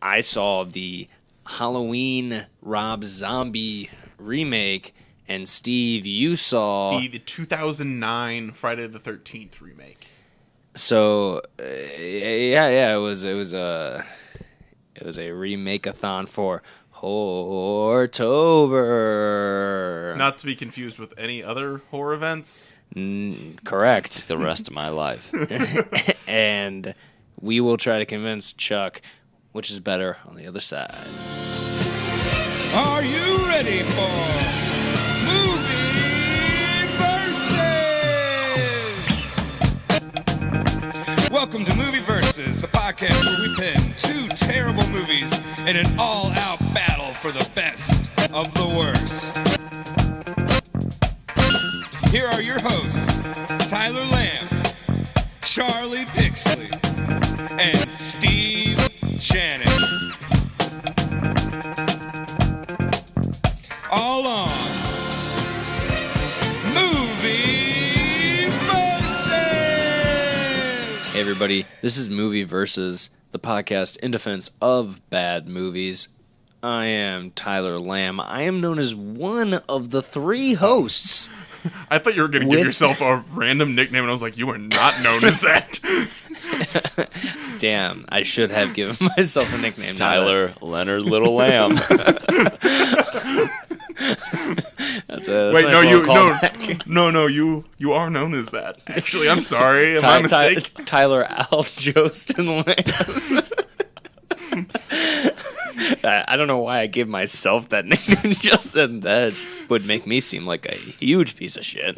I saw the Halloween Rob Zombie remake, and Steve, you saw the 2009 Friday the 13th remake. So it was a remake-a-thon for Hortober. Not to be confused with any other horror events. Correct. The rest of my life. And we will try to convince Chuck which is better on the other side. Are you ready for Movie Versus? Welcome to Movie Versus, the podcast where we pin two terrible movies in an all-out battle for the best of the worst. Here are your hosts, Tyler Lamb, Charlie Pixley, and Steve Janik. All on Movie Versus! Hey everybody, this is Movie Versus, the podcast in defense of bad movies. I am Tyler Lamb. I am known as one of the three hosts. I thought you were going to give yourself a random nickname, and I was like, you are not known as that. Damn, I should have given myself a nickname. Tyler Leonard Little Lamb. Wait, no, you are known as that. Actually, I'm sorry. Am I a mistake? Tyler Al Jostin Lamb. I don't know why I gave myself that nickname. Just that would make me seem like a huge piece of shit.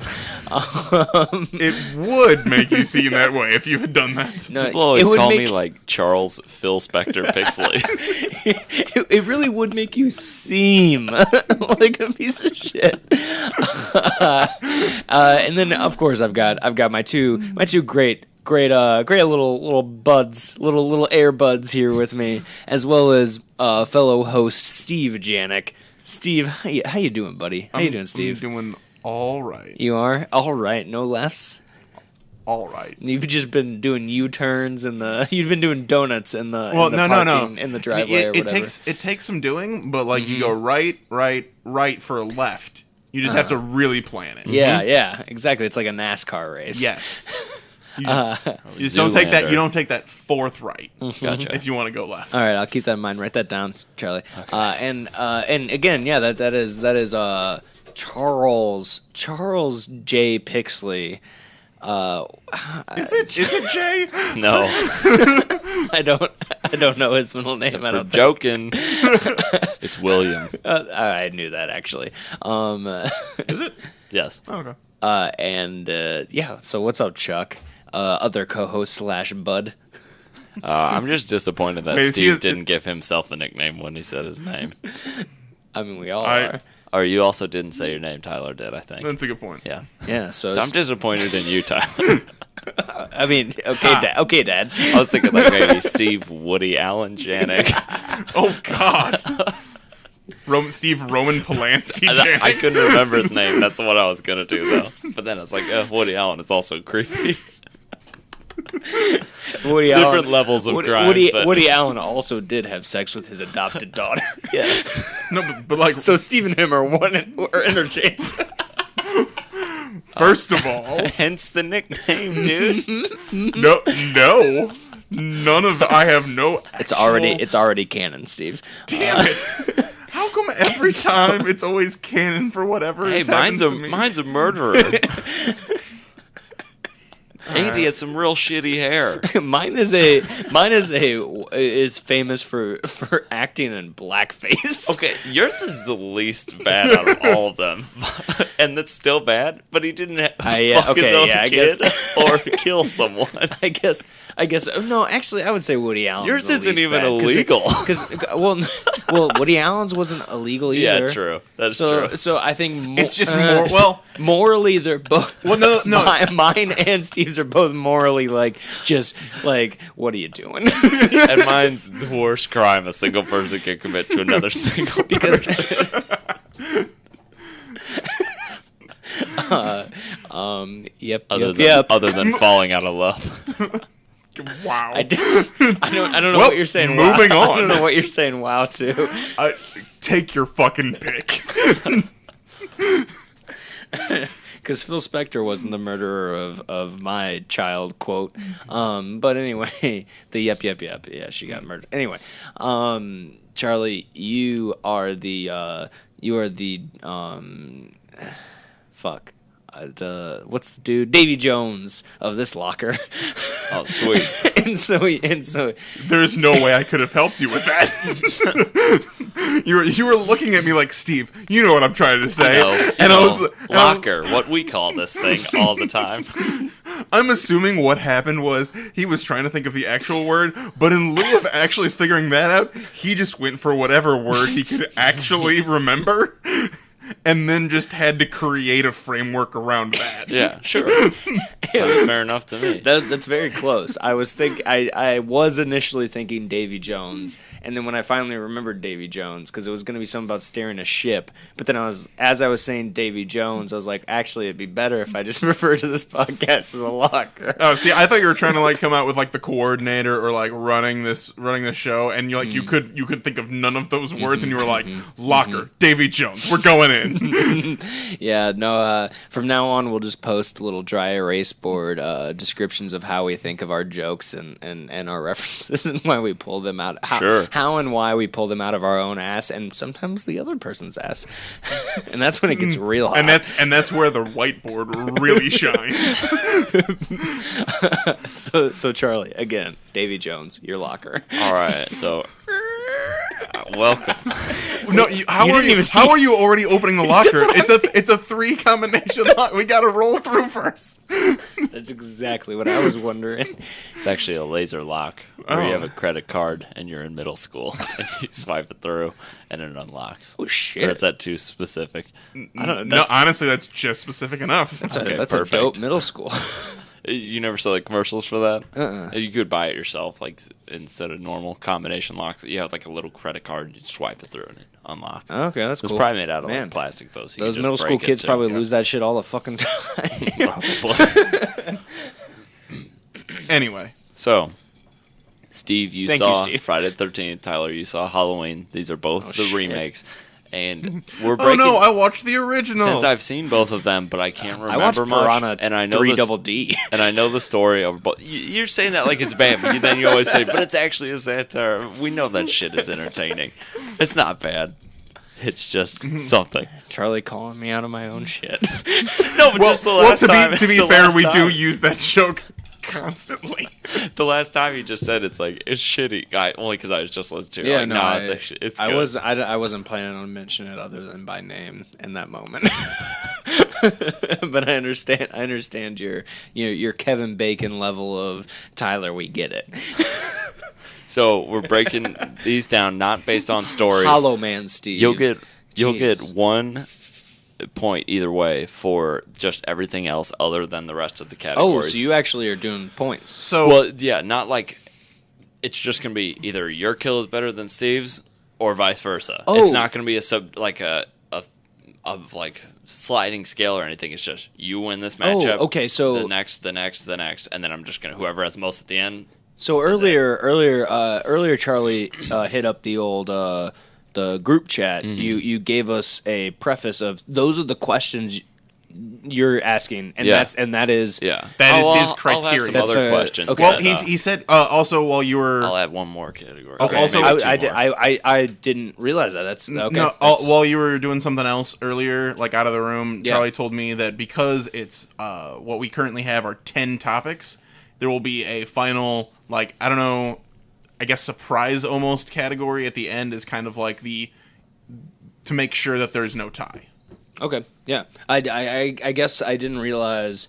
It would make you seem that way if you had done that. No, People always call me like Charles Phil Spector Pixley. It really would make you seem like a piece of shit. And then of course I've got my two great little buds, little air buds here with me, as well as fellow host Steve Janik. Steve, how you doing, buddy? How you doing, Steve? I'm doing all right. You are all right. No lefts. All right. You've just been doing U-turns you've been doing donuts in the no. in the driveway or whatever. It takes some doing, but like you go right for a left. You just have to really plan it. Yeah, exactly. It's like a NASCAR race. Yes. You just don't take that. You don't take that fourth right. Gotcha. If you want to go left. All right, I'll keep that in mind. Write that down, Charlie. Okay. And again, yeah, that is Charles J. Pixley. Is it Jay? No. I don't know his middle name. Except for joking. It's William. I knew that actually. Is it? Yes. Oh, okay. Yeah. So what's up, Chuck? Other co-host / bud. I'm just disappointed that Steve didn't give himself a nickname when he said his name. I mean, we all are. Or you also didn't say your name. Tyler did, I think. That's a good point. Yeah. Yeah. So I'm disappointed in you, Tyler. I mean, okay, Dad. I was thinking like maybe Steve Woody Allen Janik. Oh God. Steve Roman Polanski. I couldn't remember his name. That's what I was gonna do though. But then I was like, Woody Allen is also creepy. Different levels of crime. Woody Allen also did have sex with his adopted daughter. Yes. No, but like, so Steve and him are interchangeable. First of all, hence the nickname, dude. No, none of I have no. It's already canon, Steve. Damn it! How come every time it's always canon for whatever? Hey, mine's a murderer. Andy had some real shitty hair. Mine is famous for acting in blackface. Okay, yours is the least bad out of all of them, and that's still bad. But he didn't fuck his own kid or kill someone. I guess. No, actually, I would say Woody Allen. Yours isn't even illegal. Well, Woody Allen's wasn't illegal either. Yeah, true. That's true. So I think it's just more. Well, morally, they're both. Well, no. Mine and Steve's are both morally just what are you doing? And mine's the worst crime a single person can commit to another single person. Yep. Other than falling out of love. Wow. I don't know what you're saying. Moving on. I don't know what you're saying. Wow, to. Take your fucking pick. Because Phil Spector wasn't the murderer of my child, quote. But anyway, the yep. Yeah, she got murdered. Anyway, Charlie, you are the fuck. What's the dude? Davy Jones of this locker. Oh, sweet. and so there's no way I could have helped you with that. you were looking at me like, Steve, you know what I'm trying to say. I was locker, what we call this thing all the time. I'm assuming what happened was he was trying to think of the actual word, but in lieu of actually figuring that out, he just went for whatever word he could actually remember. And then just had to create a framework around that. Yeah, sure. Sounds fair enough to me. That's very close. I was initially thinking Davy Jones, and then when I finally remembered Davy Jones, because it was going to be something about steering a ship, but then as I was saying Davy Jones, I was like, actually, it'd be better if I just refer to this podcast as a locker. Oh, see, I thought you were trying to like come out with like the coordinator or like running this show, and you like you could think of none of those words, and you were like, locker, Davy Jones, we're going in. Yeah, no, from now on we'll just post little dry erase board descriptions of how we think of our jokes and our references and why we pull them out. How and why we pull them out of our own ass and sometimes the other person's ass. And that's when it gets real hot. And that's where the whiteboard really shines. So Charlie, again, Davy Jones, your locker. All right, so welcome. No, how are you already opening the locker? It's a 3 combination lock. We gotta roll through first. That's exactly what I was wondering. It's actually a laser lock where you have a credit card and you're in middle school and you swipe it through and it unlocks. Oh shit! Or is that too specific? I don't No, know. honestly, that's just specific enough. That's a dope middle school. You never saw like commercials for that? You could buy it yourself, like instead of normal combination locks. You have like a little credit card, you swipe it through and it unlocks. Okay, that's cool. It's probably made out of like plastic though. So those middle school kids probably lose that shit all the fucking time. Anyway, so Steve, you saw Friday the 13th. Tyler, you saw Halloween. These are both the remakes. And we're breaking. Oh no! I watched the original. Since I've seen both of them, but I can't remember I watched much. Piranha and I know 3 Double D. And I know the story of both. You're saying that like it's bad, but then you always say, "But it's actually a satire." We know that shit is entertaining. It's not bad. It's just something. Charlie calling me out of my own shit. No, but just the last time. To be fair, we do use that joke constantly. The last time you just said it's like it's shitty. Only because I was just listening to it. Yeah, like, no, it's actually it's good. I wasn't planning on mentioning it other than by name in that moment. But I understand your Kevin Bacon level of Tyler. We get it. So we're breaking these down not based on story. Hollow Man Steve. You'll get 1 point either way for just everything else other than the rest of the categories. Oh, so you actually are doing points. So well, yeah, not like it's just gonna be either your kill is better than Steve's or vice versa. Oh. It's not gonna be a sliding scale or anything. It's just you win this matchup. Oh, okay, so the next, and then I'm just gonna whoever has most at the end. So earlier, Charlie hit up the old the group chat. Mm-hmm. You gave us a preface of those are the questions you're asking, and that is his criteria. I'll have some other questions. Okay. Well, he said also while you were. I'll add one more category. Okay. Also, I didn't realize that. That's okay. No, while you were doing something else earlier, like out of the room, Charlie told me that because it's what we currently have are 10 topics, there will be a final, like, I don't know, I guess surprise almost category at the end is kind of like to make sure that there's no tie. Okay, yeah. I guess I didn't realize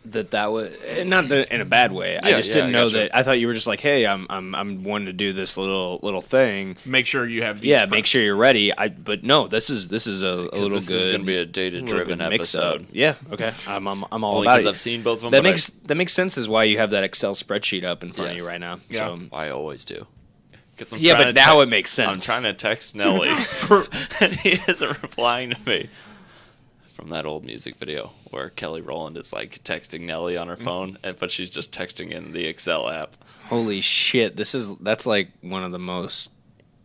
that was not in a bad way. I just didn't know that. I thought you were just like, hey, I'm wanting to do this little thing. Make sure you have these make sure you're ready. But no, this is a little good. This is going to be a data-driven episode. Yeah, okay. I'm all only about it. Because I've seen both of them. That makes sense. Is why you have that Excel spreadsheet up in front of you right now. Yeah, so. I always do. But now it makes sense. I'm trying to text Nelly, and he isn't replying to me. from that old music video where Kelly Rowland is like texting Nelly on her phone, but she's just texting in the Excel app. Holy shit! That's like one of the most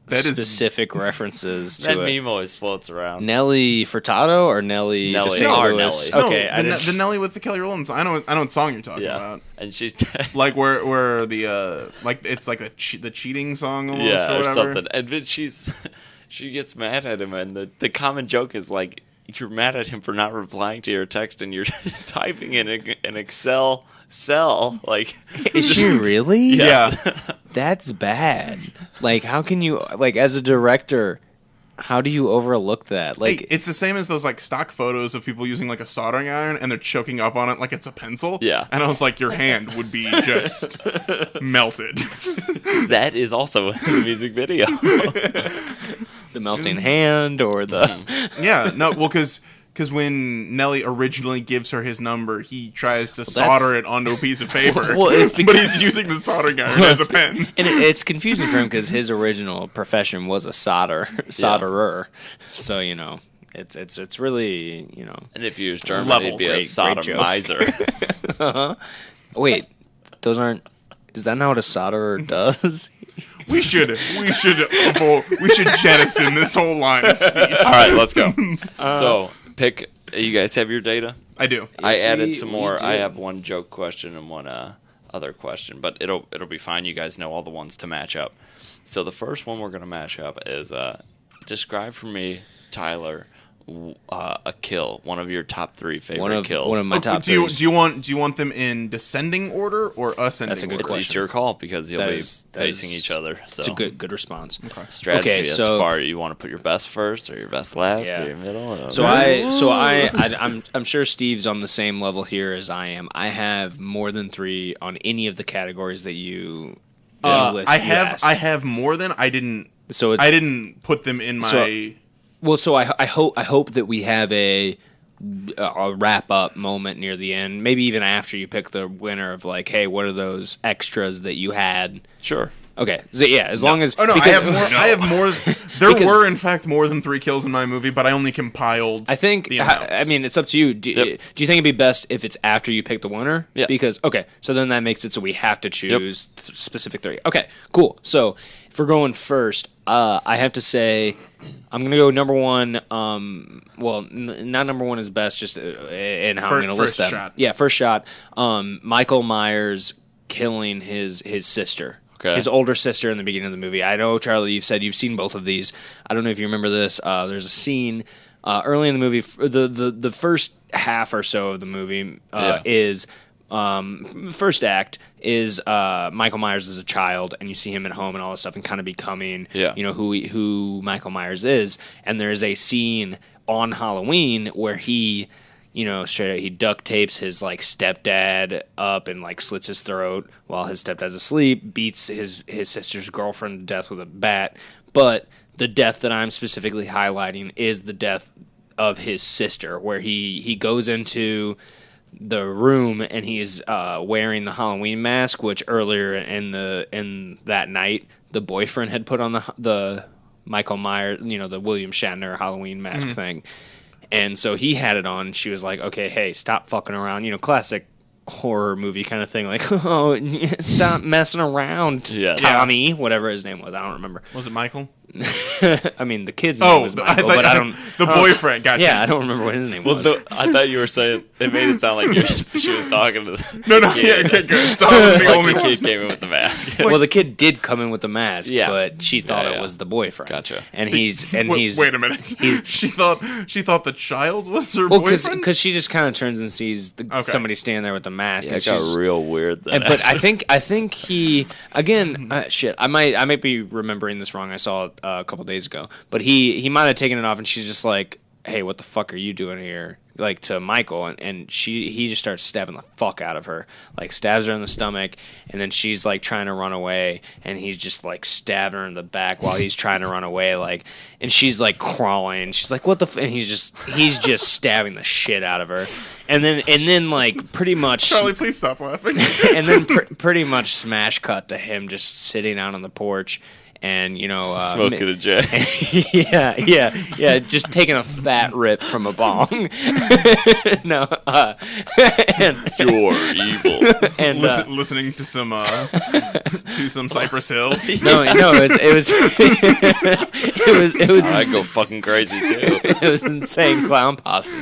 specific references to that it. meme always floats around. Nelly Furtado or Nelly? Nelly. Nelly. Nelly. Okay, the Nelly with the Kelly Rowland song. I know what song you're talking about. And she's like where the like it's like the cheating song almost or whatever. something. And then she gets mad at him, and the common joke is like, you're mad at him for not replying to your text, and you're typing in an Excel cell. Like, is she really? Yes. Yeah. That's bad. Like, how can you, like, as a director, how do you overlook that? Like, hey, it's the same as those like stock photos of people using like a soldering iron and they're choking up on it like it's a pencil. Yeah. And I was like, your hand would be just melted. That is also in the music video. the melting hand or the... Yeah, no, well, because when Nelly originally gives her his number, he tries to solder it onto a piece of paper. Well, it's but he's using the soldering iron as a pen. And it's confusing for him because his original profession was a solderer. So, you know, it's really, you know... And if you use German, Levels. it'd be a Great sodomizer. Uh-huh. Wait, those aren't... Is that not what a solderer does? We should jettison this whole line of speech. All right, let's go. So, pick. You guys have your data? I do. I Yes, added we some more. do. I have one joke question and one other question, but it'll be fine. You guys know all the ones to match up. So the first one we're gonna match up is describe for me, Tyler, a kill. One of your top 3 favorite kills. One of my top do three. you want them in descending order or ascending That's a good order? It's question. your call because you'll That be is- facing each other. So It's a good response. strategy Okay, as so- to far you want to put your best first or your best last Yeah. or your middle. Or I'm sure Steve's on the same level here as I am. I have more than 3 on any of the categories that you list. I you asked. have more than I didn't. So it's, I didn't put them in my. Well, so I hope that we have a wrap up moment near the end, maybe even after you pick the winner of like, hey, what are those extras that you had? sure. Okay, so yeah, as long as Oh no, because- I have more. There Because- were in fact more than 3 kills in my movie, but I only compiled. I think. the amounts. I mean, it's up to you. Do you think it'd be best if it's after you pick the winner? Yes. Because so then that makes it so we have to choose specific 3. Okay, cool. So if we're going first, I have to say I'm gonna go number 1. Well, not number 1 is best, just in how I'm gonna list them. First shot. Yeah, first shot. Michael Myers killing his sister. Okay. His older sister in the beginning of the movie. I know, Charlie, you've said you've seen both of these. I don't know if you remember this. There's a scene early in the movie. The first half or so of the movie is first act is Michael Myers as a child, and you see him at home and all this stuff, and kind of becoming who Michael Myers is. And there is a scene on Halloween where he, straight out, he duct tapes his like stepdad up and like slits his throat while his stepdad's asleep, beats his sister's girlfriend to death with a bat. But the death that I'm specifically highlighting is the death of his sister, where he goes into the room and he's wearing the Halloween mask, which earlier in that night the boyfriend had put on the Michael Myers, the William Shatner Halloween mask thing. And so he had it on, and she was like, okay, hey, stop fucking around. Classic horror movie kind of thing. Like, oh, stop messing around, Yeah. Tommy, whatever his name was. I don't remember. Was it Michael? I mean, the kid's name was Michael, but I don't... The boyfriend, gotcha. Yeah, I don't remember what his name was. I thought you were saying it made it sound like she was talking to the No, kid. yeah, okay, good. So I was the Like only the kid came in with the mask. Well, the kid did come in with the mask, Yeah. but she thought Yeah, it yeah. was the boyfriend. Gotcha. And he's Wait a minute. She thought the child was her boyfriend. because she just kind of turns and sees somebody standing there with the mask. Yeah, and it got she's, real weird then. but I think he again. Shit, I might be remembering this wrong. I saw it a couple days ago, but he might have taken it off, and she's just like, "Hey, what the fuck are you doing here?" Like to Michael, and he just starts stabbing the fuck out of her, like stabs her in the stomach, and then she's like trying to run away, and he's just like stabbing her in the back while he's trying to run away, like, and she's like crawling, she's like, "What the?" And he's just stabbing the shit out of her, and then like pretty much, Charlie, please stop laughing. and then pretty much smash cut to him just sitting out on the porch. and smoking a J. yeah, just taking a fat rip from a bong. No, and You're evil. and listening to some Cypress Hill. no, it was I go fucking crazy too. it was Insane Clown Posse.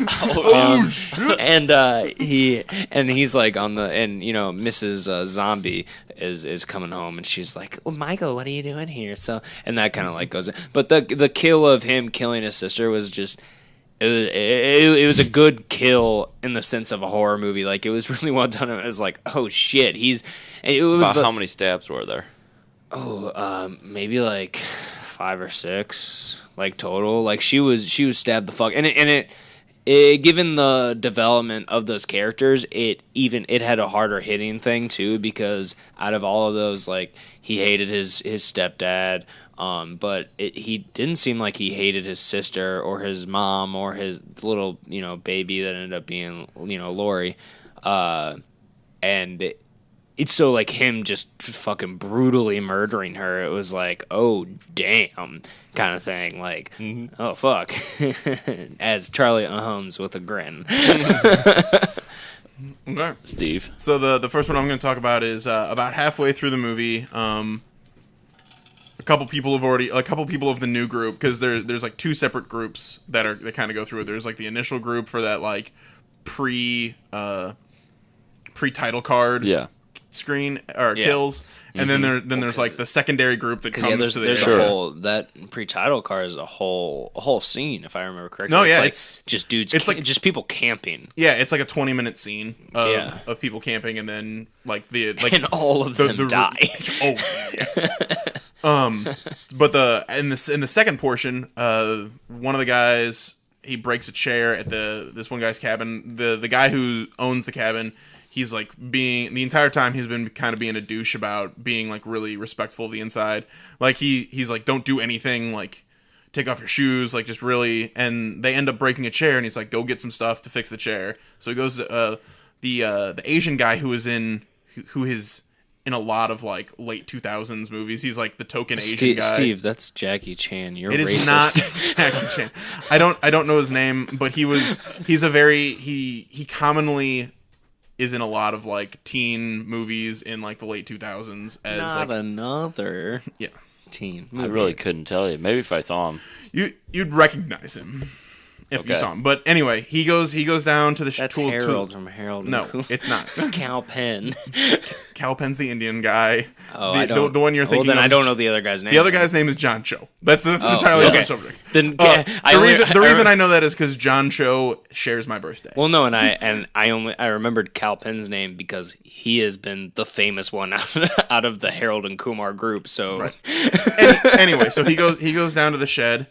And he's like on the, and Mrs. Zombie is coming home, and she's like, well, Michael, what are you doing here? So, and that kind of like goes, but the kill of him killing his sister was just, it was a good kill in the sense of a horror movie. Like, it was really well done. It was like, oh shit, how many stabs were there? Maybe like 5 or 6, like total. Like she was stabbed the fuck, and it given the development of those characters, it had a harder hitting thing too, because out of all of those, like, he hated his stepdad, but he didn't seem like he hated his sister or his mom or his little baby that ended up being Lori, and it's so like him just fucking brutally murdering her. It was like, oh damn, kind of thing. Like, oh fuck, as Charlie Holmes with a grin. Okay, Steve. So the first one I'm going to talk about is about halfway through the movie. A couple people of the new group, because there's like 2 separate groups that kind of go through it. There's like the initial group for that like pre-title card. Yeah. Screen or kills, and then there's like the secondary group that comes to the there's a whole, that pre-title card is a whole scene, if I remember correctly. No, yeah, it's just dudes. It's like just people camping. Yeah, it's like a 20-minute scene of people camping, and then and all of them die. Oh, yes. But in the second portion, one of the guys, he breaks a chair at this one guy's cabin. The guy who owns the cabin, he's like the entire time he's been kind of being a douche about being like really respectful of the inside. Like he's like, don't do anything, like take off your shoes, like just really. And they end up breaking a chair, and he's like, go get some stuff to fix the chair. So he goes to the Asian guy who is in a lot of like late 2000s movies. He's like the token Asian guy. Steve, that's Jackie Chan. You're it racist. It is not Jackie Chan. I don't know his name, but he commonly is in a lot of like teen movies in like the late 2000s as not like another teen movie. I really couldn't tell you. Maybe if I saw him, you'd recognize him if you saw him. But anyway, he goes down to the that's Harold from Harold. No, it's not. Cal Penn. Cal Penn's the Indian guy. Oh, I don't. The one you're thinking. Well, then of, I don't know the other guy's name. The other guy's name is John Cho. That's entirely okay. the subject. Then the reason I know that is because John Cho shares my birthday. Well, no, I remembered Cal Penn's name because he has been the famous one out of the Harold and Kumar group. So right. Anyway, so he goes down to the shed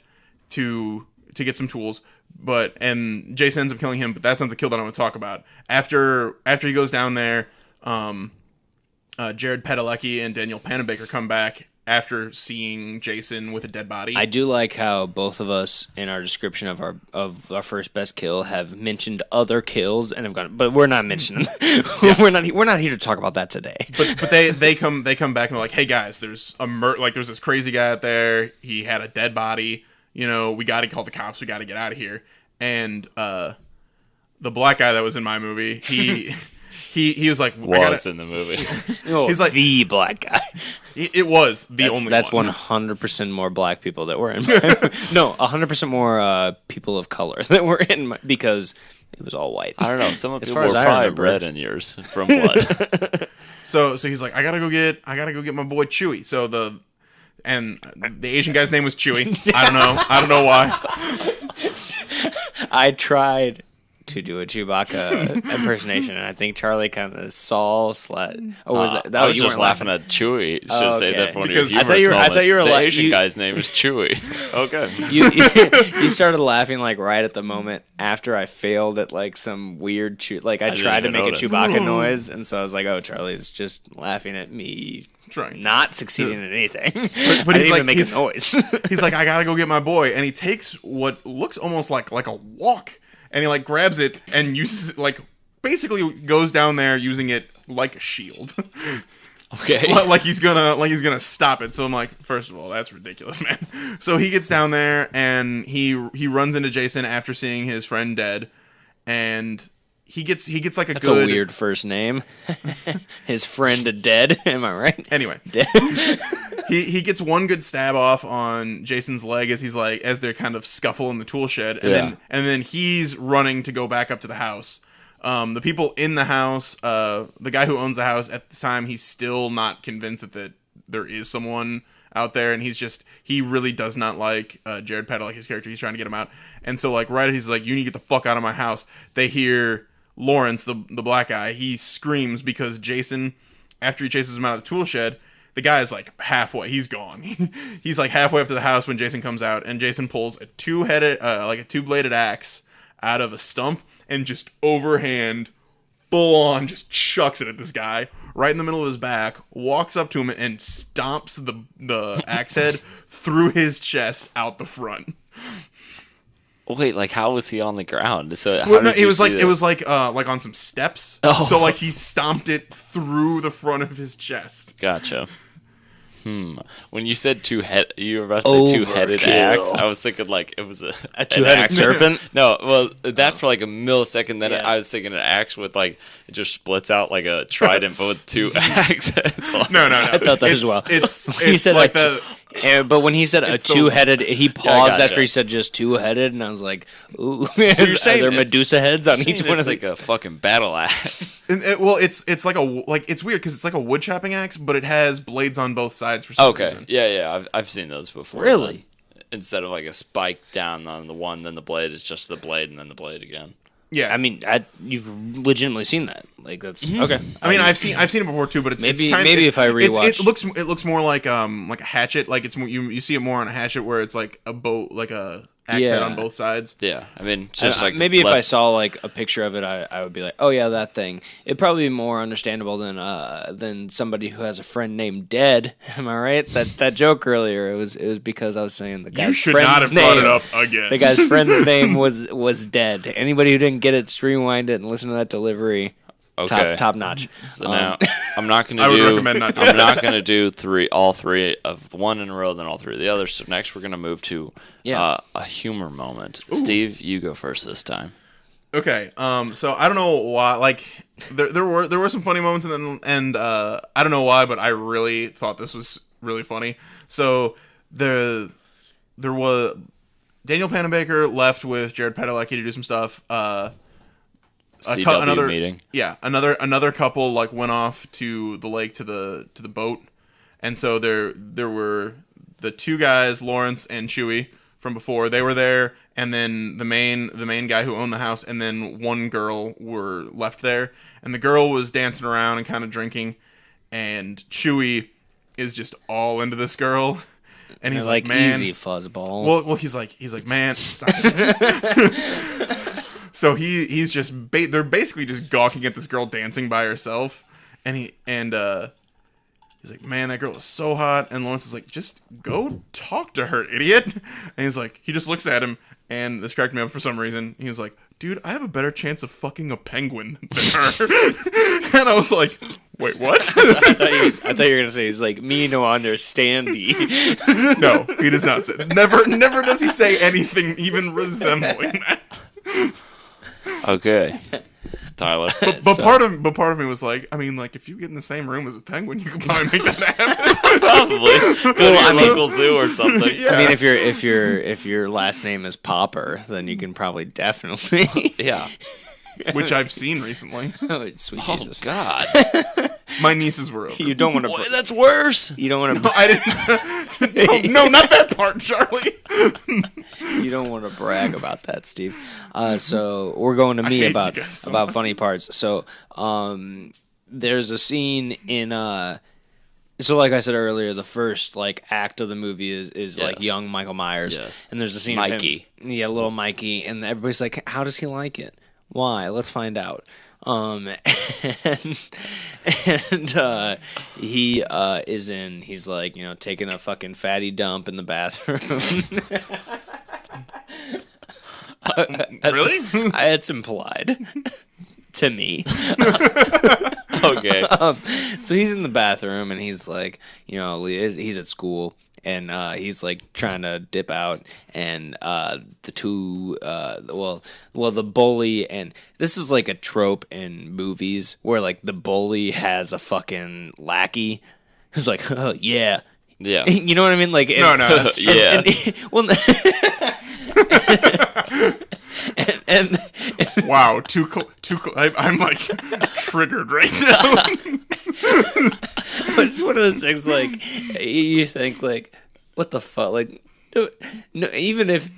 to get some tools. And Jason ends up killing him, but that's not the kill that I want to talk about. After he goes down there, Jared Padalecki and Daniel Panabaker come back after seeing Jason with a dead body. I do like how both of us in our description of our first best kill have mentioned other kills and have gone, but we're not mentioning. We're not here to talk about that today. But they come back and they're like, hey guys, there's there's this crazy guy out there. He had a dead body. We got to call the cops. We got to get out of here. And the black guy that was in my movie, he was like, in the movie. He's like the black guy. It was the only. That's one. 100% more black people that were in. No, 100% more people of color that were in because it was all white. I don't know. Some of people were probably red in yours from blood. So he's like, I gotta go get my boy Chewy. So the Asian guy's name was Chewy. I don't know why. I tried to do a Chewbacca impersonation, and I think Charlie kind of saw. I was just laughing at Chewy. Should have said that for one of your humorous moments. I thought you were the Asian guy's name is Chewy. Okay. You started laughing like right at the moment after I failed at like some weird I tried to make a Chewbacca noise, and so I was like, "Oh, Charlie's just laughing at me." Trying. Not succeeding in anything. But he's like, make a noise. He's like, I gotta go get my boy, and he takes what looks almost like a walk, and he like grabs it and uses basically goes down there using it like a shield. Okay. like he's gonna stop it. So I'm like, first of all, that's ridiculous, man. So he gets down there and he runs into Jason after seeing his friend dead, and he gets like That's a weird first name. His friend dead. Am I right? Anyway, Dead. he gets one good stab off on Jason's leg as they're kind of scuffle in the tool shed, and then he's running to go back up to the house. The people in the house, the guy who owns the house at the time, he's still not convinced that there is someone out there, and he really does not like Jared Padalecki's his character. He's trying to get him out, and so like right, he's like, "You need to get the fuck out of my house." They hear Lawrence, the black guy. He screams because Jason, after he chases him out of the tool shed, the guy is like halfway. He's gone. He's like halfway up to the house when Jason comes out, and Jason pulls a two-bladed axe out of a stump and just overhand, full on, just chucks it at this guy right in the middle of his back, walks up to him and stomps the axe head through his chest out the front. Wait, like how was he on the ground? So it was like on some steps. Oh. So like he stomped it through the front of his chest. Gotcha. When you said you were about to say two-headed axe. I was thinking like it was a two-headed serpent. No, well, that for like a millisecond. Then I was thinking an axe with like it just splits out like a trident, but with two axes. No. I thought that as well. It's he said like but when he said a two-headed, he paused after he said just two-headed, and I was like, "Ooh, so you're saying are there Medusa heads on each one of like these?" a fucking battle axe. It's like it's weird because it's like a wood chopping axe, but it has blades on both sides for some reason. Yeah, I've seen those before. Really? Instead of like a spike down on the one, then the blade is just the blade, and then the blade again. Yeah, I mean, you've legitimately seen that. Like that's okay. I mean, I've seen it before too, but it's maybe it's if I rewatch, it looks more like a hatchet. Like it's you see it more on a hatchet where it's like a boat, like a axe head on both sides. Yeah, I mean, just like maybe if I saw like a picture of it, I would be like, oh yeah, that thing. It'd probably be more understandable than somebody who has a friend named Dead. Am I right? That joke earlier, it was because I was saying the guy's You should friend's not have name, brought it up again. The guy's friend's name was Dead. Anybody who didn't get it, just rewind it and listen to that delivery. Okay. Top notch. So now I'm not going to I would do. recommend not I'm not going to do all three of the one in a row, then all three of the others. So next we're going to move to a humor moment. Ooh. Steve, you go first this time. Okay. So I don't know why. Like there were some funny moments, and I don't know why, but I really thought this was really funny. So there was Daniel Panabaker left with Jared Padalecki to do some stuff. CW meeting. Yeah, another couple like went off to the lake to the boat, and so there were the two guys, Lawrence and Chewy from before. They were there, and then the main guy who owned the house, and then one girl were left there, and the girl was dancing around and kind of drinking, and Chewy is just all into this girl. And he's like, man, easy fuzzball. Well, he's like, man, stop. So he's just they're basically just gawking at this girl dancing by herself, and he's like, man, that girl is so hot. And Lawrence is like, just go talk to her, idiot. And he's like, he just looks at him, and this cracked me up for some reason. He was like, dude, I have a better chance of fucking a penguin than her. And I was like, wait, what? I thought you were gonna say he's like, me no understandy. No, he does not say. Never does he say anything even resembling that. Okay, Tyler. But part of me was like, I mean, like if you get in the same room as a penguin, you could probably make that happen. Probably. Go to your local zoo or something. Yeah. I mean, if your last name is Popper, then you can probably definitely. Yeah. Which I've seen recently. Oh, sweet Jesus. God. My nieces were over. You don't want to. Boy, that's worse. You don't want to. No, I didn't. No, not that part, Charlie. You don't want to brag about that, Steve. So we're going to me about funny parts. So there's a scene in so like I said earlier, the first like act of the movie is like young Michael Myers. Yes. And there's a scene Mikey. of him, little Mikey, and everybody's like, how does he like it? Why? Let's find out. And he he's like, taking a fucking fatty dump in the bathroom. Really? It's implied to me. Okay. So he's in the bathroom and he's like, he's at school and he's like trying to dip out and the two, the bully, and this is like a trope in movies where like the bully has a fucking lackey who's like, oh yeah. Yeah. You know what I mean? Like, No, that's true. Yeah. And Wow, I'm like triggered right now. But it's one of those things like you think like, what the fuck? Like, no, even if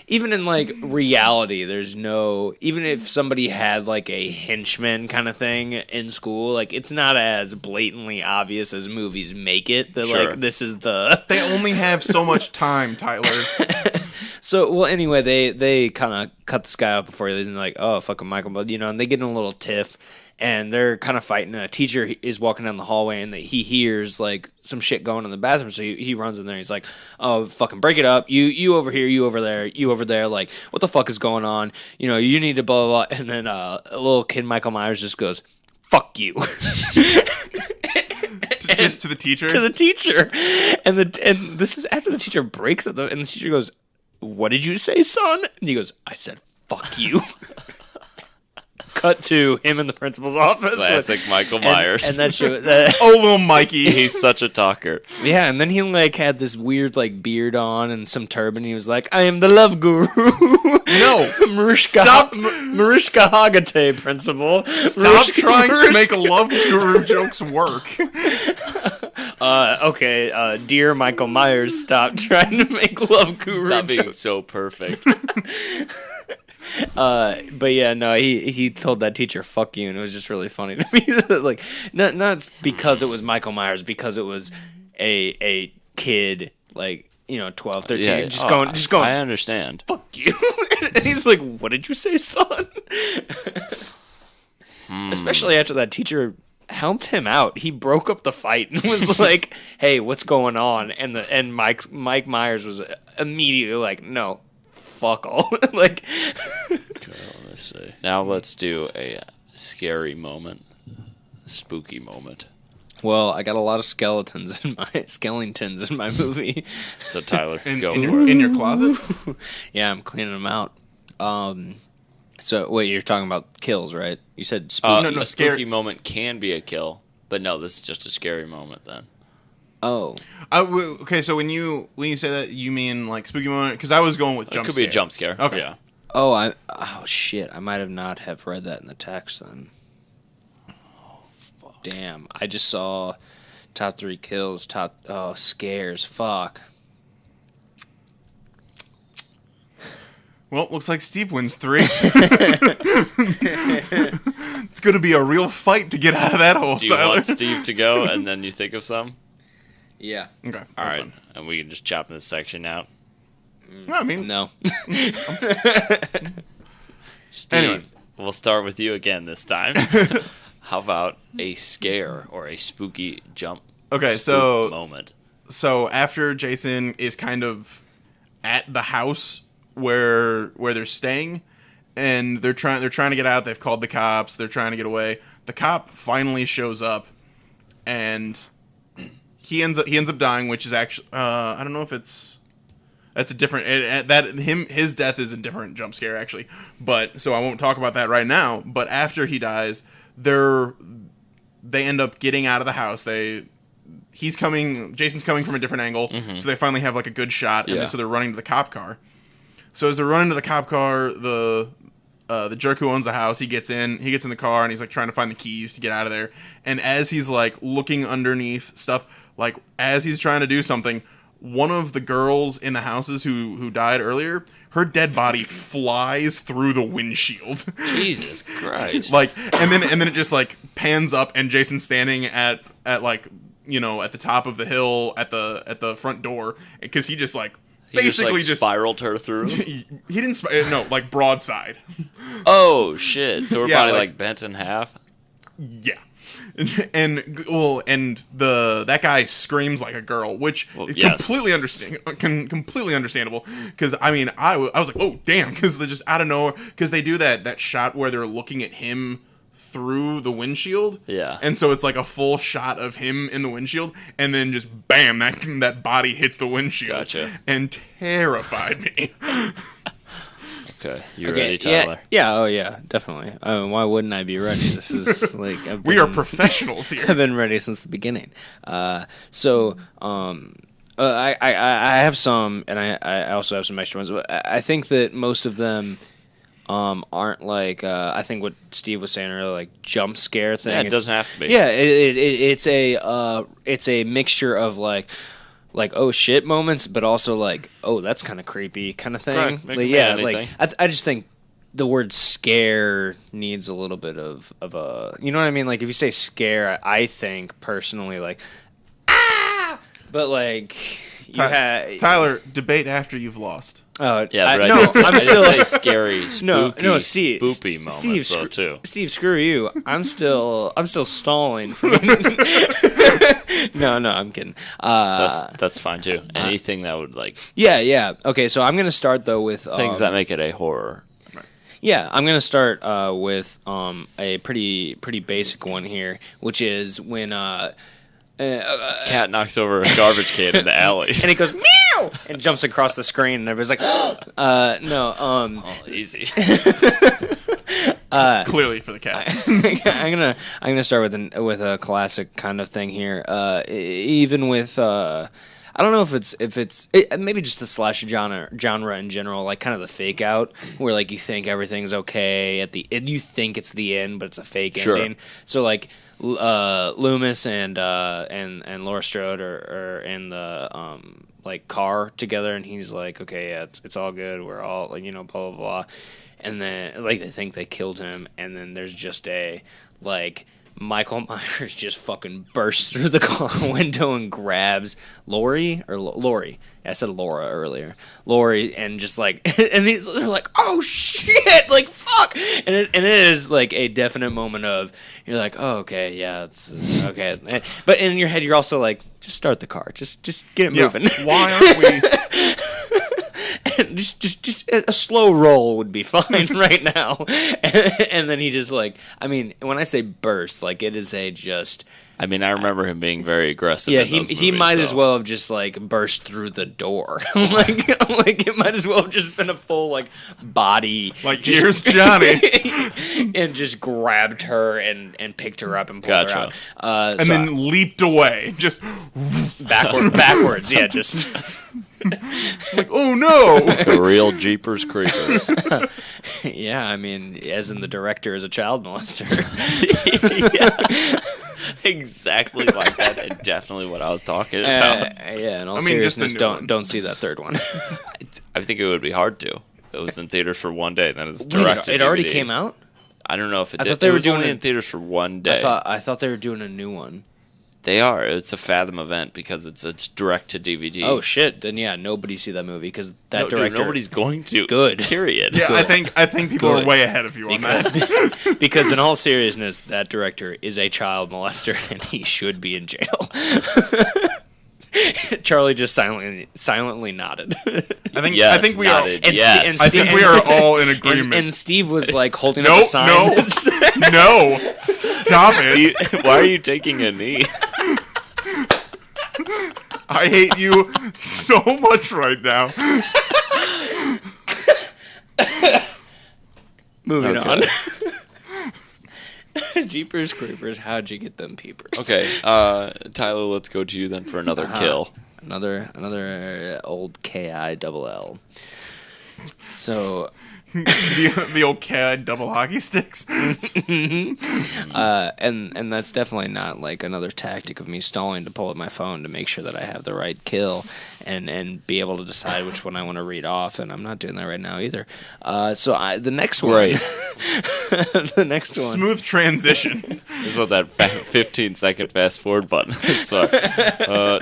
even in like reality, there's no, even if somebody had like a henchman kind of thing in school, like it's not as blatantly obvious as movies make it that Sure. like this is the. They only have so much time, Tyler. So, well, anyway, they kind of cut this guy out before he leaves, and they're like, oh, fucking Michael, but and they get in a little tiff, and they're kind of fighting, and a teacher is walking down the hallway, and he hears, like, some shit going in the bathroom, so he runs in there, and he's like, oh, fucking break it up, you over here, you over there, like, what the fuck is going on, you need to blah, blah, blah, and then a little kid, Michael Myers, just goes, fuck you. Just to the teacher? To the teacher. And this is after the teacher breaks it, and the teacher goes, what did you say, son? And he goes, I said, fuck you. Cut to him in the principal's office. Classic Michael Myers. And that show, Oh, little Mikey. He's such a talker. yeah, and then he like had this weird like beard on and some turban. He was like, I am the love guru. No. Stop. Mariska Hagate, principal. Stop trying to make love guru jokes work. Okay, dear Michael Myers, stop trying to make love guru Stop being jokes. so perfect. But yeah, no, he told that teacher "fuck you," and it was just really funny to me. Like, not because it was Michael Myers, because it was a kid, like 12, 13, Yeah. just going. I understand. Fuck you. And he's like, "What did you say, son?" Especially after that teacher helped him out. He broke up the fight and was like, "Hey, what's going on?" And Mike Myers was immediately like, "No, fuck all." Like, Let's see. Now let's do a scary moment, spooky moment. well, I got a lot of skeletons in my movie. So Tyler, In go your- for it. in your closet? Yeah, I'm cleaning them out. So wait, you're talking about kills, right? You said spooky. No, A scary- spooky moment can be a kill, but no, this is just a scary moment then. Oh, Okay, so when you say that, you mean like spooky moment? Because I was going with It jump could scare. be a jump scare. Okay. Yeah. oh shit! I might have not have read that in the text then. Fuck. Damn, I just saw top 3 kills. Scares. Fuck. Well, looks like Steve wins 3. It's going to be a real fight to get out of that hole, Do you Tyler. want Steve to go and then you think of some? Yeah. Okay. All that's right, and we can just chop this section out. fine. No, I mean, No. Steve, Anyway. we'll start with you again this time. How about a scare or a spooky jump? Okay, spook moment. so after Jason is kind of at the house where they're staying, and they're trying to get out. They've called the cops. They're trying to get away. The cop finally shows up, and he ends up dying, which is actually I don't know if that's a different his death is a different jump scare actually, but so I won't talk about that right now. But after he dies, they end up getting out of the house. Jason's coming from a different angle, so they finally have like a good shot, and Yeah. so they're running to the cop car. So as they're running to the cop car, the jerk who owns the house, he gets in the car, and he's like trying to find the keys to get out of there. And as he's like looking underneath stuff, like as he's trying to do something, one of the girls in the houses who died earlier, her dead body flies through the windshield. Jesus Christ. Like, and then it just like pans up, and Jason's standing at like at the top of the hill at the front door, because he just like he basically just spiraled her through. he didn't no, like broadside. Oh shit! So her Yeah, body like- like bent in half. Yeah. And that guy screams like a girl, which is yes. completely understandable. Because I mean, I was like, oh damn, because they're just out of nowhere. Because they do that shot where they're looking at him through the windshield. Yeah. And so it's like a full shot of him in the windshield, and then just bam, that body hits the windshield. Gotcha. And terrified me. Okay, you ready, Tyler? Yeah, oh yeah, definitely. Why wouldn't I be ready? This is like We are professionals here. I've been ready since the beginning. I have some, and I also have some extra ones. But I think that most of them aren't like I think what Steve was saying earlier, like jump scare thing. Yeah, it doesn't have to be. Yeah, it's a mixture of like oh shit moments, but also like oh that's kind of creepy kind of thing. Correct. Like, yeah, like I just think the word scare needs a little bit of a, you know what I mean? Like if you say scare, I think personally like but like Tyler, debate after you've lost. Oh yeah, but I'm still say scary, spooky, no, Steve, spoopy moments though too. Steve, screw you. I'm still stalling for No, I'm kidding. That's fine too. Anything that would like Yeah. Okay, so I'm gonna start though with things that make it a horror. Yeah, I'm gonna start with a pretty basic one here, which is when cat knocks over a garbage can in the alley, and it goes meow and jumps across the screen, and everybody's like, no, easy. Clearly for the cat. I'm gonna start with a classic kind of thing here. Even with I don't know if it's maybe just the slash genre in general, like kind of the fake out, where like you think everything's okay at the end, you think it's the end, but it's a fake ending. So like Loomis and Laura Strode are in the like car together, and he's like, okay, yeah, it's all good, we're all like, blah blah blah, and then like they think they killed him, and then there's just a like Michael Myers just fucking bursts through the car window and grabs Lori. I said Laura earlier. Lori, and just like, and they're like, oh shit, like fuck, and it is like a definite moment of you're like, oh okay, yeah, it's okay, but in your head you're also like, just start the car, just get it moving. Why aren't we? just a slow roll would be fine right now. And then he just like, I mean, when I say burst, like it is a just. I mean, I remember him being very aggressive. Yeah, in those he movies, might so. as well have just like burst through the door. like it might as well have just been a full like body. Like here's Johnny, and just grabbed her and picked her up and pulled her out. And then leaped away, just backwards. Yeah, just. Like, oh no! The real Jeepers Creepers. Yeah, I mean, as in the director is a child molester. Yeah. Exactly like that, and definitely what I was talking about. Yeah, in all seriousness, don't see that third one. I think it would be hard to. It was in theaters for one day, then it's direct to It DVD. already came out? I don't know if it did. I thought they were was doing only in theaters for one day. I thought they were doing a new one. They are. It's a Fathom event because it's direct to DVD. Oh shit! Then yeah, nobody see that movie because that director. Dude, nobody's going to. Good. Period. Yeah, Good. I think people are way ahead of you on that. Because in all seriousness, that director is a child molester and he should be in jail. Charlie just silently nodded. I think we nodded. are. I think we are all in agreement. And Steve was like holding up a sign. No, stop it! Why are you taking a knee? I hate you so much right now. Moving on. Jeepers Creepers, how'd you get them peepers? Okay, Tyler, let's go to you then for another kill. Another old KILL. So the old CAD double hockey sticks. and that's definitely not like another tactic of me stalling to pull up my phone to make sure that I have the right kill and be able to decide which one I want to read off, and I'm not doing that right now either. The next one, right. The next one, smooth transition. This is what that 15-second fast forward button is for.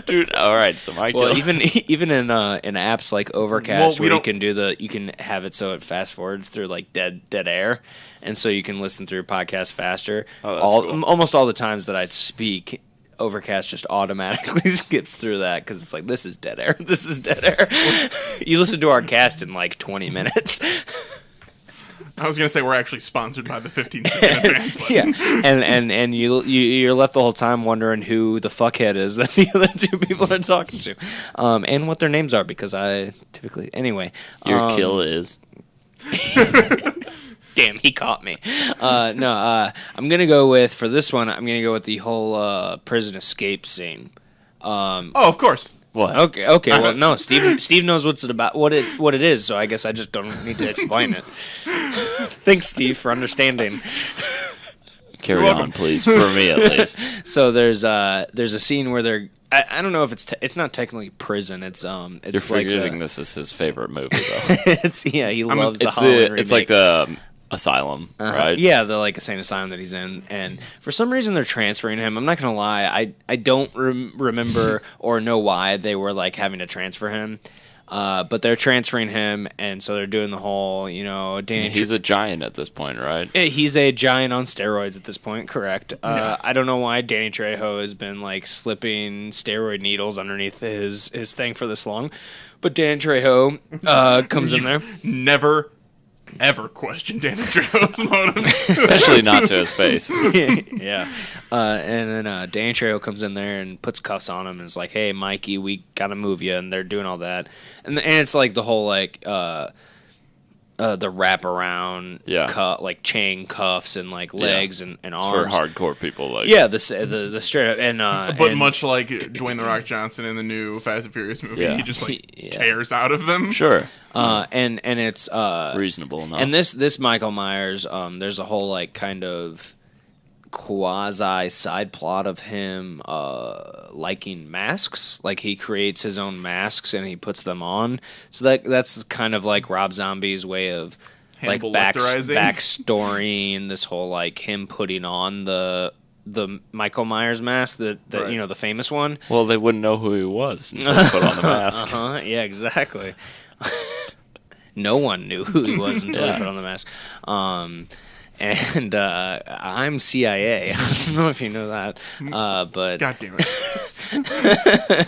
Dude, all right. So my kill. Well, even in apps like Overcast, where you can have it so it fast forwards through like dead air, and so you can listen through podcasts faster. Oh, that's cool. Almost all the times that I'd speak, Overcast just automatically skips through that because it's like, this is dead air. This is dead air. You listen to our cast in like 20 minutes. I was gonna say we're actually sponsored by the 15-second advance button. Yeah, and you're left the whole time wondering who the fuckhead is that the other two people are talking to, and what their names are, because I typically anyway. Your kill is. Damn, he caught me. I'm gonna go with for this one. I'm gonna go with the whole prison escape scene. Oh, of course. What? Okay. Well, no, Steve knows what it is, so I guess I just don't need to explain it. Thanks, Steve, for understanding. Carry on, please, for me at least. So there's a scene where they're. I don't know if it's not technically prison. It's You're forgetting this is his favorite movie though. He loves the Holland remake. It's like the asylum, right? Yeah, the like insane asylum that he's in, and for some reason they're transferring him. I'm not gonna lie, I don't remember or know why they were like having to transfer him, but they're transferring him, and so they're doing the whole, He's a giant at this point, right? He's a giant on steroids at this point, correct? I don't know why Danny Trejo has been like slipping steroid needles underneath his thing for this long, but Danny Trejo comes in there. Never ever question Danny Trejo's motive. Especially not to his face. Yeah. And then Danny Trejo comes in there and puts cuffs on him and is like, hey, Mikey, we gotta move you, and they're doing all that. And it's like the whole like the wraparound like chain cuffs and like legs and arms. For hardcore people. Like the straight up and but much like Dwayne The Rock Johnson in the new Fast and Furious movie, he just tears out of them. Sure. And it's reasonable enough. And this Michael Myers, there's a whole like kind of quasi side plot of him liking masks. Like he creates his own masks and he puts them on. So that's kind of like Rob Zombie's way of like backstorying this whole like him putting on the Michael Myers mask, the famous one. Well, they wouldn't know who he was until he put on the mask. Yeah, exactly. No one knew who he was until he put on the mask. And I'm CIA. I don't know if you know that, but God damn it.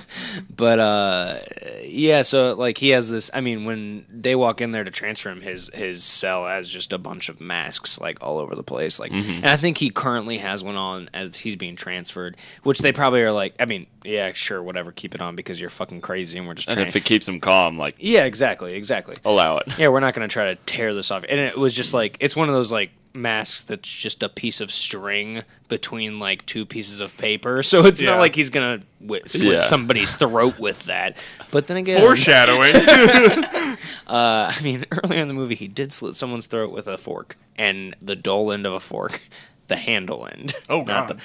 But yeah. So like he has this. I mean, when they walk in there to transfer him, his cell has just a bunch of masks like all over the place. Like, and I think he currently has one on as he's being transferred, which they probably are like. I mean, yeah, sure, whatever, keep it on because you're fucking crazy, and we're just. And if it keeps him calm, like. Yeah, exactly. Allow it. Yeah, we're not gonna try to tear this off, and it was just like it's one of those like. Mask that's just a piece of string between like two pieces of paper, so it's not like he's gonna slit somebody's throat with that. But then again, foreshadowing. I mean, earlier in the movie, he did slit someone's throat with a fork, and the dull end of a fork, the handle end. Oh god,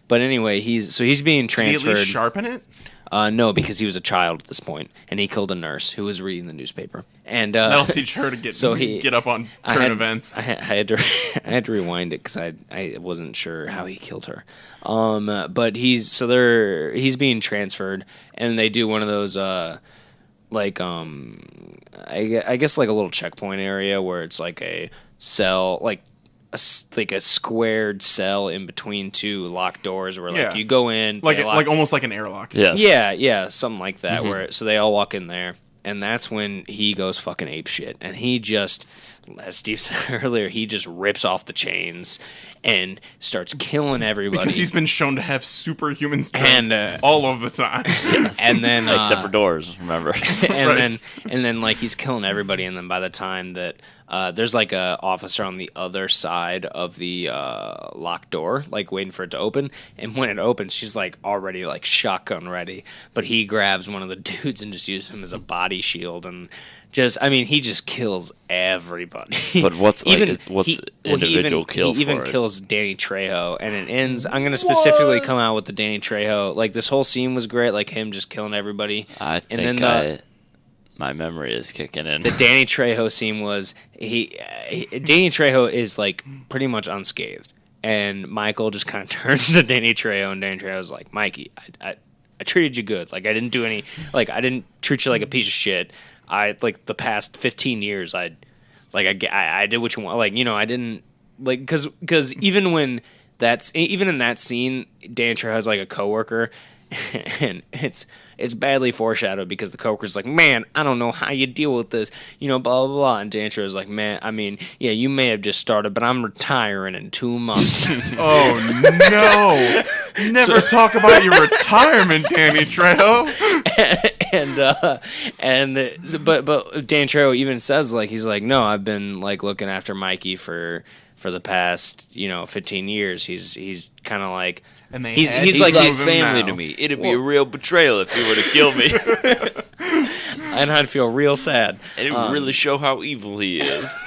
but anyway, he's being transferred. Did he at least sharpen it? No, because he was a child at this point, and he killed a nurse who was reading the newspaper. And that'll teach her to get up on current events. I had to rewind it because I wasn't sure how he killed her. But he's being transferred, and they do one of those I guess like a little checkpoint area where it's like a cell like a squared cell in between two locked doors where you go in like almost like an airlock. Yes. Yeah, something like that. Where so they all walk in there, and that's when he goes fucking ape shit, and he just, as Steve said earlier, he just rips off the chains and starts killing everybody because he's been shown to have superhuman strength and all of the time. Yes. And then except for doors, remember? And then like he's killing everybody, and then by the time that there's like a officer on the other side of the locked door, like waiting for it to open. And when it opens, she's like already like shotgun ready. But he grabs one of the dudes and just uses him as a body shield, and he just kills everybody. But what's individual kill? He even kills Danny Trejo, and it ends. I'm gonna specifically come out with the Danny Trejo. Like this whole scene was great, like him just killing everybody. I think my memory is kicking in. The Danny Trejo scene was Danny Trejo is like pretty much unscathed, and Michael just kind of turns to Danny Trejo, and Danny Trejo's like, Mikey, I treated you good. Like I didn't do any. Like I didn't treat you like a piece of shit. I like the past 15 years. I did what you want. Like I didn't like because even in that scene, Danny Trejo has like a coworker. and it's badly foreshadowed because the Coker's like, man, I don't know how you deal with this, blah blah blah, and Dan Trejo's like, man, I mean, yeah, you may have just started, but I'm retiring in 2 months. Oh no! Never talk about your retirement, Danny Trejo. But Dan Trejo even says, like, he's like, no, I've been like looking after Mikey for the past 15 years. He's kind of like, and he's like family to me. It'd be a real betrayal if he were to kill me. And I'd feel real sad. And it would really show how evil he is.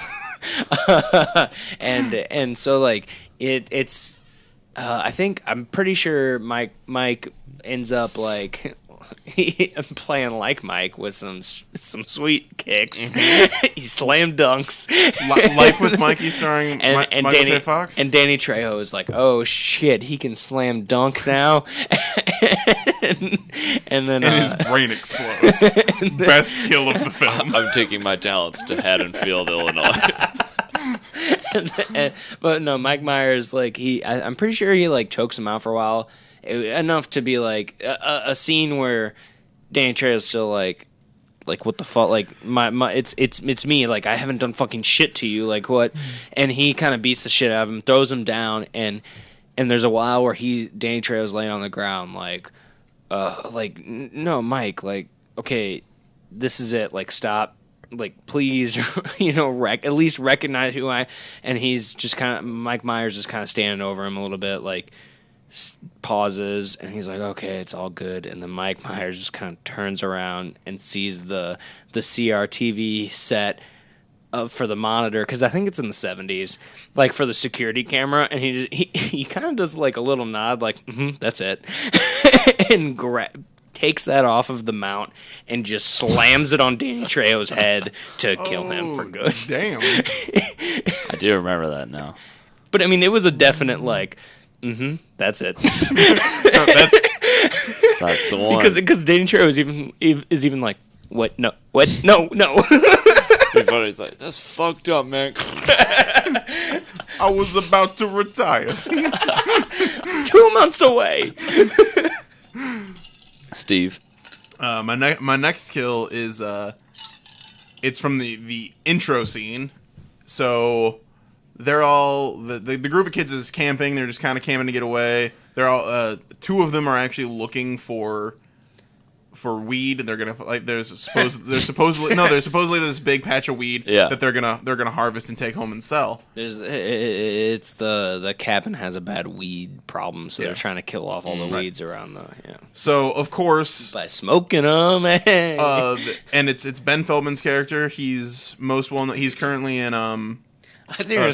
and so like it's I'm pretty sure Mike ends up like playing like Mike with some sweet kicks. He slam dunks. Life with Mikey starring Michael J. Fox. And Danny Trejo is like, oh shit, he can slam dunk now. and then his brain explodes. Best kill of the film. I'm taking my talents to Haddonfield, Illinois. But no, Mike Myers, like, I'm pretty sure he like chokes him out for a while, enough to be like a scene where Danny Trejo's still like what the fuck, like it's me, like I haven't done fucking shit to you, like what? And he kind of beats the shit out of him, throws him down, and there's a while where Danny Trejo's laying on the ground like no, Mike, like, okay, this is it, like, stop, like, please, at least recognize who and he's just Mike Myers is kind of standing over him a little bit, like, pauses, and he's like, okay, it's all good, and then Mike Myers just kind of turns around and sees the CRTV set for the monitor, because I think it's in the 70s, like, for the security camera, and he kind of does like a little nod, like, that's it, and takes that off of the mount and just slams it on Danny Trejo's head to kill him for good. Damn. I do remember that now. But I mean, it was a definite like, that's it. That's the one. Because Danny Trejo is even like, what? No, what? No. Everybody's like, that's fucked up, man. I was about to retire. 2 months away. Steve. My next kill is it's from the intro scene. So they're all the group of kids is camping. They're just kind of camping to get away. They're all 2 of them are actually looking for weed, and they're gonna like there's supposedly this big patch of weed that they're gonna harvest and take home and sell. It's the cabin has a bad weed problem, so they're trying to kill off all the weeds around So of course by smoking them, and it's Ben Feldman's character. He's most well known. He's currently in I think you're gonna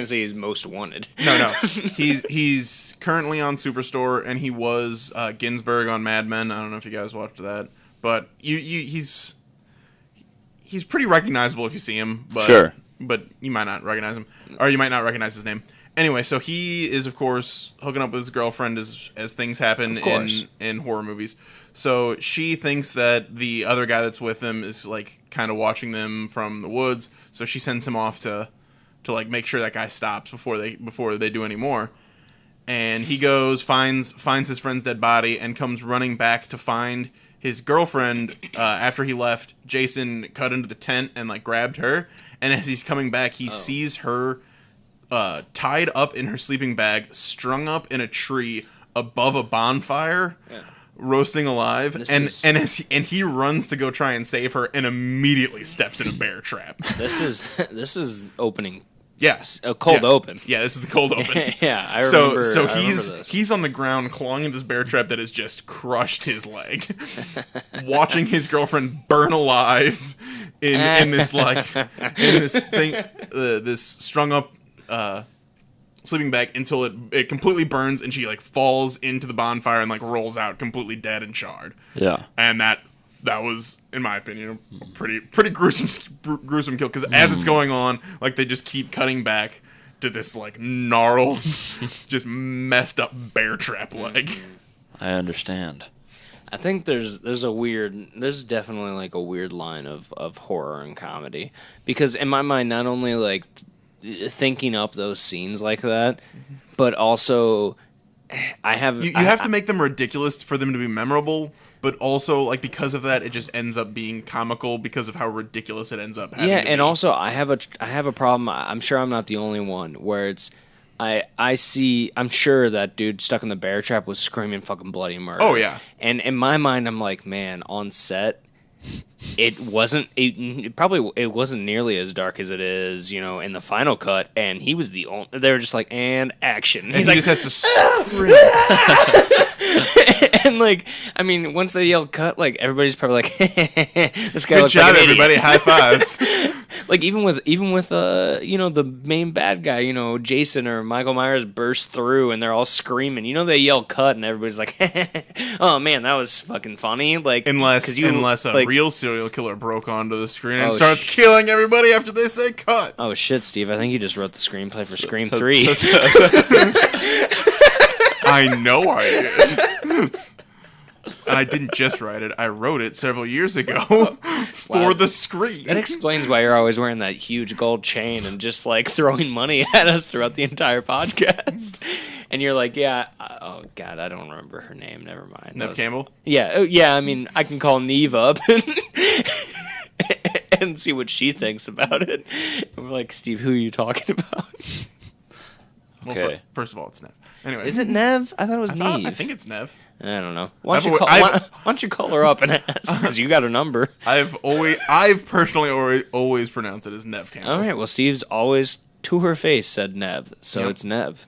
say he's most wanted. No, he's currently on Superstore, and he was Ginsberg on Mad Men. I don't know if you guys watched that, but he's pretty recognizable if you see him. But, sure, but you might not recognize him, or you might not recognize his name. Anyway, so he is of course hooking up with his girlfriend as things happen in horror movies. So she thinks that the other guy that's with them is like kind of watching them from the woods. So she sends him off to like make sure that guy stops before they do any more. And he goes, finds his friend's dead body, and comes running back to find his girlfriend. After he left, Jason cut into the tent and like grabbed her. And as he's coming back, he sees her tied up in her sleeping bag, strung up in a tree above a bonfire. Yeah. Roasting alive, and he runs to go try and save her, and immediately steps in a bear trap. This is opening. Yes, a cold open. Yeah, this is the cold open. Yeah, I remember. So he's on the ground clawing at this bear trap that has just crushed his leg, watching his girlfriend burn alive in this thing, this strung up sleeping bag until it completely burns, and she like falls into the bonfire and like rolls out completely dead and charred. Yeah, and that was, in my opinion, a pretty gruesome kill, because as it's going on, like they just keep cutting back to this like gnarled, just messed up bear trap leg. I understand. I think there's definitely like a weird line of horror and comedy, because in my mind, not only like thinking up those scenes like that, but also I have you have to make them ridiculous for them to be memorable, but also like because of that, it just ends up being comical because of how ridiculous it ends up. Having to and be. also I have a problem. I'm sure I'm not the only one where it's. I'm sure that dude stuck in the bear trap was screaming fucking bloody murder. Oh yeah. And in my mind, I'm like, man, on set, it wasn't nearly as dark as it is, in the final cut. And he was the only. They were just like, and action. And he's he like, just has to scream. and like, I mean, once they yell cut, like everybody's probably like, this guy Good looks job, like an everybody! idiot. High fives. Like even with the main bad guy, Jason or Michael Myers burst through and they're all screaming. They yell cut and everybody's like, "Oh man, that was fucking funny!" Like Unless a real serial killer broke onto the screen and starts killing everybody after they say cut. Oh shit, Steve! I think you just wrote the screenplay for Scream 3. I know I did. And I didn't just write it. I wrote it several years ago for the screen. That explains why you're always wearing that huge gold chain and just like throwing money at us throughout the entire podcast. And you're like, yeah, oh god, I don't remember her name. Never mind. Neve Campbell? Yeah, yeah. I mean, I can call Neve up and see what she thinks about it. And we're like, Steve, who are you talking about? Okay. Well, first of all, it's Neve. Anyway, Is it Nev? I thought it was Neve. I think it's Neve. I don't know. Why don't you call her up and ask? Because you got her number. I've personally always pronounced it as Neve Campbell. All right. Well, Steve's always to her face said Nev, so it's Nev.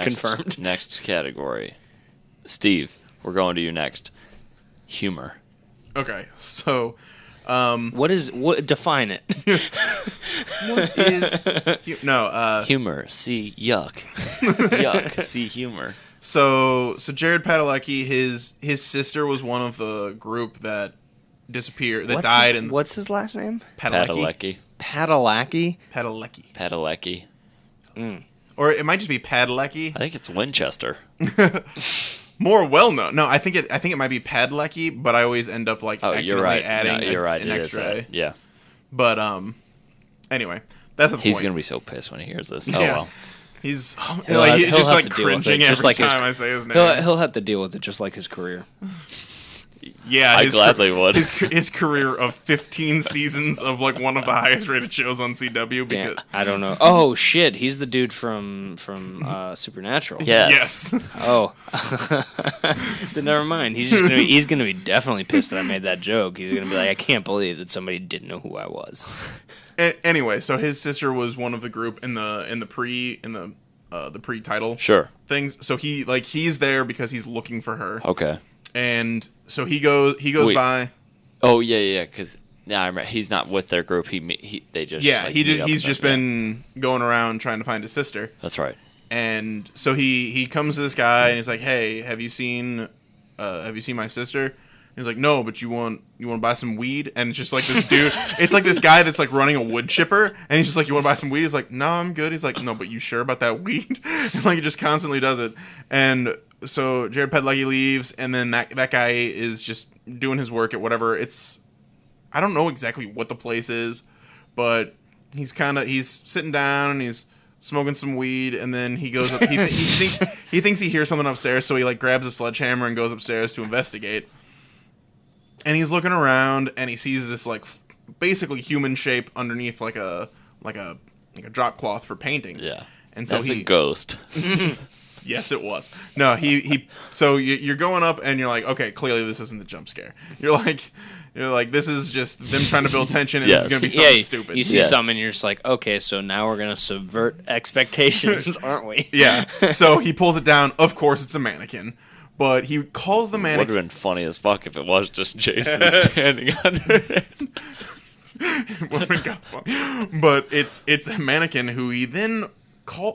Confirmed. Next category. Steve, we're going to you next. Humor. Okay, so What define it? what is Humor. See yuck. Yuck. See humor. So Jared Padalecki, his sister was one of the group that disappeared, that died. What's his last name? Padalecki. Padalecki? Padalecki. Or it might just be Padalecki. I think it's Winchester. More well known. No, I think it might be Padalecki, but I always end up like accidentally adding you're right. an It extra is A. that. Yeah. But anyway, that's the point. He's gonna be so pissed when he hears this. Oh Yeah. well. He's He'll just have like to deal with cringing it, every just like time I say his name. He'll have to deal with it just like his career. Yeah, I gladly would. His career of 15 seasons of like one of the highest rated shows on CW. Because Damn, I don't know. Oh shit, he's the dude from Supernatural. Yes. Oh, but never mind. He's gonna be definitely pissed that I made that joke. He's gonna be like, I can't believe that somebody didn't know who I was. Anyway, so his sister was one of the group in the pre-title things. So he's there because he's looking for her. Okay. And so he goes by. Oh yeah, because I remember he's not with their group. They just he's just been going around trying to find his sister. That's right. And so he comes to this guy and he's like, "Hey, have you seen my sister?" And he's like, "No, but you want to buy some weed?" And it's just like this dude. It's like this guy that's like running a wood chipper, and he's just like, "You want to buy some weed?" He's like, "No, I'm good." He's like, "No, but you sure about that weed?" And like he just constantly does it. And so Jared Padalecki leaves, and then that guy is just doing his work at whatever. I don't know exactly what the place is, but he's sitting down and he's smoking some weed, and then he goes up. He thinks he hears something upstairs, so he like grabs a sledgehammer and goes upstairs to investigate. And he's looking around, and he sees this like basically human shape underneath like a drop cloth for painting. Yeah, and so that's a ghost. Yes, it was. No, so you're going up, and you're like, okay, clearly this isn't the jump scare. You're like, this is just them trying to build tension, and this is gonna be something stupid. You see something, and you're just like, okay, so now we're gonna subvert expectations, aren't we? Yeah. So he pulls it down. Of course, it's a mannequin. But he calls the mannequin. Would have been funny as fuck if it was just Jason standing under it. It would have been kind of funny. But it's a mannequin who he then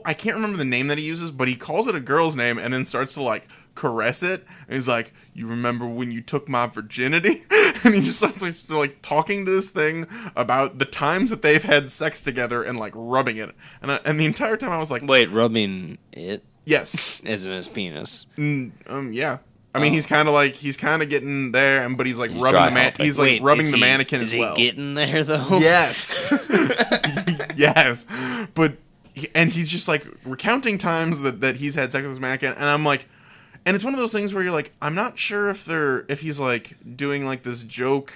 I can't remember the name that he uses, but he calls it a girl's name and then starts to like caress it. And he's like, "You remember when you took my virginity?" And he just starts like talking to this thing about the times that they've had sex together and like rubbing it. And the entire time I was like, wait, rubbing it? Yes. Isn't his penis? Yeah. I mean, he's kind of getting there, but he's like rubbing the mannequin as well. Is he getting there though? Yes. Yes. But and he's just like recounting times that he's had sex with this mannequin, and I'm like, and it's one of those things where you're like, I'm not sure if he's like doing like this joke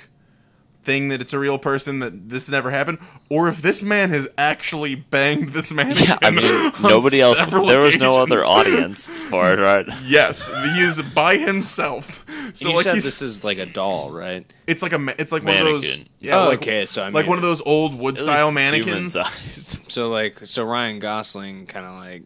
thing that it's a real person, that this never happened, or if this man has actually banged this mannequin. Yeah, I mean, nobody else. There was no other audience for it, right? Yes, he is by himself. So you like said this is like a doll, right? It's like one of those. Mannequin. Yeah, Oh, like, okay, so I mean, like one of those old wood At style least it's mannequins. human-sized. So Ryan Gosling kind of like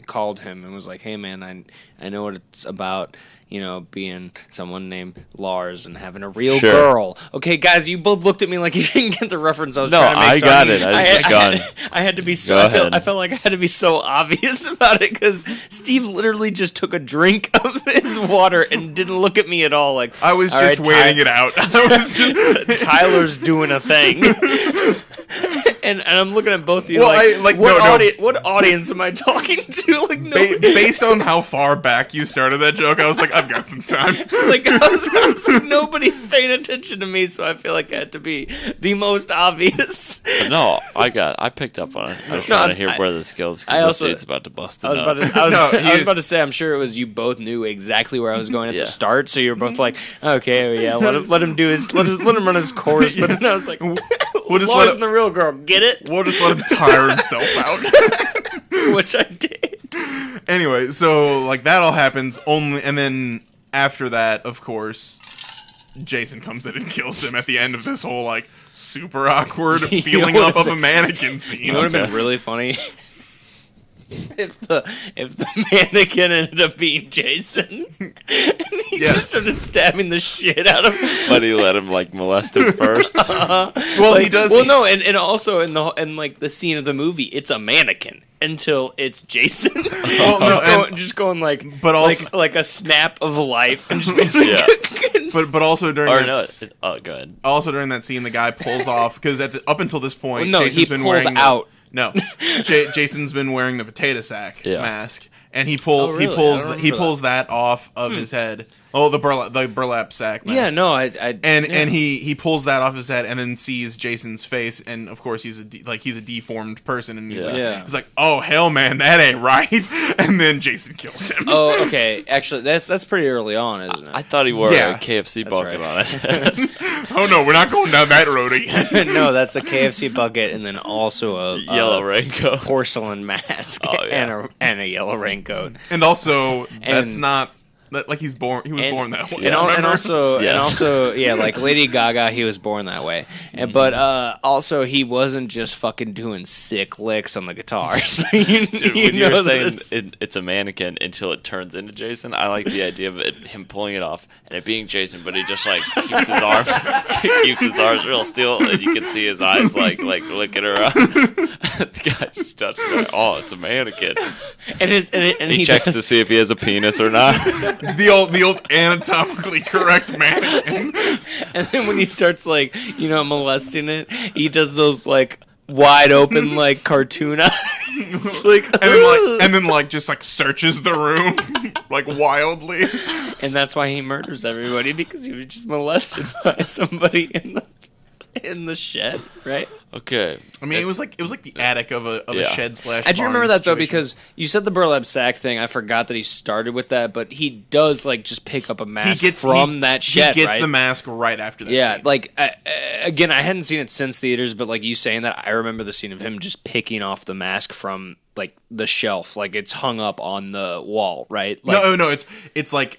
called him and was like, "Hey man, I know what it's about, you know, being someone named Lars and having a real Sure. girl." Okay, guys, you both looked at me like you didn't get the reference I was No, trying to make. I so got it. I just got it. I had to be so. Go I ahead. felt like I had to be so obvious about it because Steve literally just took a drink of his water and didn't look at me at all. Like I was "All just right, waiting it out. I was just. Tyler's doing a thing." And I'm looking at both of you Well, what audience am I talking to? Like, no. Based on how far back you started that joke, I was like, I've got some time. I was like, nobody's paying attention to me, so I feel like I had to be the most obvious. No, I picked up on it. I was trying to hear where this goes I because also- this dude's about to bust it I was up. I was about to say, I'm sure it was you both knew exactly where I was going at Yeah. the start, so you're both like, okay, yeah, let him do his, let him run his course. But then I was like, We'll just Lars let and the real girl, get it? We'll just let him tire himself out. Which I did. Anyway, so like that all happens and then after that, of course, Jason comes in and kills him at the end of this whole like super awkward You feeling know up of a mannequin scene. You know what would have been really funny? If the mannequin ended up being Jason, and he Yes. just started stabbing the shit out of him. But he let him like molest him first. Well, he does. Well, no, and also in like the scene of the movie, it's a mannequin until it's Jason. Well, no, just going like, but also- like a snap of life, and just being Yeah. like, but also during Or that no, s- oh, go ahead. also during that scene, the guy pulls off because up until this point, Well, no, Jason's he been pulled wearing out. No, Jason's been wearing the potato sack Yeah. mask, and he Oh, really? I don't he remember pulls that off of his head. Oh, the burlap sack mask. yeah, no, I And yeah. and he pulls that off his head and then sees Jason's face, and of course he's a deformed person, and he's Yeah. he's like, oh hell man, that ain't right. And then Jason kills him. Oh, okay. Actually, that's pretty early on, isn't it? I thought he wore Yeah. a KFC That's bucket right. on his head. Oh no, we're not going down that road again. No, that's a KFC bucket, and then also a Yellow raincoat. porcelain mask Oh, yeah. and a yellow raincoat. And also, that's And- not like he was born that way. And remember? also, yeah, like Lady Gaga, he was born that way. And but also, he wasn't just fucking doing sick licks on the guitar. So you, Dude, you when you know were that saying it's- it's a mannequin until it turns into Jason, I like the idea of him pulling it off and it being Jason, but he just like keeps his arms real still, and you can see his eyes like looking around. The guy just touches it. Oh, it's a mannequin. and He checks to see if he has a penis or not. the old anatomically correct mannequin. And then when he starts like molesting it, he does those like wide open like cartoon eyes. Like, and then just like searches the room like wildly. and that's why he murders everybody, because he was just molested by somebody in the shed, right? Okay. I mean, it was like the attic of a Yeah. shed slash. I do remember barn that though, situation. because you said the burlap sack thing. I forgot that he started with that, but he does like just pick up a mask from that shed, He gets right? the mask right after that. Yeah, scene. like again, I hadn't seen it since theaters, but like you saying that, I remember the scene of him just picking off the mask from like the shelf, like it's hung up on the wall, right? Like, no, it's like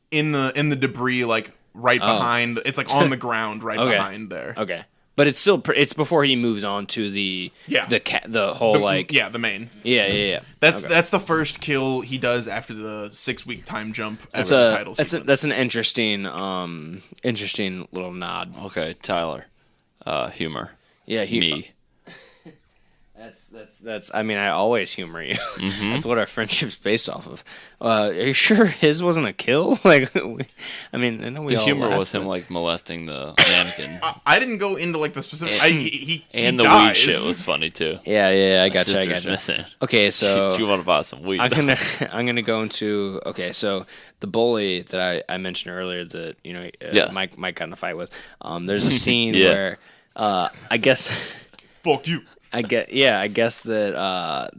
in the debris, like right behind. It's like on the ground, right Okay. behind there. Okay, but it's still it's before he moves on to the the whole the main. yeah. That's the first kill he does after the 6-week time jump. That's the title that's sequence. that's an interesting little nod. Okay, Tyler. Humor. Yeah, Me. That's. I mean, I always humor you. Mm-hmm. That's what our friendship's based off of. Are you sure his wasn't a kill? Like, I mean, I know we The all humor laughed, was him but- like molesting the mannequin. I didn't go into like the specific. He And the dies. weed shit was funny too. Yeah, I My got you. I sister's got you. missing. Okay, so Do you want to buy some weed? I'm gonna go into so the bully that I mentioned earlier that Yes. Mike got in a fight with. There's a scene Yeah. where I guess. Fuck you. I guess that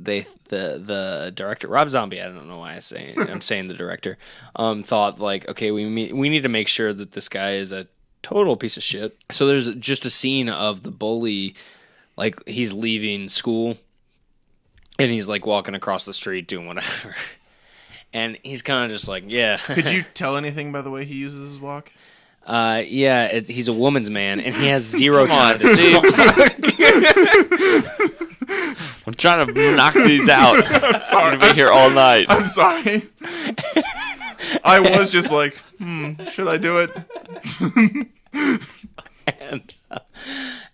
the director Rob Zombie, I don't know why I'm saying the director, thought like, okay, we need to make sure that this guy is a total piece of shit. So there's just a scene of the bully, like he's leaving school, and he's like walking across the street doing whatever, and he's kind of just like, yeah. Could you tell anything by the way he uses his walk? He's a woman's man, and he has zero time. Steve. I'm trying to knock these out. I'm sorry. I'm gonna be here all night. I'm sorry. I was just like, should I do it?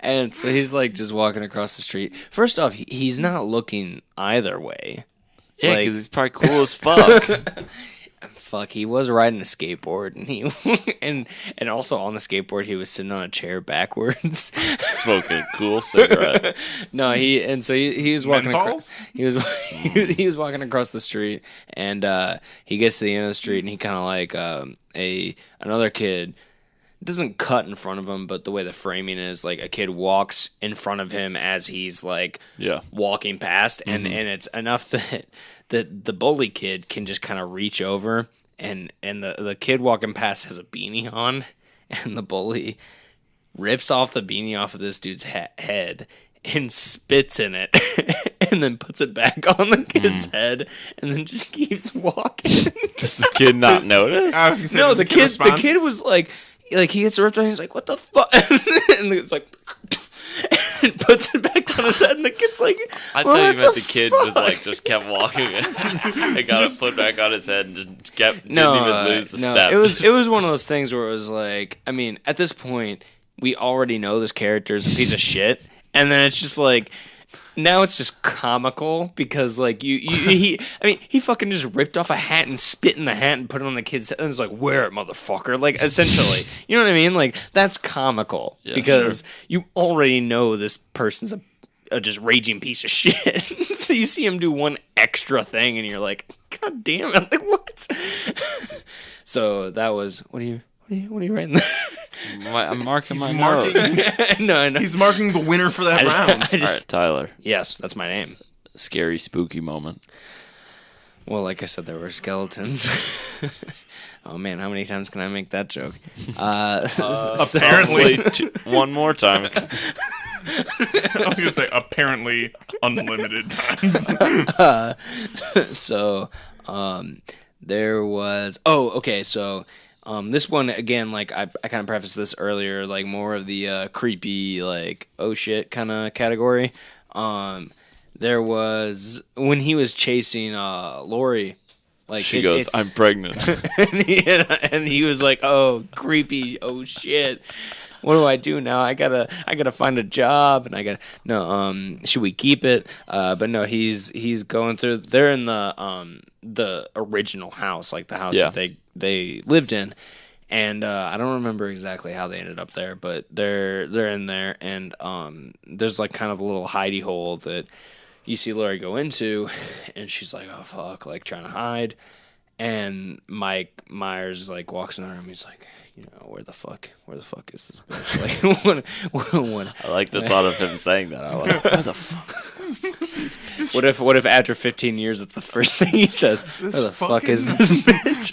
And so he's like just walking across the street. First off, he's not looking either way. Yeah, Like- because he's probably cool as fuck. Fuck, he was riding a skateboard, and he and also on the skateboard he was sitting on a chair backwards, Smoking a cool cigarette. No, he was walking across. Menthols? He was walking across the street, and he gets to the end of the street, and he kind of like another kid doesn't cut in front of him, but the way the framing is, like a kid walks in front of him as he's like walking past, and it's enough that the bully kid can just kind of reach over, and the kid walking past has a beanie on, and the bully rips off the beanie off of this dude's head and spits in it, and then puts it back on the kid's head, and then just keeps walking. Does the kid not notice? I was gonna say, No, does the kid was like he gets ripped on. He's like, "What the fuck?" And it's like, and puts it back on his head, and the kid's like, I thought you meant the kid was like just kept walking and got it put back on his head and just didn't even lose a step. It was one of those things where it was like, I mean, at this point, we already know this character is a piece of shit, and then it's just like, now it's just comical because like he fucking just ripped off a hat and spit in the hat and put it on the kid's head and was like, wear it, motherfucker. Like, essentially, you know what I mean? Like, that's comical because you already know this person's a just raging piece of shit. So you see him do one extra thing and you're like, God damn it, like what? So that was what are you writing there? I'm marking my marking- notes. No. He's marking the winner for that round. All right, Tyler. Yes, that's my name. Scary, spooky moment. Well, like I said, there were skeletons. Oh man, how many times can I make that joke? Apparently. One more time. I was gonna say apparently unlimited times. So, there was. Oh, okay. So, this one again, like I kind of prefaced this earlier, like more of the creepy, like oh shit kind of category. There was when he was chasing Lori. Like she goes, "I'm pregnant," and he was like, "Oh, creepy! Oh shit! What do I do now? I gotta find a job, and I gotta no. Should we keep it? But no, he's going through. They're in the original house, like the house that they lived in, and I don't remember exactly how they ended up there, but they're in there, and there's like kind of a little hidey hole that you see Lori go into, and she's like, oh fuck, like trying to hide, and Mike Myers like walks in the room, he's like, you know, where the fuck is this bitch? Like, when I like the thought of him saying that. I like, where the fuck? What if after 15 years it's the first thing he says? Where the fuck is this bitch?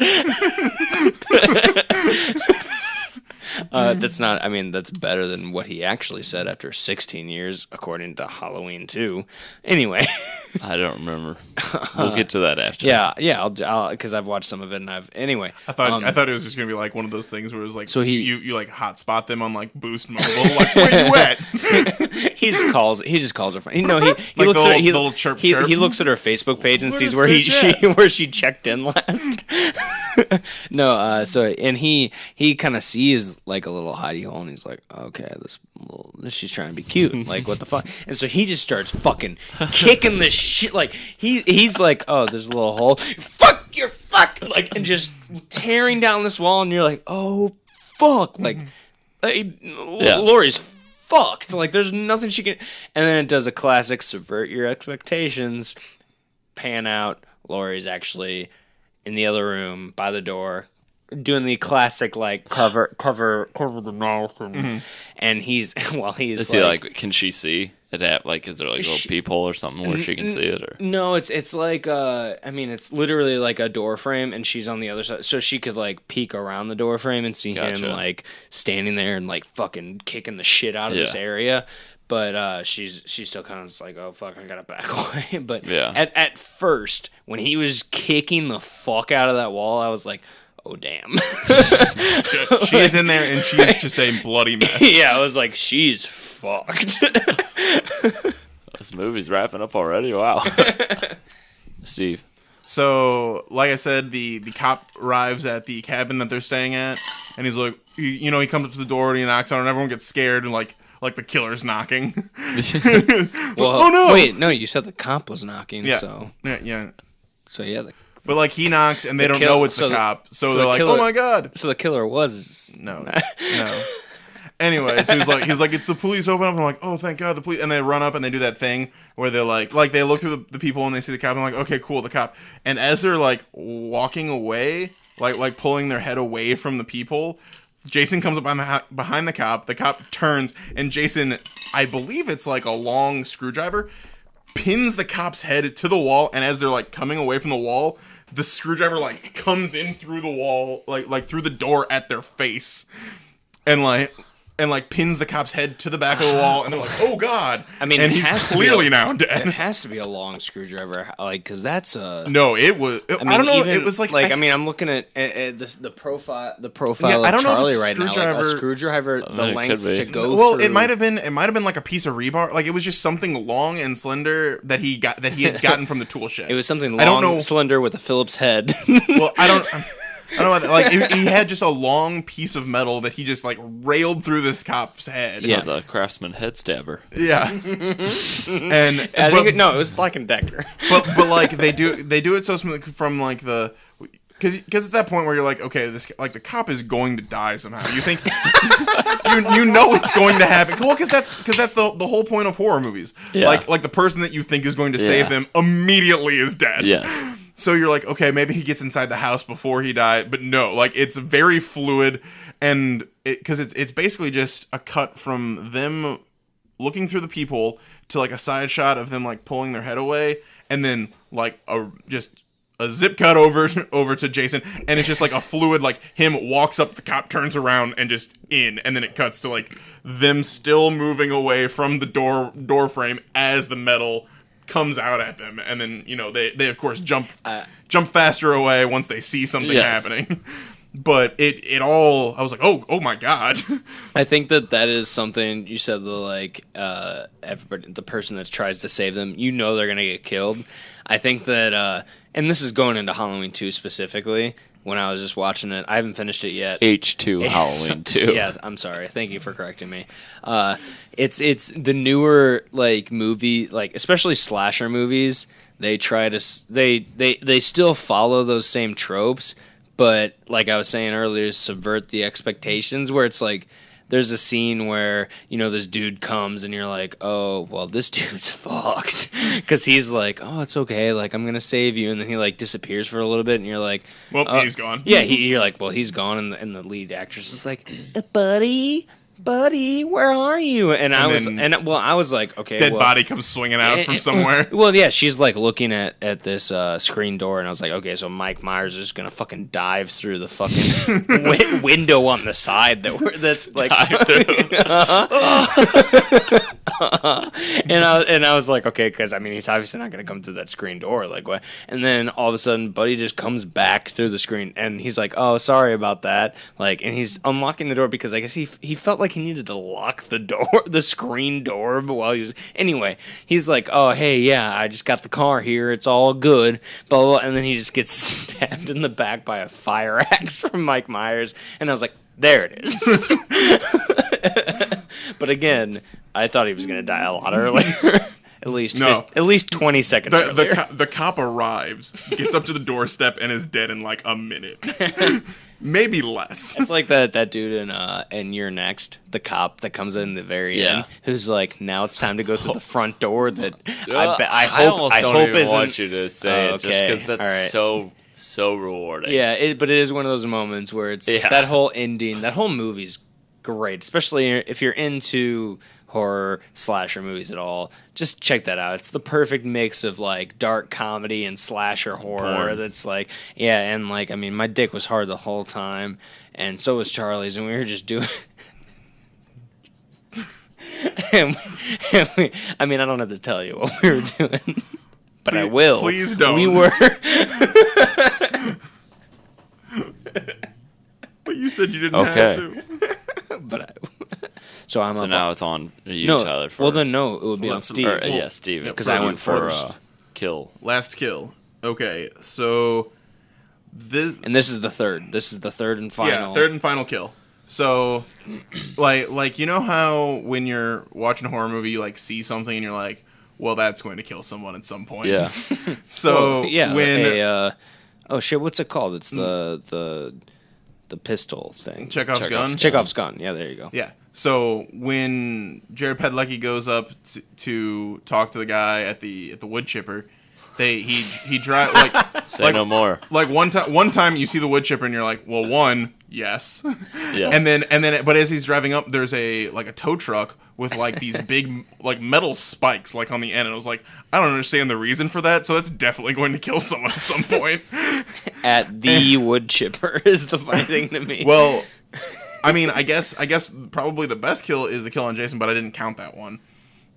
That's not. I mean, that's better than what he actually said after 16 years, according to Halloween 2. Anyway, I don't remember. We'll get to that after. yeah, I'll because I've watched some of it, and anyway. I thought it was just gonna be like one of those things where it was like, So you like hotspot them on like Boost Mobile, like where you at? He just calls her friend. He looks the at her, little chirp chirp. He looks at her Facebook page and sees Where's bitch where she checked in last. No, so and he kind of sees like a little hidey hole, and he's like, okay, this she's trying to be cute, like what the fuck, and so he just starts fucking kicking this shit, like he's like, oh, there's a little hole, fuck your fuck, like, and just tearing down this wall, and you're like, oh fuck, like, Lori's fucked, like there's nothing she can, and then it does a classic subvert your expectations, pan out, Lori's actually in the other room by the door, doing the classic like cover the mouth, and he's Is he like? Can she see it? Like, is there like little peephole or something where she can see it? Or no, it's like it's literally like a door frame, and she's on the other side, so she could like peek around the door frame and see him like standing there and like fucking kicking the shit out of this area. But she's still kind of like, oh fuck, I gotta back away. But at first, when he was kicking the fuck out of that wall, I was like, oh damn. She is in there and she is just a bloody mess. Yeah, I was like, she's fucked. This movie's wrapping up already. Wow. Steve. So, like I said, the cop arrives at the cabin that they're staying at, and he's like, he comes up to the door and he knocks on it, and everyone gets scared and like the killer's knocking. Well, oh no! Wait, no, you said the cop was knocking. Yeah. So yeah. So yeah. But like he knocks and they don't know it's the cop, so they're like, "Oh my god!" So the killer was no. Anyway, so he's like, "It's the police! Open up!" I'm like, "Oh, thank God, the police!" And they run up and they do that thing where they're like they look through the people and they see the cop. And I'm like, "Okay, cool, the cop." And as they're like walking away, like pulling their head away from the people, Jason comes up behind the cop. The cop turns, and Jason, I believe it's like a long screwdriver, pins the cop's head to the wall. And as they're like coming away from the wall, the screwdriver like comes in through the wall, like through the door at their face, and pins the cop's head to the back of the wall, and they're like, "Oh God!" I mean, and he's clearly now dead. It has to be a long screwdriver, like, because that's a. No, it was. I don't know. It was like I'm looking at the profile of Charlie right now. Like a screwdriver, the length to go. Well, through. it might have been like a piece of rebar. Like it was just something long and slender that he had gotten from the tool shed. It was something long, slender with a Phillips head. Well, I don't know about that. Like he had just a long piece of metal that he just like railed through this cop's head. Yeah, the Craftsman head stabber. Yeah, and it was Black and Decker. But like they do it so smooth from like the. Because at that point where you're like, okay, this like the cop is going to die somehow. You think you know it's going to happen. Well, because that's the whole point of horror movies. Yeah. Like the person that you think is going to save them immediately is dead. Yes. So you're like, okay, maybe he gets inside the house before he died, but no, like it's very fluid, and because it's basically just a cut from them looking through the peephole to like a side shot of them like pulling their head away, and then like just a zip cut over to Jason, and it's just like a fluid, like him walks up, the cop turns around and just in, and then it cuts to like them still moving away from the door frame as the metal comes out at them, and then they of course jump faster away once they see something happening. But it all, I was like, oh my God. I think that is something you said, everybody, the person that tries to save them, they're gonna get killed. I think that and this is going into Halloween 2 specifically. When I was just watching it, I haven't finished it yet. H2 Halloween 2. Yeah, I'm sorry. Thank you for correcting me. It's the newer like movie, like especially slasher movies. They try to they still follow those same tropes, but like I was saying earlier, subvert the expectations. Where it's like there's a scene where this dude comes and you're like, oh well, this dude's fucked, because he's like, oh it's okay, like I'm gonna save you, and then he like disappears for a little bit, and you're like, well, he's gone. Yeah, you're like, well, he's gone, and the lead actress is like, buddy, where are you? And I was like, okay, dead body comes swinging out from somewhere. Well, yeah, she's like looking at this screen door, and I was like, okay, so Mike Myers is gonna fucking dive through the fucking window on the side that's like, and I was like, okay, because I mean, he's obviously not gonna come through that screen door, like what? And then all of a sudden, Buddy just comes back through the screen, and he's like, oh, sorry about that, like, and he's unlocking the door because I guess he felt like he needed to lock the door, the screen door, but while he was... Anyway, he's like, oh, hey, yeah, I just got the car here. It's all good. Blah, blah, blah. And then he just gets stabbed in the back by a fire axe from Mike Myers. And I was like, there it is. But again, I thought he was going to die a lot earlier. At least 20 seconds earlier. The cop arrives, gets up to the doorstep, and is dead in like a minute. Maybe less. It's like that dude in You're Next, the cop that comes in the very end, who's like, now it's time to go through the front door. That I almost don't even isn't... want you to say it, just because that's so so rewarding. Yeah, but it is one of those moments where it's that whole ending, that whole movie's great, especially if you're into horror slasher movies at all. Just check that out. It's the perfect mix of like dark comedy and slasher horror. Porn. That's like, and like, I mean, my dick was hard the whole time, and so was Charlie's, and we were just doing. I mean, I don't have to tell you what we were doing, but I will. Please don't. We were. But you said you didn't have to. But so I'm So up. now it's on you, No, Tyler. For, well then no, it would be on Steve. yeah, Steve. because I went for first. kill. Last kill. Okay, so this. And this is the third. This is the third and final. Yeah, third and final kill. So, like you know how when you're watching a horror movie, you like see something and you're like, well, that's going to kill someone at some point. Yeah. So when oh shit, what's it called? It's the pistol thing. Chekhov's gun. Chekhov's gun. Yeah, there you go. Yeah. So when Jared Padalecki goes up to talk to the guy at the wood chipper, he drive like Say no more. Like one time you see the wood chipper and you're like, well, one, yes. Yes. And then but as he's driving up, there's a tow truck with like these big like metal spikes like on the end, and I was like, I don't understand the reason for that, so that's definitely going to kill someone at some point. At the wood chipper is the funny thing to me. Well, I mean, I guess probably the best kill is the kill on Jason, but I didn't count that one.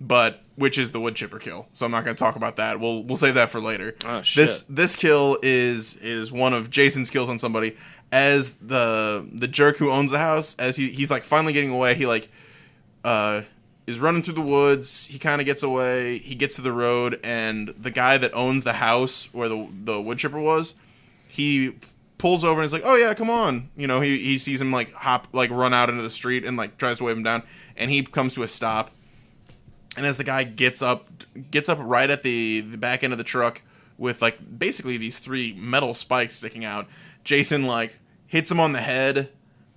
But which is the wood chipper kill, so I'm not going to talk about that. We'll save that for later. Oh shit! This kill is one of Jason's kills on somebody as the jerk who owns the house. As he's like finally getting away, he like is running through the woods. He kind of gets away. He gets to the road, and the guy that owns the house where the wood chipper was, he pulls over and is like, "Oh yeah, come on!" You know, he sees him like run out into the street and like tries to wave him down, and he comes to a stop. And as the guy gets up right at the back end of the truck with like basically these three metal spikes sticking out, Jason like hits him on the head,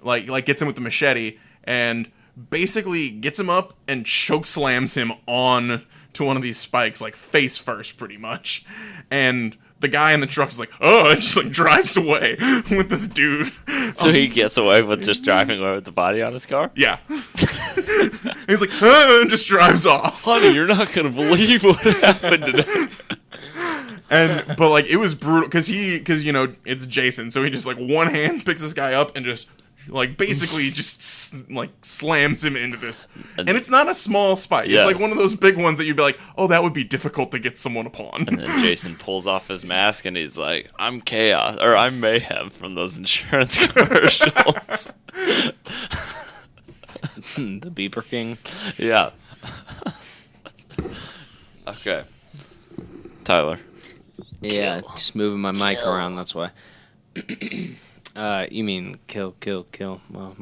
like gets him with the machete, and basically gets him up and choke slams him on to one of these spikes, like face first, pretty much. And the guy in the truck is like, oh, and just like drives away with this dude. So he gets away with just driving away with the body on his car? Yeah. He's like, and just drives off. Honey, you're not going to believe what happened today. But like, it was brutal because you know, it's Jason. So he just like one hand picks this guy up and just like basically just like slams him into this. And it's not a small spike. Yes. It's like one of those big ones that you'd be like, oh, that would be difficult to get someone upon. And then Jason pulls off his mask and he's like, I'm chaos, or I'm mayhem from those insurance commercials. The Beeper King. Yeah. Okay. Tyler. Yeah, just moving my mic around. That's why. You mean kill? Well,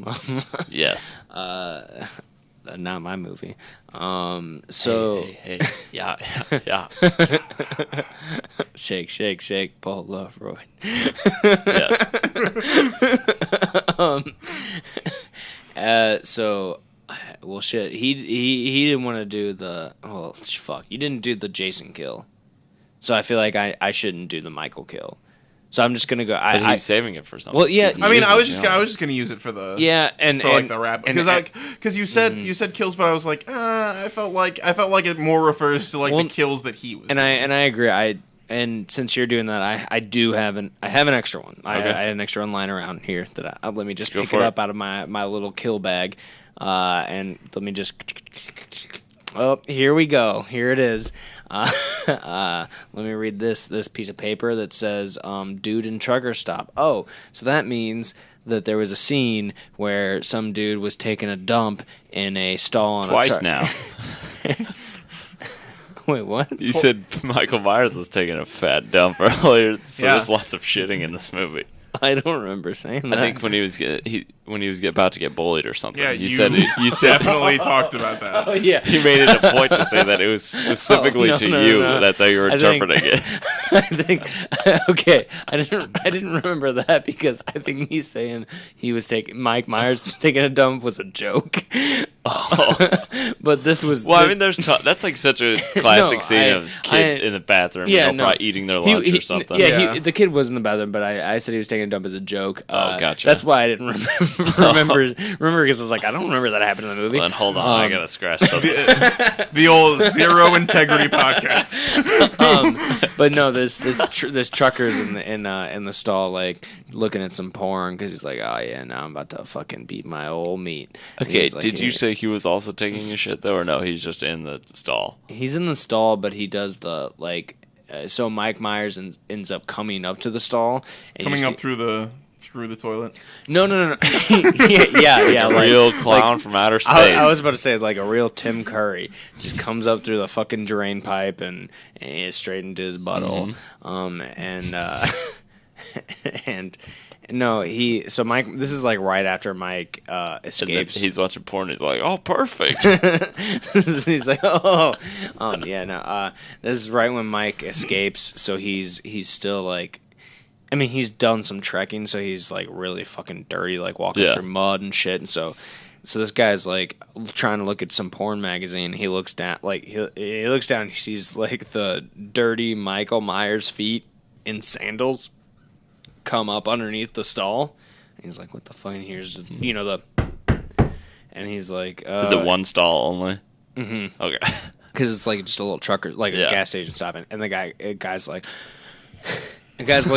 Yes. not my movie. So Hey. Yeah. shake, Polaroid. Yes. So, well, shit. He didn't want to do the. Oh fuck! You didn't do the Jason kill, so I feel like I shouldn't do the Michael kill. So I'm just gonna go. But he's saving it for something. Well, yeah. I mean, I was just gonna use it for the the wrap because you said kills, but I was like, I felt like it more refers to like the kills that he was. And I agree. And since you're doing that, I have an extra one. I had an extra one lying around here that let me just pick it up out of my little kill bag, and let me just. Oh, here we go. Here it is. Let me read this piece of paper that says, dude in trucker stop. Oh, so that means that there was a scene where some dude was taking a dump in a stall on twice a truck. now. Wait, what? You said Michael Myers was taking a fat dump earlier, so there's lots of shitting in this movie. I don't remember saying that. I think when he was about to get bullied or something. Yeah, you said definitely talked about that. Oh yeah, he made it a point to say that it was specifically to you. No. That's how you were interpreting it. I think okay. I didn't remember that because I think me saying he was taking Mike Myers taking a dump was a joke. Oh. But this was. Well, I mean, that's like such a classic scene of his kid in the bathroom. Yeah, probably eating their lunch or something. Yeah, the kid was in the bathroom, but I said he was taking a dump as a joke. Oh, gotcha. That's why I didn't remember because I was like, I don't remember that happened in the movie. Well, then hold on, I gotta scratch something. The old Zero Integrity podcast. But no, this trucker's in the stall, like looking at some porn because he's like, oh yeah, now I'm about to fucking beat my old meat. Okay, like, did you say he was also taking a shit though, or no? He's just in the stall. He's in the stall, but he does the like. So Mike Myers ends up coming up to the stall, and coming up through the toilet. No. yeah, a real clown from outer space. I was about to say like a real Tim Curry just comes up through the fucking drain pipe and straight into his butthole. And no, Mike. This is like right after Mike escapes. He's watching porn. He's like, "Oh, perfect." He's like, "Oh, yeah." No, this is right when Mike escapes. So he's still like, I mean, he's done some trekking, so he's like really fucking dirty, like walking through mud and shit. And so this guy's like trying to look at some porn magazine. He looks down, like he looks down. He sees like the dirty Michael Myers feet in sandals come up underneath the stall. And he's like, what the fuck? And here's and he's like, is it one stall only? Mm-hmm. Okay. Because it's like just a little trucker, like a gas station stopping. And the guy's like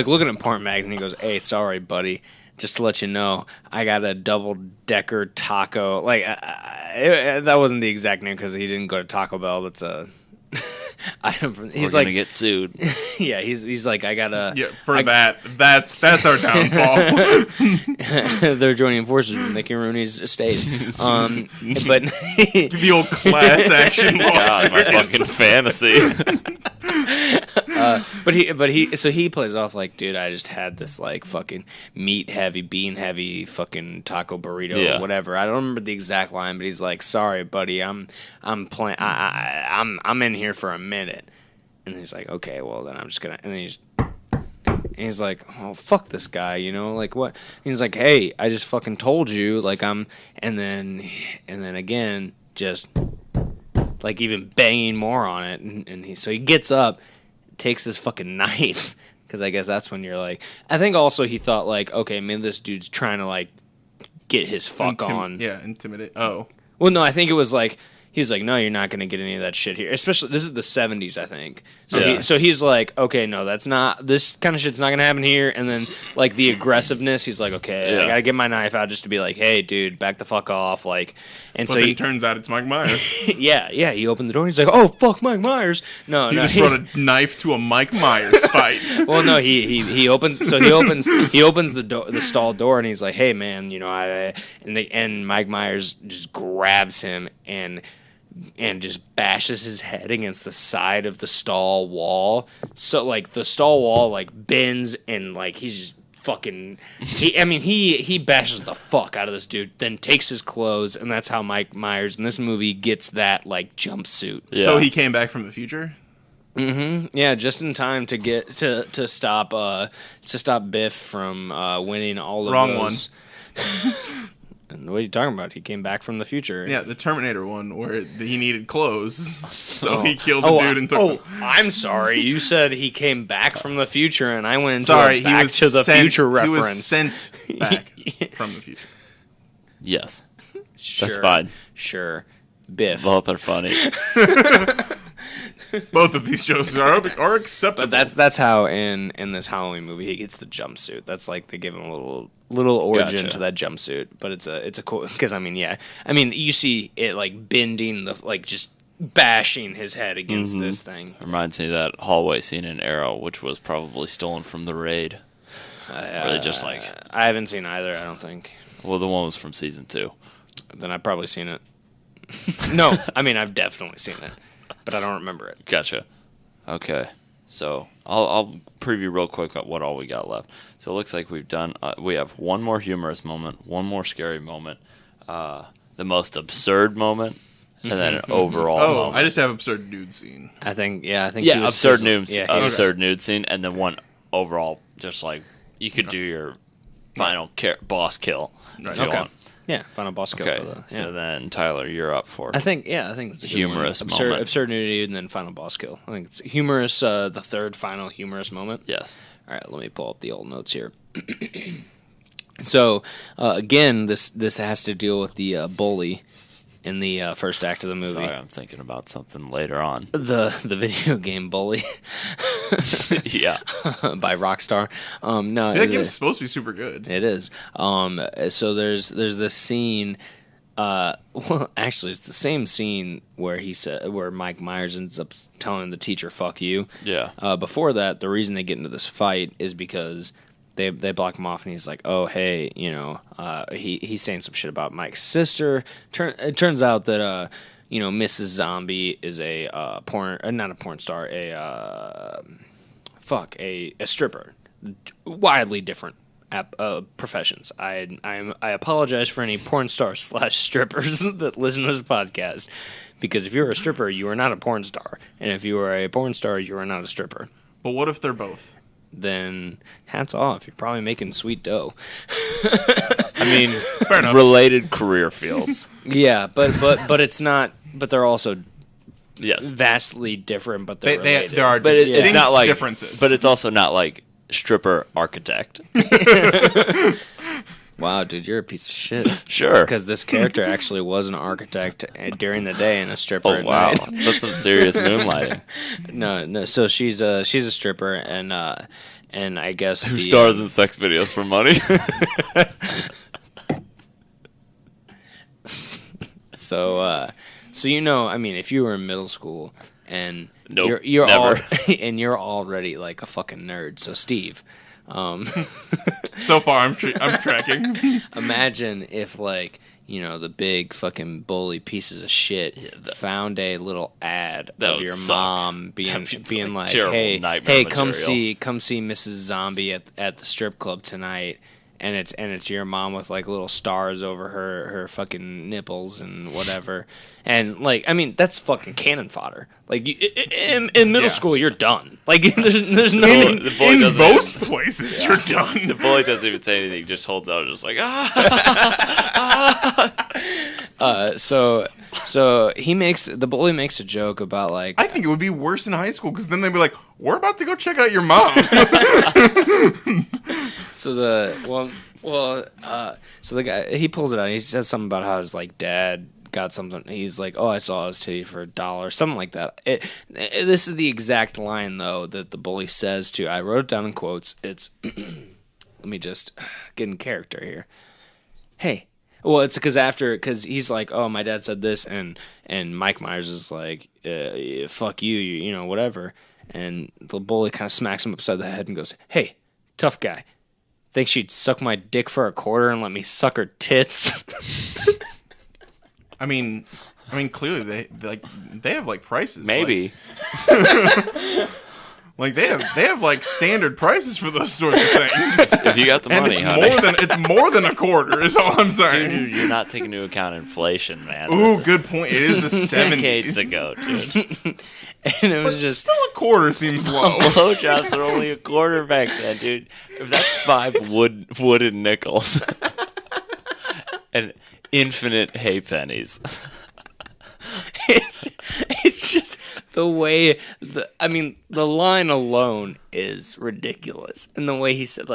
looking at porn mags, and he goes, hey, sorry, buddy. Just to let you know, I got a double-decker taco. Like, that wasn't the exact name because he didn't go to Taco Bell. That's a item from. He's We're like, gonna get sued. Yeah, he's like, I got a. Yeah, that's our downfall. They're joining forces with Mickey Rooney's estate. But the old class action lawsuit. God, my fucking fantasy. But he plays off like, dude, I just had this like fucking meat heavy, bean heavy fucking taco burrito or whatever. I don't remember the exact line, but he's like, sorry, buddy, I'm in here for a minute. And he's like, okay, well then I'm just gonna. And then he's like, oh fuck this guy, like what? And he's like, hey, I just fucking told you, like I'm. And then again, just like even banging more on it, and he gets up, takes his fucking knife, because I guess that's when you're like, I think also he thought like, okay, maybe this dude's trying to like get his fuck on. Yeah, intimidate. Oh. Well, no, I think it was like, he's like, no, you're not going to get any of that shit here. Especially, this is the 70s, I think. So he's like, okay, no, this kind of shit's not going to happen here. And then, like, the aggressiveness, he's like, okay, I got to get my knife out just to be like, hey, dude, back the fuck off. Like, and but so it turns out it's Mike Myers. yeah, he opened the door and he's like, oh, fuck, Mike Myers. No, he just brought a knife to a Mike Myers fight. Well, no, he opens the stall door and he's like, hey, man, and Mike Myers just grabs him and just bashes his head against the side of the stall wall. So like the stall wall like bends and like he's just fucking he bashes the fuck out of this dude, then takes his clothes, and that's how Mike Myers in this movie gets that like jumpsuit. Yeah. So he came back from the future? Mm-hmm. Yeah, just in time to get to stop Biff from winning all of Wrong those. One. And what are you talking about? He came back from the future. Yeah, the Terminator one where he needed clothes, so he killed the dude and took. I'm sorry. You said he came back from the future, and I went into Back to the Future reference. He was sent back from the future. Yes, sure, that's fine. Sure, Biff. Both are funny. Both of these jokes are acceptable. But that's how in this Halloween movie he gets the jumpsuit. That's like they give him a little origin to that jumpsuit. But it's a cool, because you see it like bending the like just bashing his head against this thing. Reminds me of that hallway scene in Arrow, which was probably stolen from The Raid. Where they just like, I haven't seen either. I don't think. Well, the one was from season 2. Then I've probably seen it. No, I've definitely seen it, but I don't remember it. Gotcha. Okay, so I'll preview real quick what all we got left. So it looks like we've done. We have one more humorous moment, one more scary moment, the most absurd moment, and then an overall. Oh, moment. I just have absurd nude scene. I think. Absurd nude scene, and then one overall. Just like you could do your final boss kill if you want. Yeah, final boss kill Okay, for the. so then Tyler, you're up for. I think it's a good Humorous one. moment. Absurd nudity, and then final boss kill. I think it's humorous. The third final humorous moment. Yes. All right, let me pull up the old notes here. So again, this has to deal with the bully in the first act of the movie. Sorry, I'm thinking about something later on. The video game Bully. Yeah. By Rockstar. No, That game's supposed to be super good. it is. So there's this scene. Well, actually, it's the same scene where where Mike Myers ends up telling the teacher "fuck you." Yeah. Before that, the reason they get into this fight is because they block him off, and he's like, "Oh, hey, he's saying some shit about Mike's sister." It turns out that Mrs. Zombie is a not a porn star, a stripper. Wildly different professions. I apologize for any porn stars / strippers that listen to this podcast, because if you're a stripper, you are not a porn star, and if you are a porn star, you are not a stripper. But what if they're both? Then hats off. You're probably making sweet dough. I mean, Fair enough. related career fields. Yeah, but it's not. But they're also Yes. vastly different. But they're related. There are But it's distinct not like differences. But it's also not like stripper architect. Wow, dude, you're a piece of shit. Sure. Because this character actually was an architect during the day and a stripper Oh at wow, night. that's some serious moonlighting. No. So she's a stripper, and I guess Who stars in sex videos for money? So I mean, if you were in middle school and Nope, you're never. you're already like a fucking nerd. So Steve, So far, I'm tracking. imagine if the big fucking bully pieces of shit found a little ad That of would your suck. mom That'd be being like, terrible hey, nightmare come material. see Mrs. Zombie at the strip club tonight. And it's your mom with like little stars over her fucking nipples and whatever, and I mean that's fucking cannon fodder. Like in middle school, you're done. Like there's no. The boy In doesn't most even, places, you're done. the boy doesn't even say anything. Just holds out, just like So the bully makes a joke about like. I think it would be worse in high school, because then they'd be like, "We're about to go check out your mom." So the guy, he pulls it out. He says something about how his dad got something. He's like, "Oh, I saw his titty for $1," something like that. This is the exact line though that the bully says to. I wrote it down in quotes. It's let me just get in character here. Hey, well, it's because he's like, "Oh, my dad said this," and Mike Myers is like, "Fuck you, whatever." And the bully kind of smacks him upside the head and goes, "Hey, tough guy. Think she'd suck my dick for $0.25 and let me suck her tits?" I mean, clearly they have prices. maybe. They have standard prices for those sorts of things. If you got the And money, it's honey. more than $0.25 is all I'm saying. Dude, you're not taking into account inflation, man. Ooh, good point. It is the 70s. Decades ago, dude. And it was just Still $0.25 seems low. Blowjobs are only $0.25 back then, dude. If that's 5 wooden nickels and infinite hay pennies. it's just the way the line alone is ridiculous, and the way he said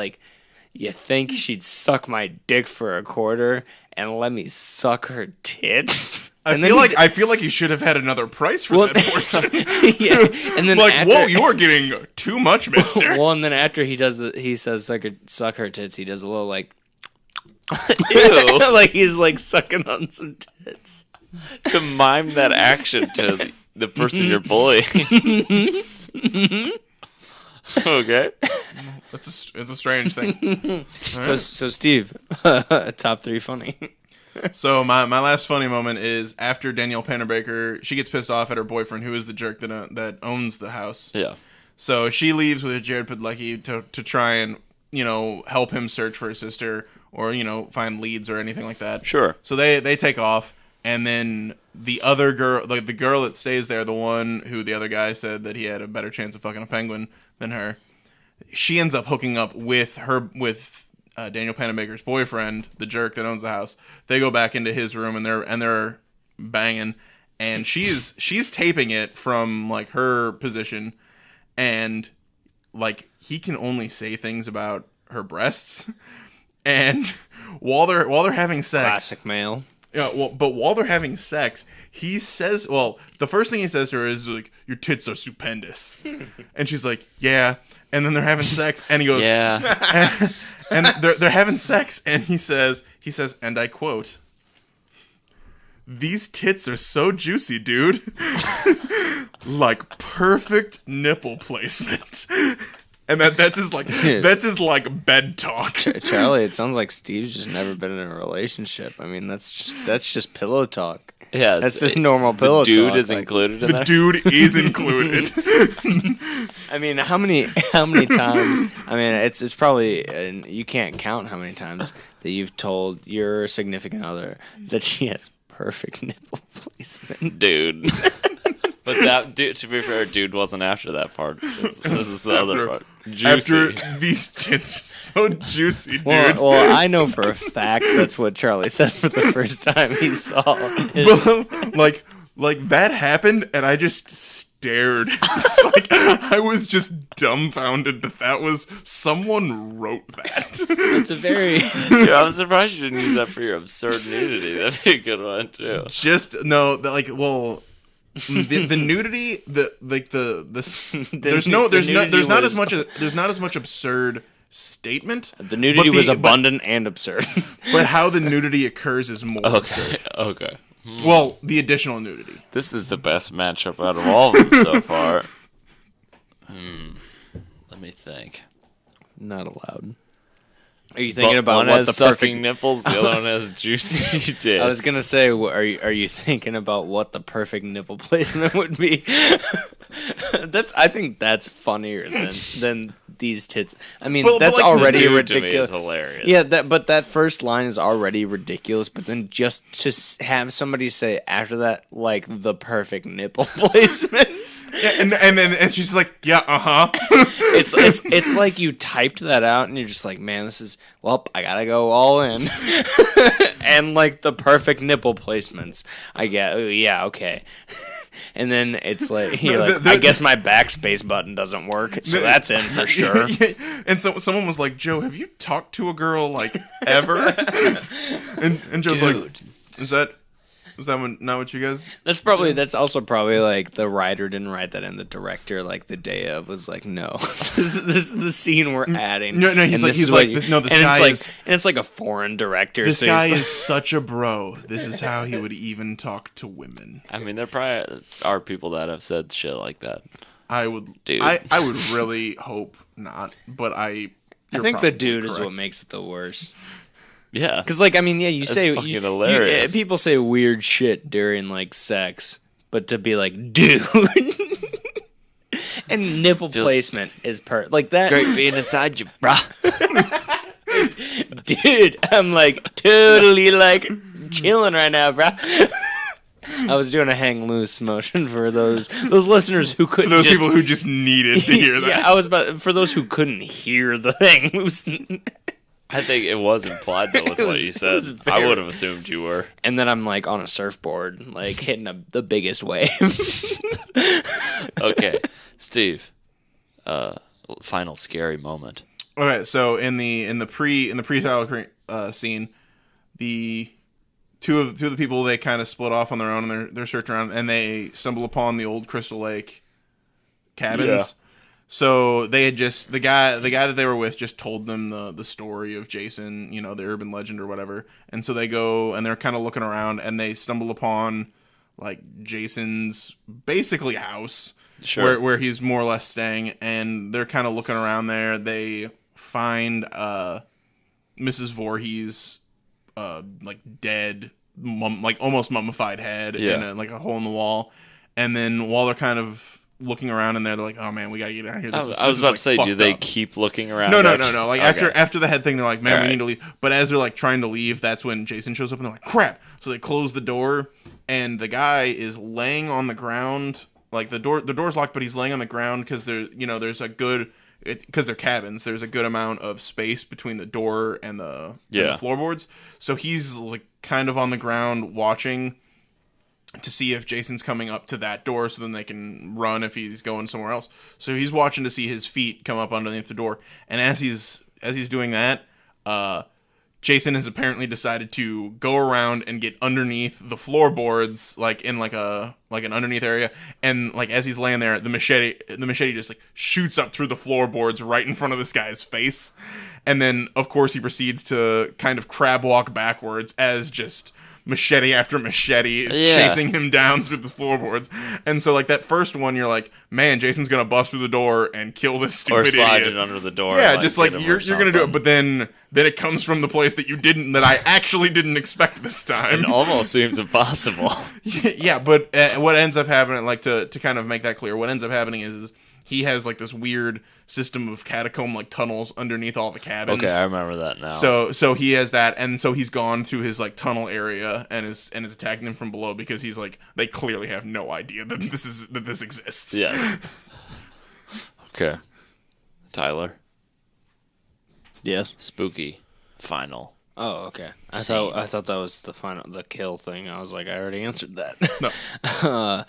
you think she'd suck my dick for $0.25 and let me suck her tits. I feel like you should have had another price for that portion. Yeah, and then whoa, you are getting too much, mister. Well, and then after he says suck her tits, he does a little Ew. he's sucking on some tits. To mime that action to the person you're bullying. Okay. It's a strange thing. So Steve, top 3 funny. So my last funny moment is after Danielle Panabaker, she gets pissed off at her boyfriend, who is the jerk that owns the house. Yeah. So she leaves with Jared Padalecki to try and help him search for his sister, or find leads or anything like that. Sure. So they take off, and then the other girl, the girl that stays there, the one who the other guy said that he had a better chance of fucking a penguin than her, she ends up hooking up with Daniel Panabaker's boyfriend, the jerk that owns the house, they go back into his room and they're banging, and she's taping it from like her position, and like he can only say things about her breasts, and while they're having sex, Classic male. Yeah, well, but while they're having sex, he says, well, the first thing he says to her is like, "Your tits are stupendous," and she's like, "Yeah." And then they're having sex, and he goes, Yeah. and they're having sex, and he says, and I quote, "These tits are so juicy, dude, like perfect nipple placement." And that's his bed talk. Charlie, it sounds like Steve's just never been in a relationship. I mean, that's just pillow talk. Yeah, That's just normal pillow talk. Dude is like, included in The there? dude is included. I mean, how many times? I mean, it's probably you can't count how many times that you've told your significant other that she has perfect nipple placement. Dude. But that dude, to be fair, dude wasn't after that part. This is the other part. After Juicy. these tits are so juicy, dude. Well, I know for a fact that's what Charlie said for the first time he saw. But, like that happened, and I just stared. It's like, I was just dumbfounded that was someone wrote that. It's a very Dude, I'm surprised you didn't use that for your absurd nudity. That'd be a good one too. The nudity, there's nudity not was- as much absurd statement. the nudity but was abundant and absurd. but how the nudity occurs is more absurd. Okay. Well, the additional nudity. This is the best matchup out of all of them so far. Let me think. Not allowed. Are you thinking But about one what has the sucking perfect? nipples, the other one has juicy tits. I was gonna say, are you thinking about what the perfect nipple placement would be? I think that's funnier than these tits. I mean, But that's like, already Dude to me ridiculous. is hilarious. Yeah, but that first line is already ridiculous. But then just to have somebody say after that, like the perfect nipple placements, Yeah, and she's like, yeah, it's like you typed that out and you're just like, man, this is I gotta go all in, and like the perfect nipple placements. I get, yeah, okay. And then it's like, I guess my backspace button doesn't work, so that's in for sure. And so someone was like, Joe, have you talked to a girl like ever? and Joe's like, is that not what you guys? That's also probably like the writer didn't write that in. The director, like the day of, was like, no, this is the scene we're adding. No, this guy is, and it's like a foreign director. This so guy he's is such a bro. This is how he would even talk to women. I mean, there probably are people that have said shit like that. I would really hope not, but I think the dude is what makes it the worst. Yeah. Because, like, I mean, yeah, you That's say fucking hilarious. people say weird shit during like sex, but to be like, dude, and nipple placement is like that. Great being inside you, bruh. Dude, I'm like totally like chilling right now, bro. I was doing a hang loose motion for those listeners who couldn't. For those people who just needed to hear that. Yeah, I was for those who couldn't hear the hang loose. I think it was implied though with what you said. I would have assumed you were. And then I'm like on a surfboard, like hitting the biggest wave. Okay, Steve. Final scary moment. Okay, so in the pre-title scene, the two of the people, they kind of split off on their own and they're searching around, and they stumble upon the old Crystal Lake cabins. Yeah. So they had the guy that they were with just told them the story of Jason, the urban legend or whatever. And so they go and they're kind of looking around and they stumble upon like Jason's basically house, sure, where he's more or less staying, and they're kind of looking around there. They find Mrs. Voorhees like dead, like almost mummified head in a hole in the wall. And then while they're kind of looking around in there, they're like, "Oh man, we gotta get out of here." I was about to say, do they keep looking around? No. Like okay. after the head thing, they're like, "Man, we need to leave." But as they're like trying to leave, that's when Jason shows up, and they're like, "Crap!" So they close the door, and the guy is laying on the ground. Like the door's locked, but he's laying on the ground because there's a good because they're cabins, there's a good amount of space between the door and the floorboards. So he's like kind of on the ground watching to see if Jason's coming up to that door, so then they can run if he's going somewhere else. So he's watching to see his feet come up underneath the door, and as he's doing that, Jason has apparently decided to go around and get underneath the floorboards, like in like an underneath area, and like as he's laying there, the machete just like shoots up through the floorboards right in front of this guy's face, and then of course he proceeds to kind of crab walk backwards as just machete after machete is chasing him down through the floorboards. And so like that first one, you're like, man, Jason's gonna bust through the door and kill this stupid idiot. Or slide it under the door. Yeah, just like you're gonna do it, but then it comes from the place that I actually didn't expect this time. It almost seems impossible. Yeah, but what ends up happening, like to kind of make that clear, what ends up happening is he has like this weird system of catacomb like tunnels underneath all the cabins. Okay, I remember that now. So he has that, and so he's gone through his like tunnel area and is attacking them from below because he's like, they clearly have no idea that this exists. Yeah. Okay. Tyler. Yes. Spooky final. Oh, okay. I thought that was the kill thing. I was like, I already answered that. No.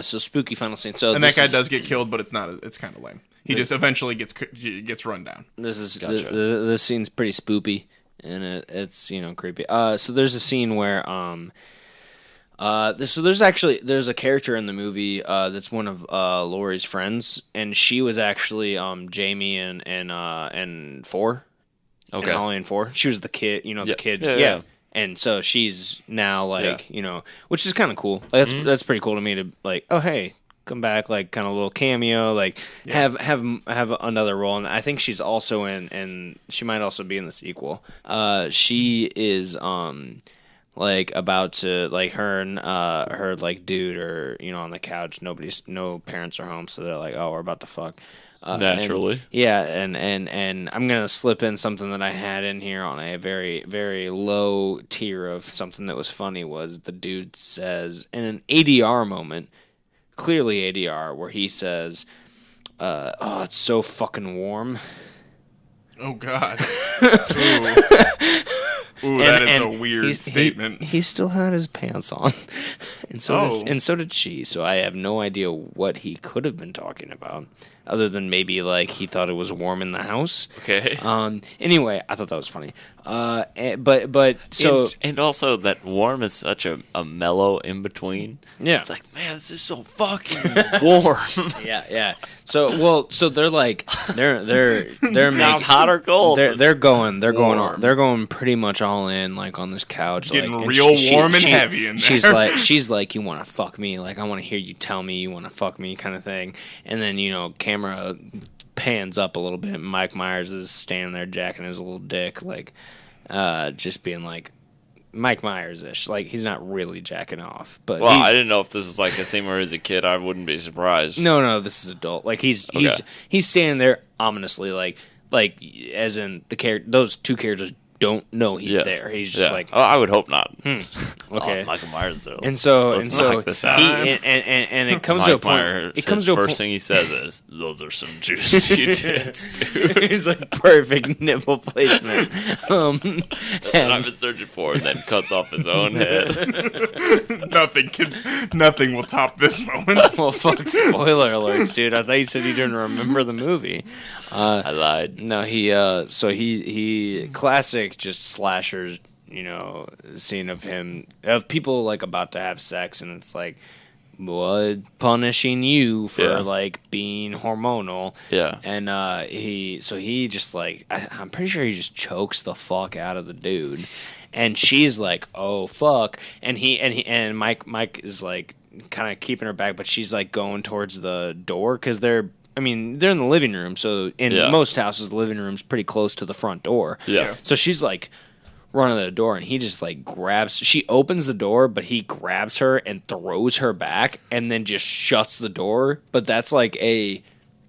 So spooky final scene. So and that guy does get killed, but it's not. It's kind of lame. He just eventually gets run down. This is this scene's pretty spoopy, and it's creepy. So there's a scene where there's a character in the movie that's one of Laurie's friends, and she was actually Jamie and 4. Okay. And Holly and 4. She was the kid, the kid. Yeah. And so she's now like, which is kind of cool. Like, that's pretty cool to me to like, oh hey, come back, like kind of a little cameo, like have another role. And I think she's also and she might also be in the sequel. She is like about to like her and her like dude are on the couch. No parents are home, so they're like, oh, we're about to fuck. Naturally. And I'm going to slip in something that I had in here on a very, very low tier of something that was funny was the dude says, in an ADR moment, clearly ADR, where he says, oh, it's so fucking warm. Oh, God. Ooh, that is a weird statement. He still had his pants on, and so did she. So I have no idea what he could have been talking about, other than maybe like he thought it was warm in the house. Okay. Anyway, I thought that was funny. But so and also that warm is such a mellow in between. Yeah. It's like, man, this is so fucking warm. Yeah. So they're like they're not hot or cold. They're going pretty much all in, like on this couch, getting like, real warm and heavy in there. She's like, you want to fuck me? Like, I want to hear you tell me you want to fuck me, kind of thing. And then camera pans up a little bit. And Mike Myers is standing there jacking his little dick, like just being like Mike Myers-ish. Like, he's not really jacking off, but I didn't know if this is like a scene where he's a kid. I wouldn't be surprised. No, this is adult. Like, he's standing there ominously, like as in those two characters don't know he's there. He's just like, oh, I would hope not. Okay, Michael Myers though. And so it comes to a point. It comes to a point. First thing he says is, "Those are some juicy tits, dude." He's like, perfect nipple placement. That's what I've been searching for, and then cuts off his own head. Nothing will top this moment. Well, fuck, spoiler alerts, dude. I thought you said you didn't remember the movie. I lied. No, he classic just slashers, scene of people like about to have sex, and it's like, what, punishing you for like being hormonal. Yeah. And he just like, I'm pretty sure he just chokes the fuck out of the dude, and she's like, oh fuck, and Mike is like kind of keeping her back, but she's like going towards the door because they're in the living room, so in most houses, the living room's pretty close to the front door. Yeah. So she's like running to the door, and he just like she opens the door, but he grabs her and throws her back, and then just shuts the door. But that's like a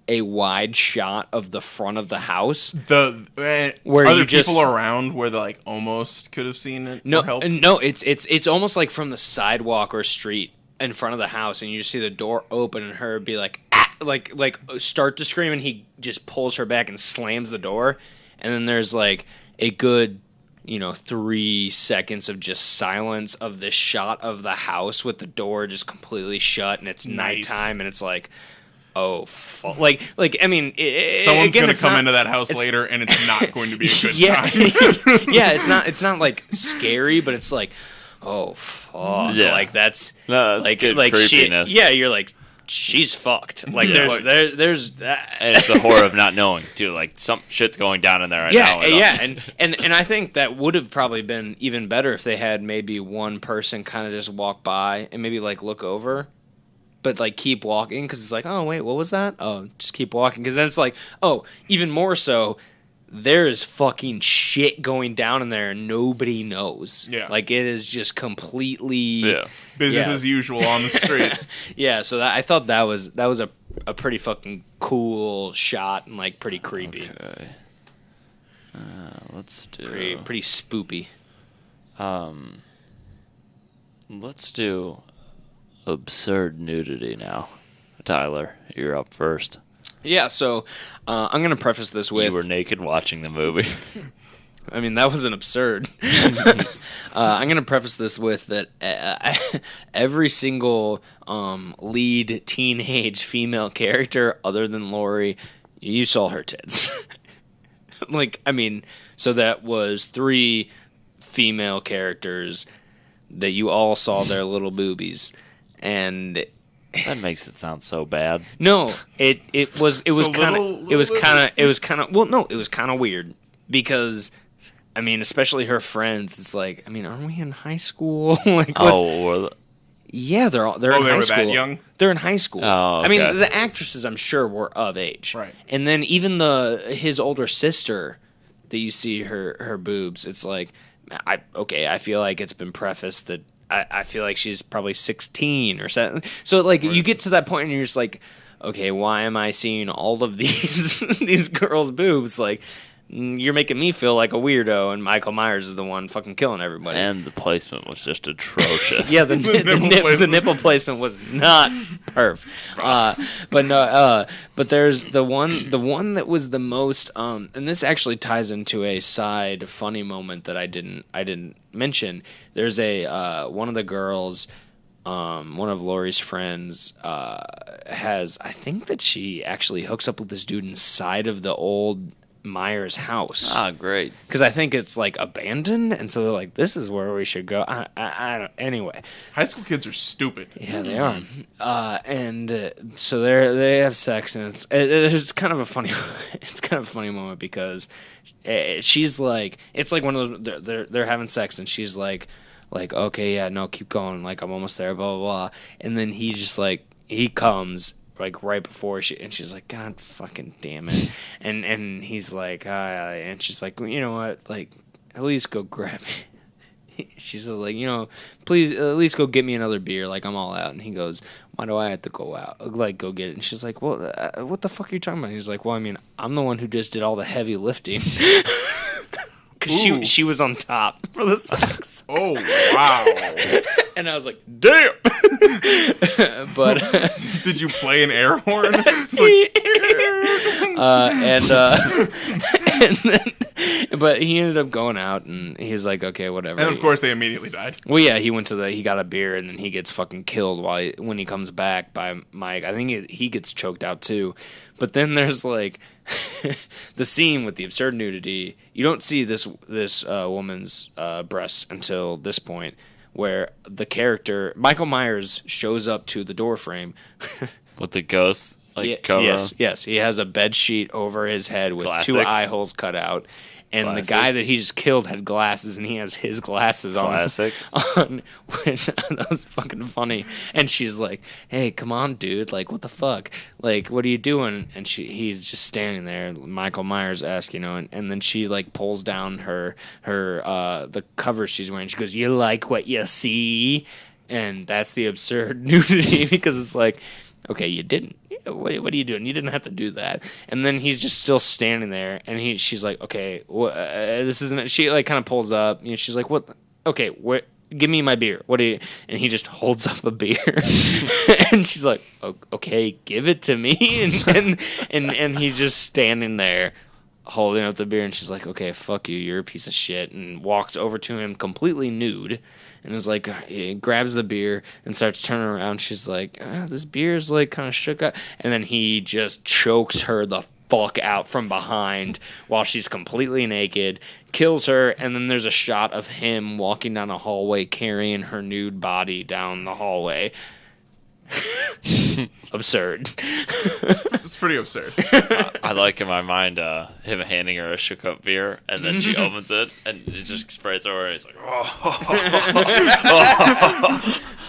wide shot of the front of the house. Where are there people around where they like almost could have seen it? No, or helped? No, it's almost like from the sidewalk or street in front of the house, and you just see the door open and her be like, ah! start to scream, and he just pulls her back and slams the door, and then there's like a good 3 seconds of just silence of this shot of the house with the door just completely shut, and it's nighttime, and it's like, oh fuck. I mean, someone's gonna come into that house later, and it's not going to be a good time. Yeah, it's not like scary, but it's like, oh fuck. Yeah. Like that's good creepiness. You're like, she's fucked. Like there's that. And it's the horror of not knowing too. Like some shit's going down in there right now. And I think that would have probably been even better if they had maybe one person kind of just walk by and maybe like look over, but like keep walking, because it's like, oh wait, what was that? Oh, just keep walking, because then it's like, oh, even more so, there's fucking shit going down in there and nobody knows. Yeah. Like it is just completely business as usual on the street. Yeah, so I thought that was a pretty fucking cool shot and like pretty creepy. Okay. Let's do pretty spoopy. Let's do absurd nudity now. Tyler, you're up first. Yeah, so I'm going to preface this with... You were naked watching the movie. I mean, that wasn't absurd. I'm going to preface this with that every single lead teenage female character other than Lori, you saw her tits. So that was 3 female characters that you all saw their little boobies. And... That makes it sound so bad. No, it was kind of weird, because I mean, especially her friends. It's like, I mean, are we in high school? Yeah, they're in high school. That young? They're in high school. Oh, okay. I mean, the actresses, I'm sure, were of age. Right. And then even his older sister, that you see her boobs. It's like, I feel like it's been prefaced that I feel like she's probably 16 or something. So like you get to that point and you're just like, okay, why am I seeing all of these these girls' boobs? Like, you're making me feel like a weirdo, and Michael Myers is the one fucking killing everybody. And the placement was just atrocious. Yeah, the nipple placement was not perf. But there's the one that was the most, and this actually ties into a side funny moment that I didn't mention. There's one of the girls, one of Laurie's friends, has, I think that she actually hooks up with this dude inside of the old Myers house. Ah, great. Because I think it's like abandoned, and so they're like, this is where we should go. I don't. Anyway, high school kids are stupid. Yeah, they are. So they have sex, and it's kind of a funny moment, because she's like, it's like one of those, they're having sex, and she's like okay, yeah, no, keep going, like I'm almost there, blah blah blah, and then he just like he comes like right before and she's like, God fucking damn it, and he's like, and she's like, you know what, like at least go grab me. She's like, please at least go get me another beer, like I'm all out. And he goes, why do I have to go out, like go get it? And she's like, well, what the fuck are you talking about? And he's like, well, I mean, I'm the one who just did all the heavy lifting. Because she was on top for the sex. Oh, wow. And I was like, damn. But did you play an air horn? But he ended up going out, and he's like, okay, whatever. And of course, they immediately died. Well, yeah, he got a beer, and then he gets fucking killed when he comes back by Mike. I think he gets choked out too. But then there's like the scene with the absurd nudity. You don't see this woman's breasts until this point, where the character Michael Myers shows up to the door frame with the ghost. Yes. He has a bed sheet over his head with Classic. 2 eye holes cut out. And Classic. The guy that he just killed had glasses, and he has his glasses Classic. on, which that was fucking funny. And she's like, "Hey, come on, dude! Like, what the fuck? Like, what are you doing?" And he's just standing there. Michael Myers asks, and then she like pulls down her the cover she's wearing. She goes, "You like what you see?" And that's the absurd nudity, because it's like, okay, you didn't. What are you doing? You didn't have to do that. And then he's just still standing there, and she's like, okay, this isn't it. She like kind of pulls up, she's like, what? Okay, give me my beer. What do you? And he just holds up a beer, and she's like, okay, give it to me. And he's just standing there holding up the beer, and she's like, okay, fuck you, you're a piece of shit, and walks over to him completely nude, and is like, he grabs the beer and starts turning around. She's like, this beer's like kind of shook up, and then he just chokes her the fuck out from behind while she's completely naked, kills her, and then there's a shot of him walking down a hallway carrying her nude body down the hallway. Absurd. It's pretty absurd. I like in my mind him handing her a shook up beer, and then she opens it, and it just sprays over, and he's like, oh.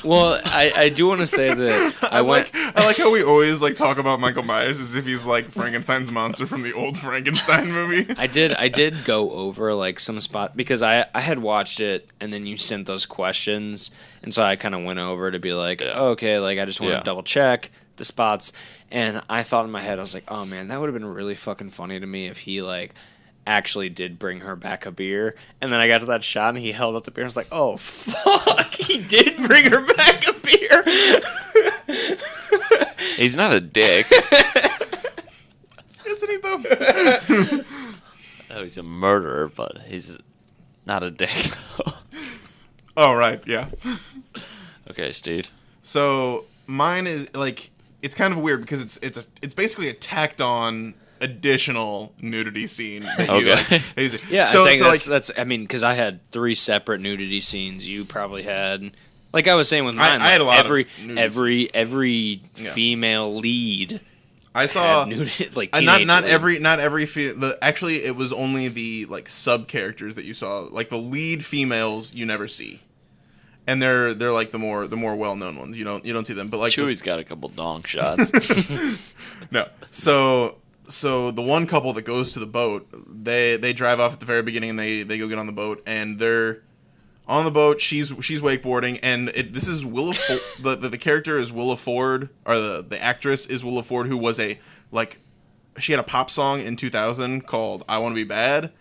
Well, I do want to say that I like how we always like talk about Michael Myers as if he's like Frankenstein's monster from the old Frankenstein movie. I did go over like some spot because I had watched it, and then you sent those questions, and so I kind of went over to be like, okay, like I just want to double check the spots, and I thought in my head, I was like, oh man, that would have been really fucking funny to me if he like actually did bring her back a beer. And then I got to that shot, and he held up the beer, and I was like, oh fuck, he did bring her back a beer. He's not a dick. Isn't he though? Oh, he's a murderer, but he's not a dick. Oh right, yeah. Okay, Steve. So mine is like, it's kind of weird because it's basically a tacked on additional nudity scene. That you, okay. Yeah, so, I think that's I mean, because I had 3 separate nudity scenes. You probably had, like I was saying with mine, I had a lot every of every female lead. I saw nudity, like not every actually it was only the like sub characters that you saw. Like the lead females you never see. And they're like the more well known ones. You don't see them, but like Chewie's got a couple dong shots. No. So the one couple that goes to the boat, they drive off at the very beginning, and they go get on the boat, and they're on the boat. She's wakeboarding, and this is Willa. The character is Willa Ford, or the actress is Willa Ford, who was she had a pop song in 2000 called "I Want to Be Bad."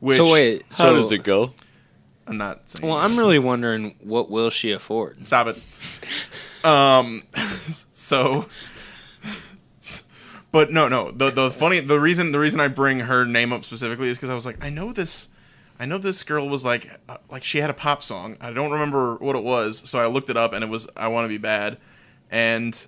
Which, so wait, how does it go? I'm not saying. Well, I'm really wondering, what will she afford? Stop it. So. But no. The reason I bring her name up specifically is because I was like, I know this girl was like she had a pop song. I don't remember what it was, so I looked it up, and it was "I Want to Be Bad." And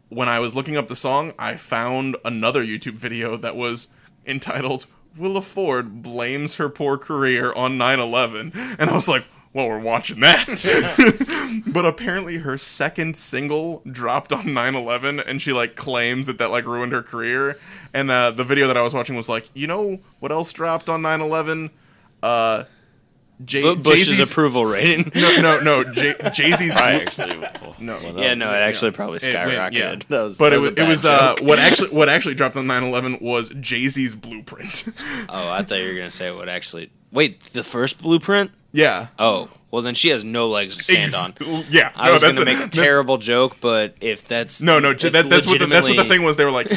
when I was looking up the song, I found another YouTube video that was entitled "Willa Ford Blames Her Poor Career on 9/11," and I was like, well, we're watching that. But apparently her second single dropped on 9/11, and she like claims that like ruined her career. And the video that I was watching was like, you know what else dropped on 9/11? Bush's approval rating. No. Jay-Z's. No. Yeah, no, it actually probably skyrocketed. It was what actually dropped on 9/11 was Jay-Z's Blueprint. Oh, I thought you were gonna say what actually. Wait, the first Blueprint? Yeah. Oh, well then she has no legs to stand on. Yeah. I was going to make a terrible joke, but if that's that's what the thing was. They were like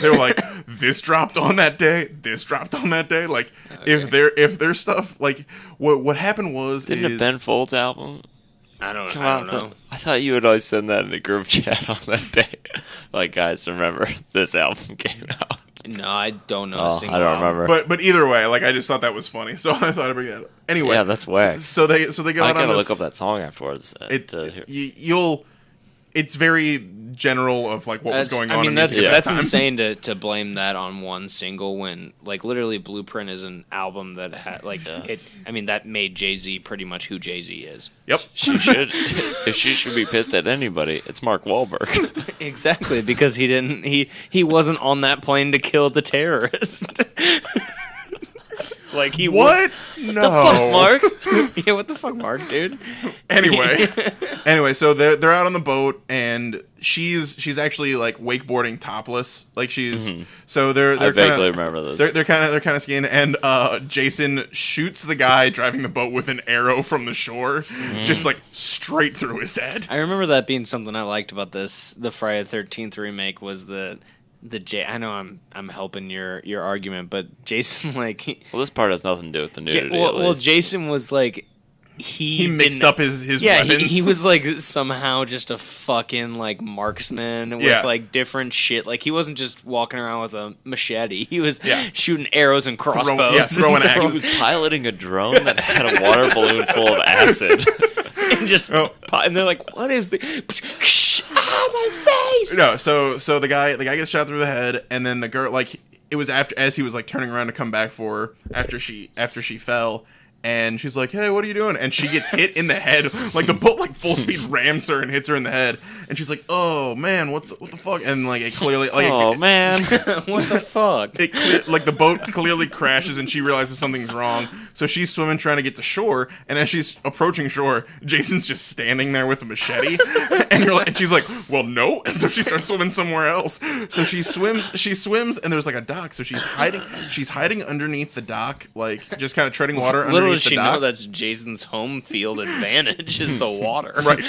this dropped on that day. This dropped on that day. Like okay. if their stuff like what happened was didn't a Ben Folds album I don't know. I thought you would always send that in the group chat on that day. Like, guys, remember this album came out. No, I don't know. I don't remember. But either way, like I just thought that was funny, so I thought I'd bring it. Anyway, yeah, that's whack. So they go out on this. I gotta look up that song afterwards. It's very general of like what was going on. I mean, that's insane to blame that on one single when like literally Blueprint is an album that had it. I mean, that made Jay-Z pretty much who Jay-Z is. Yep. She should. If she should be pissed at anybody, it's Mark Wahlberg. Exactly, because he wasn't on that plane to kill the terrorist. Like he what? No. The fuck, Mark? Yeah, what the fuck, Mark, dude? Anyway, so they're out on the boat, and she's actually like wakeboarding topless, like she's so they're I vaguely remember this. They're kind of skiing, and Jason shoots the guy driving the boat with an arrow from the shore, just like straight through his head. I remember that being something I liked about the Friday the 13th remake was I know I'm helping your argument, but Jason well, this part has nothing to do with the nudity. Well, Jason was like he mixed up his weapons. He was like somehow just a fucking like marksman with like different shit. Like he wasn't just walking around with a machete. He was shooting arrows and crossbows. Throwing axes. He was piloting a drone that had a water balloon full of acid. And just and they're like, what is the my face? No, so the guy gets shot through the head, and then the girl, like, it was after, as he was like turning around to come back for her after she fell. And she's like, hey, what are you doing? And she gets hit in the head. Like, the boat, like, full speed rams her and hits her in the head. And she's like, oh, man, what the fuck? And, like, it clearly... Like, man. What the fuck? Like, the boat clearly crashes and she realizes something's wrong. So she's swimming trying to get to shore. And as she's approaching shore, Jason's just standing there with a machete. And she's like, well, no. And so she starts swimming somewhere else. So she swims, and there's, like, a dock. So she's hiding underneath the dock, like, just kind of treading water underneath. Does she know that's Jason's home field advantage is the water? Right.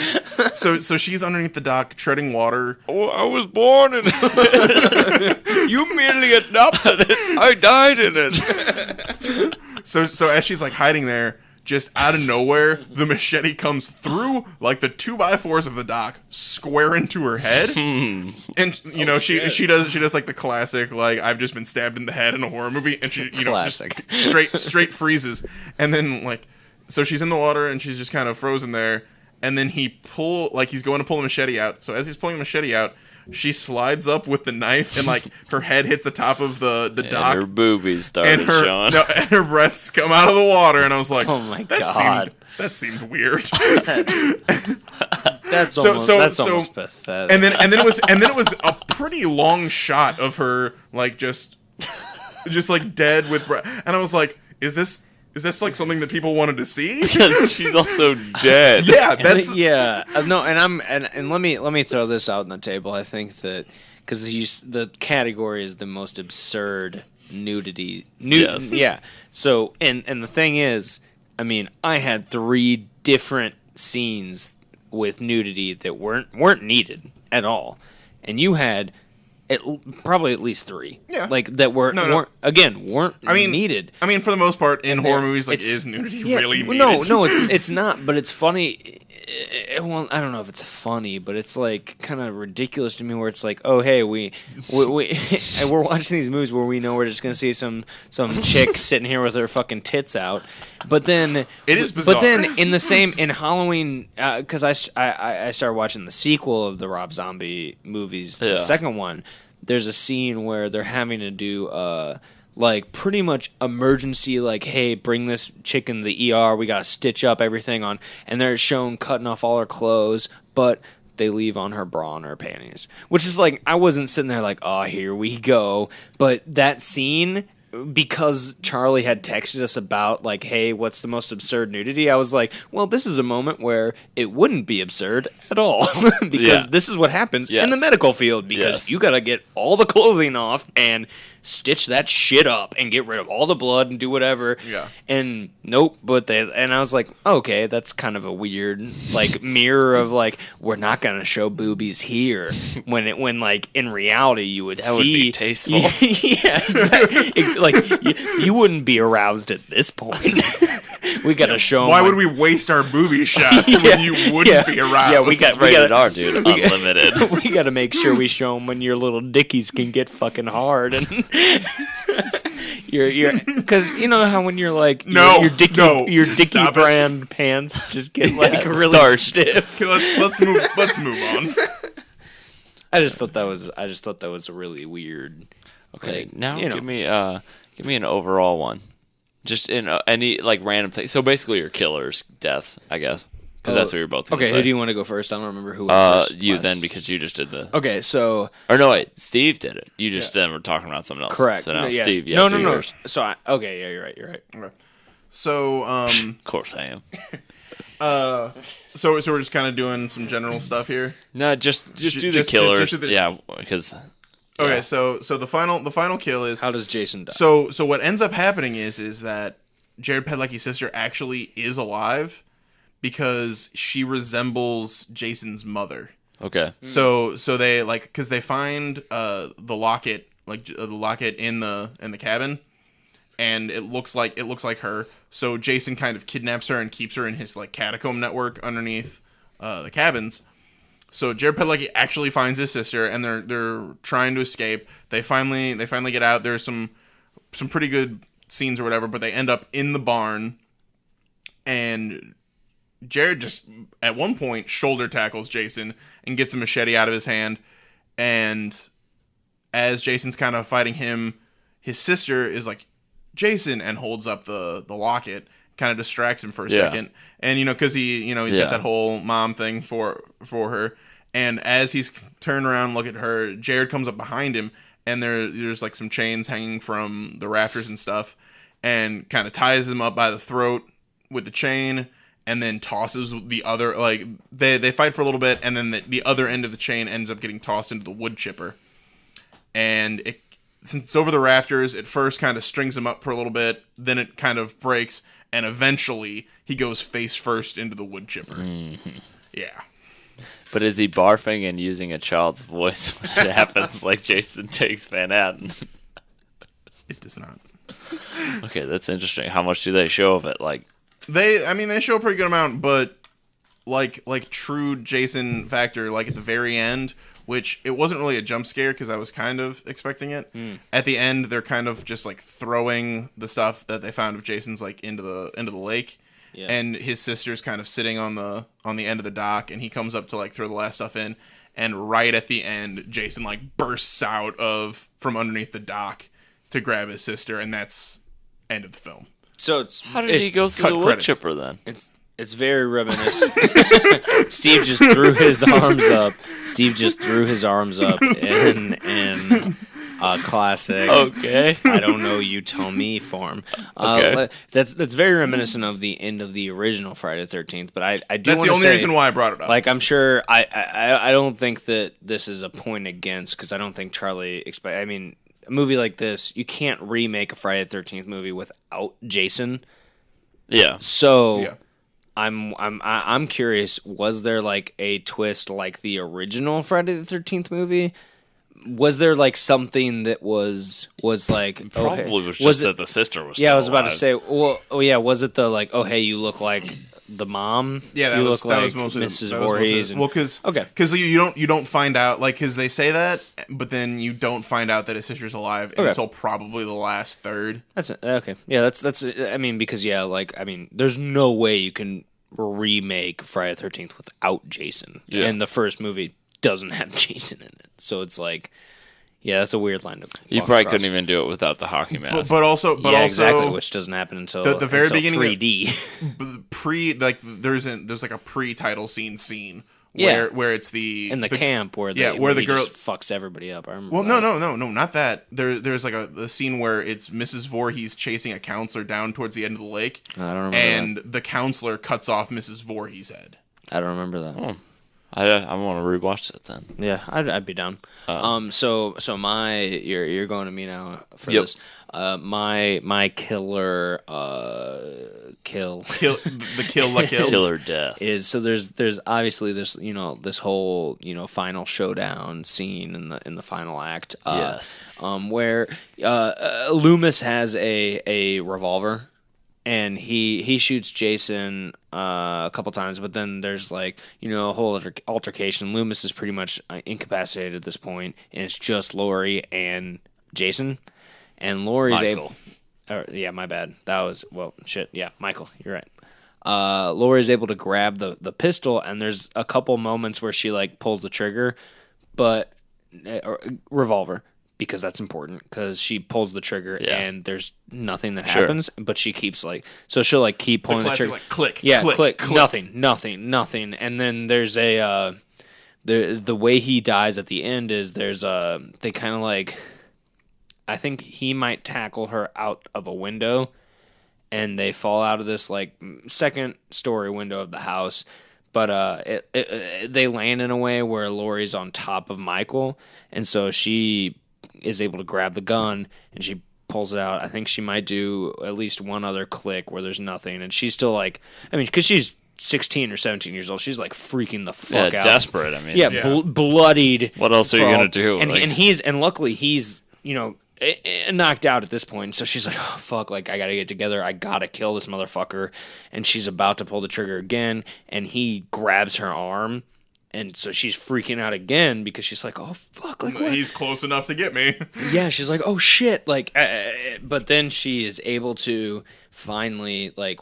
So she's underneath the dock treading water. Oh, I was born in it. You merely adopted it. I died in it. So as she's like hiding there, just out of nowhere, the machete comes through like the 2x4s of the dock, square into her head. And you know, she does like the classic, like, I've just been stabbed in the head in a horror movie, and she, you know, just straight freezes. And then, like, so she's in the water and she's just kind of frozen there. And then he's going to pull the machete out. So as he's pulling the machete out, she slides up with the knife, and like her head hits the top of the dock. And her boobies started showing. No, and her breasts come out of the water, and I was like, oh my god, that seemed weird. That's almost pathetic. And then it was a pretty long shot of her like just like dead with and I was like, is this like something that people wanted to see? Because she's also dead. Yeah, that's no. And let me throw this out on the table. I think that because the category is the most absurd nudity. Yes. Yeah. So and the thing is, I mean, I had 3 different scenes with nudity that weren't needed at all, and you had probably at least 3. Yeah. Like that weren't needed. I mean, for the most part, in horror movies, like, is nudity really needed? No, it's not. But it's funny. Well, I don't know if it's funny, but it's like kind of ridiculous to me. Where it's like, oh hey, we're watching these movies where we know we're just gonna see some chick sitting here with her fucking tits out. But then it is bizarre. But then in Halloween, because I started watching the sequel of the Rob Zombie movies, the second one. There's a scene where they're having to do like pretty much emergency, like, hey, bring this chick in the ER, we gotta stitch up everything on, and they're shown cutting off all her clothes, but they leave on her bra and her panties, which is like, I wasn't sitting there like, oh, here we go, but that scene, because Charlie had texted us about, like, hey, what's the most absurd nudity, I was like, well, this is a moment where it wouldn't be absurd at all, because this is what happens in the medical field, because you gotta get all the clothing off and stitch that shit up and get rid of all the blood and do whatever. Yeah. And nope, and I was like, okay, that's kind of a weird, like, mirror of, like, we're not gonna show boobies here, when like in reality you would that would be tasteful. Yeah, exactly. Like, you wouldn't be aroused at this point. We gotta show them. Why would we waste our booby shots when you wouldn't be aroused? Yeah, we got rated R, dude. Unlimited. We gotta make sure we show them when your little dickies can get fucking hard, and you're because you know how when you're like your dicky brand pants just get like really starched. stiff. Okay, let's move on. I just thought that was a really weird. Okay, like, now give me an overall one. Just in any, like, random thing. So basically your killers, deaths, I guess. Because that's what you're both going to say. Okay, who do you want to go first? I don't remember who went first. You then, because you just did the... Okay, so... Or no, wait, Steve did it. You just then were talking about something else. Correct. So now yes. Steve, no. yours. So, okay, yeah, you're right. Okay. So, Of course I am. So we're just kind of doing some general stuff here? No, just do the killers. Yeah, because... Okay, so the final kill is... How does Jason die? So what ends up happening is that Jared Padalecki's sister actually is alive because she resembles Jason's mother. Okay. So they, like, because they find the locket, like the locket in the cabin, and it looks like her. So Jason kind of kidnaps her and keeps her in his like catacomb network underneath the cabins. So Jared Padalecki actually finds his sister, and they're trying to escape. They finally get out. There's some pretty good scenes or whatever, but they end up in the barn, and Jared just at one point shoulder tackles Jason and gets a machete out of his hand. And as Jason's kind of fighting him, his sister is like, Jason, and holds up the locket, kind of distracts him for a second. And, because he's got that whole mom thing for her. And as he's turned around, look at her, Jared comes up behind him, and there's like some chains hanging from the rafters and stuff, and kind of ties him up by the throat with the chain, and then tosses the other, like, they fight for a little bit, and then the other end of the chain ends up getting tossed into the wood chipper. And since it's over the rafters, it first kind of strings him up for a little bit, then it kind of breaks, and eventually he goes face first into the wood chipper. Mm-hmm. Yeah. But is he barfing and using a child's voice when it happens, like Jason takes Van Atten? It does not. Okay, that's interesting. How much do they show of it? Like, they show a pretty good amount, but like true Jason factor, like at the very end, which it wasn't really a jump scare because I was kind of expecting it. At the end, they're kind of just like throwing the stuff that they found of Jason's like into the lake, and his sister's kind of sitting on the end of the dock, and he comes up to like throw the last stuff in, and right at the end, Jason like bursts out from underneath the dock to grab his sister, and that's end of the film. So how did he go through the wood chipper then? It's very reminiscent. Steve just threw his arms up in classic. Okay. I don't know, you tell me form. Okay. That's very reminiscent of the end of the original Friday the 13th. But I do want to say, that's the only reason why I brought it up. Like, I'm sure I don't think that this is a point against, because I don't think Charlie I mean, a movie like this, you can't remake a Friday the 13th movie without Jason. Yeah. So. Yeah. I'm curious, was there like a twist like the original Friday the 13th movie? Was there like something that was like probably was just that the sister was I was about alive. to say, was it the like, oh hey, you look like the mom? Yeah, that was mostly Mrs. Voorhees. Because you don't find out, like, because they say that, but then you don't find out that his sister's alive until probably the last third. That's okay. Yeah, that's. I mean, because there's no way you can remake Friday the 13th without Jason, and the first movie doesn't have Jason in it, so it's like. Yeah, that's a weird line to You probably couldn't even do it without the hockey mask. But also, exactly, which doesn't happen until the very beginning 3D. Like there's like a pre-title scene where it's in the camp where where the girl just fucks everybody up. I remember. Well, no, not that. There's like the scene where it's Mrs. Voorhees chasing a counselor down towards the end of the lake. I don't remember. And the counselor cuts off Mrs. Voorhees' head. I don't remember that. Oh. I want to rewatch it then. Yeah, I'd be down. So you're going to me now for this. My killer killer death is, so there's obviously this this whole final showdown scene in the final act. Yes. Where Loomis has a revolver. And he shoots Jason a couple times, but then there's like a whole altercation. Loomis is pretty much incapacitated at this point, and it's just Laurie and Jason. And Laurie's Michael. My bad. That was Michael. You're right. Laurie's able to grab the pistol, and there's a couple moments where she like pulls the trigger, but revolver. Because that's important, because she pulls the trigger and there's nothing that happens, but she keeps so she'll like keep pulling the trigger. Like click, click, nothing. And then there's the way he dies at the end is they kind of like, I think he might tackle her out of a window, and they fall out of this like second story window of the house. But they land in a way where Laurie's on top of Michael, and so she is able to grab the gun and she pulls it out. I think she might do at least one other click where there's nothing, and she's still like, I mean, because she's 16 or 17 years old, she's like freaking the fuck out, desperate. I mean, bloodied. What else are you gonna do? And luckily he's knocked out at this point. So she's like, oh, fuck, like, I gotta get together. I gotta kill this motherfucker. And she's about to pull the trigger again, and he grabs her arm. And so she's freaking out again because she's like, oh, fuck, like, what? He's close enough to get me. Yeah, she's like, oh, shit. Like, but then she is able to finally, like,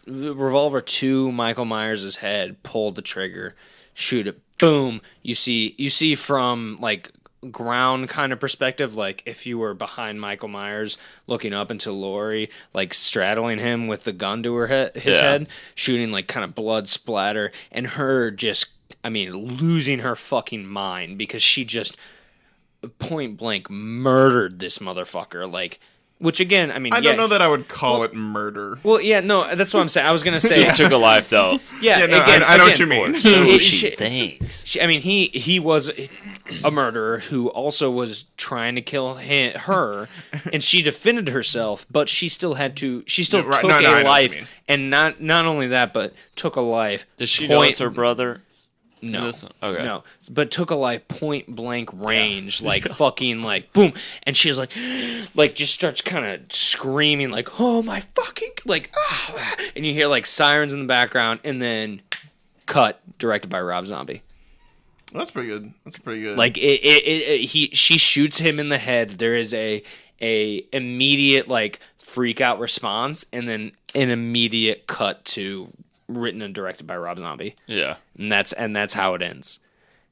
revolver to Michael Myers' head, pull the trigger, shoot it, boom. You see from, like, ground kind of perspective, like if you were behind Michael Myers looking up into Laurie, like straddling him with the gun to his head, shooting like kind of blood splatter, and her just, I mean, losing her fucking mind because she just point blank murdered this motherfucker, like. Which again, I mean, I don't know that I would call it murder. Well, yeah, no, that's what I'm saying. I was gonna say he took a life though. Yeah, no, I know what you mean. She thinks. I mean, he was a murderer who also was trying to kill her, and she defended herself, but she still had to. She still took a life, and not only that, but took a life. Did she know it's her brother? No. Okay. No. But took a life point blank range, like fucking like boom, and she's like just starts kind of screaming like, oh my fucking, like, ah, and you hear like sirens in the background, and then cut, directed by Rob Zombie. That's pretty good. That's pretty good. Like she shoots him in the head. There is a immediate like freak out response, and then an immediate cut to written and directed by Rob Zombie. Yeah. And that's how it ends.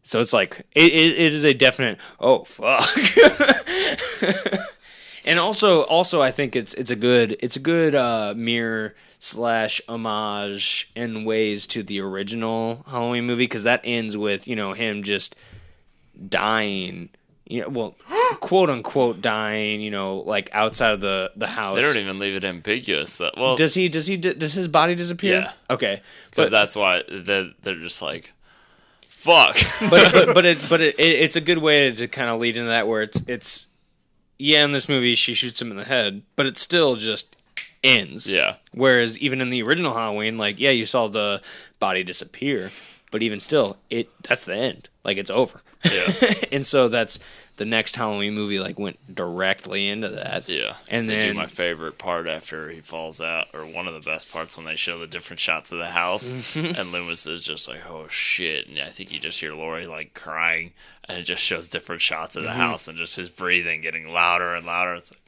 So it's like it is a definite oh fuck. And also I think it's a good mirror / homage in ways to the original Halloween movie, because that ends with, you know, him just dying. You know, well, quote unquote dying, you know, like outside of the house. They don't even leave it ambiguous. That well, does his body disappear? Yeah. Okay. Because that's why they're just like, fuck. but it's a good way to kind of lead into that, where it's in this movie she shoots him in the head, but it still just ends. Yeah. Whereas even in the original Halloween, like, yeah, you saw the body disappear, but even still, that's the end. Like, it's over. Yeah. And so that's the next Halloween movie, like, went directly into that. Yeah. And they then do my favorite part after he falls out, or one of the best parts, when they show the different shots of the house, and Loomis is just like, oh shit, and I think you just hear Laurie like crying, and it just shows different shots of the house, and just his breathing getting louder and louder. It's like,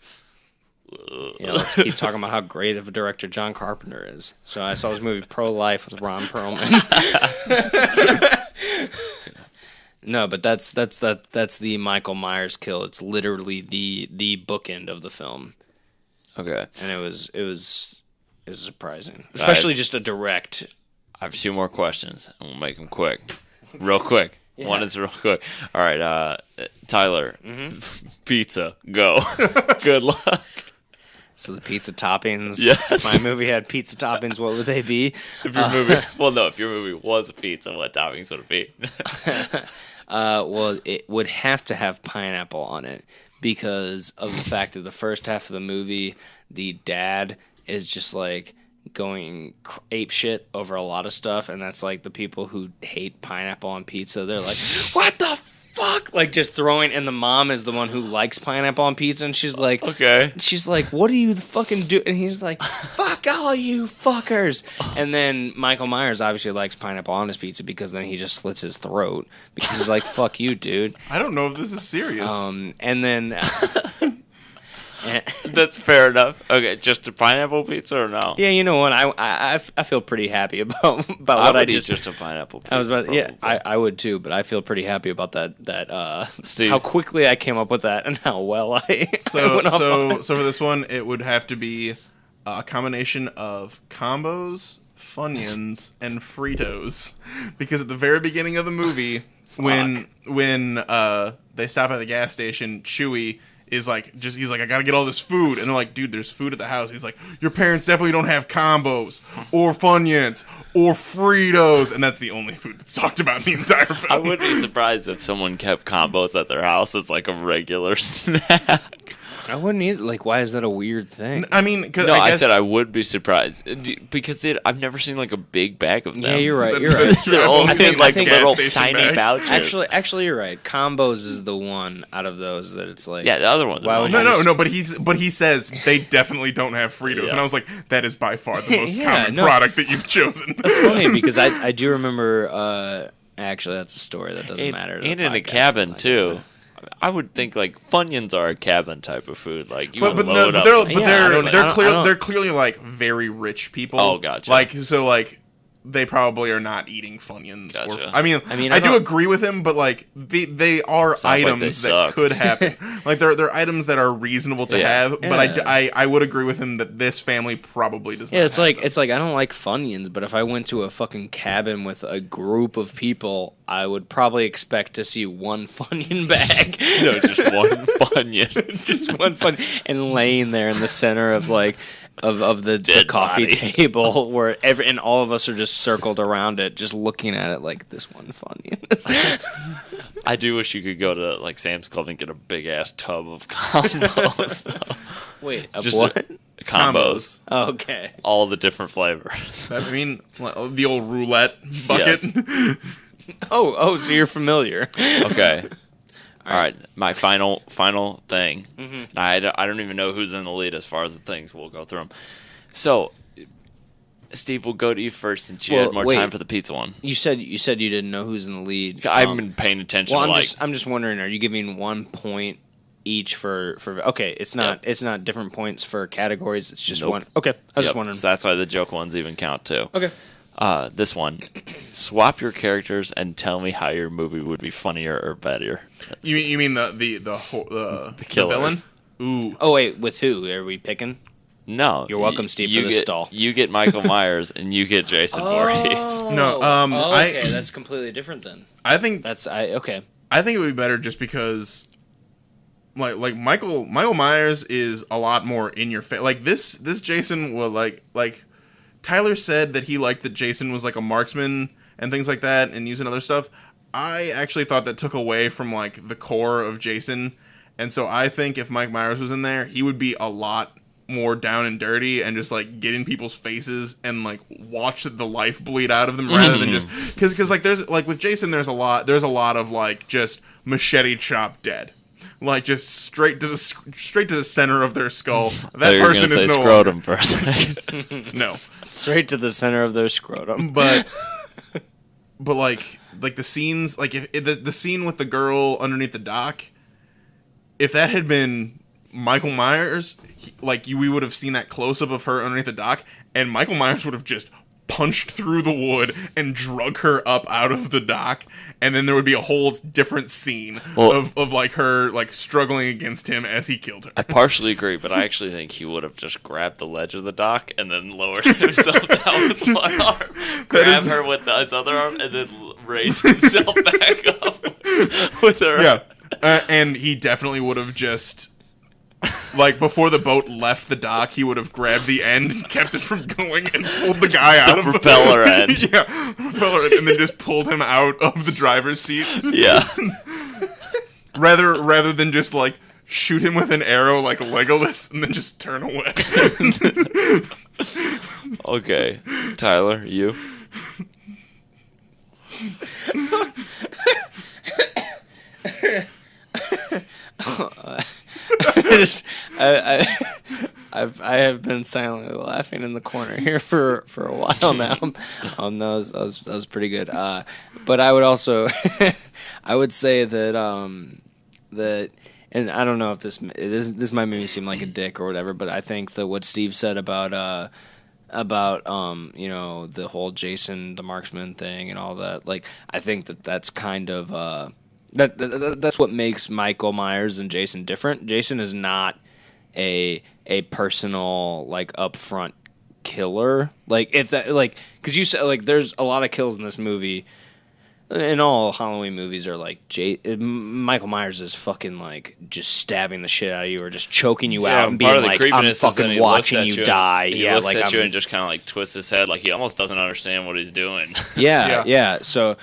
yeah, let's keep talking about how great of a director John Carpenter is. So I saw his movie Pro-Life with Ron Perlman. No, but that's the Michael Myers kill. It's literally the bookend of the film. Okay. And it was surprising, especially just a direct. I have 2 more questions, and we'll make them quick, real quick. Yeah. One is real quick. All right, Tyler, pizza, go. Good luck. So the pizza toppings. Yes. If my movie had pizza toppings, what would they be? If your movie, if your movie was a pizza, what toppings would it be? Well, it would have to have pineapple on it because of the fact that the first half of the movie, the dad is just like going ape shit over a lot of stuff, and that's like the people who hate pineapple on pizza. They're like, what the fuck? Like, just throwing, and the mom is the one who likes pineapple on pizza, and she's like, okay. She's like, what do you fucking do? And he's like, fuck all you fuckers. And then Michael Myers obviously likes pineapple on his pizza because then he just slits his throat because he's like, fuck you, dude. I don't know if this is serious. And then that's fair enough. Okay, just a pineapple pizza or no? Yeah, you know what? I feel pretty happy about what I just. Just a pineapple pizza. I was about, yeah, I would too, but I feel pretty happy about that. Steve. How quickly I came up with that and how well I went off on. So for this one, it would have to be a combination of combos, Funyuns, and Fritos, because at the very beginning of the movie, when they stop at the gas station, Chewie is like, he's like, I gotta get all this food, and they're like, dude, there's food at the house. He's like, your parents definitely don't have combos or Funyuns or Fritos, and that's the only food that's talked about in the entire film. I wouldn't be surprised if someone kept combos at their house as like a regular snack. I wouldn't either. Like, why is that a weird thing? I mean, cause No, I said I would be surprised because I've never seen like a big bag of them. Yeah, you're right. You're That's right. true. They're all I think- in like I think little gas station tiny bags. pouches. Actually, you're right. Combos is the one out of those that it's like. Yeah, the other ones. Why Are would normal. you No, but he says they definitely don't have Fritos, Yeah. and I was like, that is by far the most Yeah, common no. product that you've chosen. It's funny because I do remember. Actually, that's a story that doesn't matter. To the And in a podcast, cabin like, too. I would think like Funyuns are a cabin type of food. Like you but would no, load but up. they're with- but Yeah, I don't- they're I clearly don't- they're clearly like very rich people. Oh, gotcha. Like so like. They probably are not eating Funyuns. Gotcha. I mean, I I do don't- agree with him, but like they are Sounds like they items that suck. could happen. Like they're items that are reasonable to Yeah. have. But Yeah. I would agree with him that this family probably does not. Yeah, it's have like them. it's like I don't like Funyuns, but if I went to a fucking cabin with a group of people, I would probably expect to see one Funyun bag. No, just one Funyun. Just one fun and laying there in the center of like of the Dead coffee body. table where and all of us are just circled around it, just looking at it like this one Funyun. I do wish you could go to like Sam's Club and get a big ass tub of combos. though. Wait, Just what? combos. Oh, okay. All the different flavors. I mean, the old roulette bucket. Yes. Oh, so you're familiar. Okay. All right. My final thing. Mm-hmm. I don't even know who's in the lead as far as the things. We'll go through them. So, Steve, we'll go to you first since you Well, had more wait. time for the pizza one. You said you didn't know who's in the lead. I haven't been paying attention. Well, to, I'm just wondering. Are you giving 1 point each for? Okay, it's not different points for categories. It's just Nope. one. Okay, I was just Yep, wondering. so that's why the joke ones even count too. Okay. This one, swap your characters and tell me how your movie would be funnier or better. You mean the villain? killers. Ooh. Oh wait, with who are we picking? No, You're welcome, Steve, you for the get, stall. You get Michael Myers and you get Jason Voorhees. No, okay, that's completely different then. I think Okay. I think it would be better just because like Michael Myers is a lot more in your face. Like this Jason will like Tyler said that he liked that Jason was like a marksman and things like that and using other stuff. I actually thought that took away from like the core of Jason. And so I think if Mike Myers was in there, he would be a lot more down and dirty and just like get in people's faces and like watch the life bleed out of them rather than just because like there's like with Jason there's a lot of like just machete chop dead. Like just straight to the center of their skull. That person is no scrotum for a second. no. Straight to the center of their scrotum. But like the scenes like if the scene with the girl underneath the dock, if that had been Michael Myers, we would have seen that close up of her underneath the dock, and Michael Myers would have just punched through the wood and drug her up out of the dock, and then there would be a whole different scene of like her like struggling against him as he killed her. I partially agree, but I actually think he would have just grabbed the ledge of the dock and then lowered himself down with one arm, grab her with his other arm, and then raise himself back up with her. Yeah, and he definitely would have just. Like, before the boat left the dock, he would have grabbed the end and kept it from going and pulled the guy out of propeller end. Yeah, propeller end, and then just pulled him out of the driver's seat. Yeah. Rather than just, like, shoot him with an arrow like Legolas and then just turn away. Okay. Tyler, you? I have been silently laughing in the corner here for a while now. That was pretty good. But I would also I would say that and I don't know if this might make me seem like a dick or whatever, but I think that what Steve said about you know, the whole Jason the marksman thing and all that, like I think that's kind of that's what makes Michael Myers and Jason different. Jason is not a personal like upfront killer. Like if that like because you said like there's a lot of kills in this movie. And all Halloween movies are like Michael Myers is fucking like just stabbing the shit out of you or just choking you out and being like I'm fucking watching you die. He Yeah, looks like at I'm, you and just kind of like twists his head like he almost doesn't understand what he's doing. Yeah. So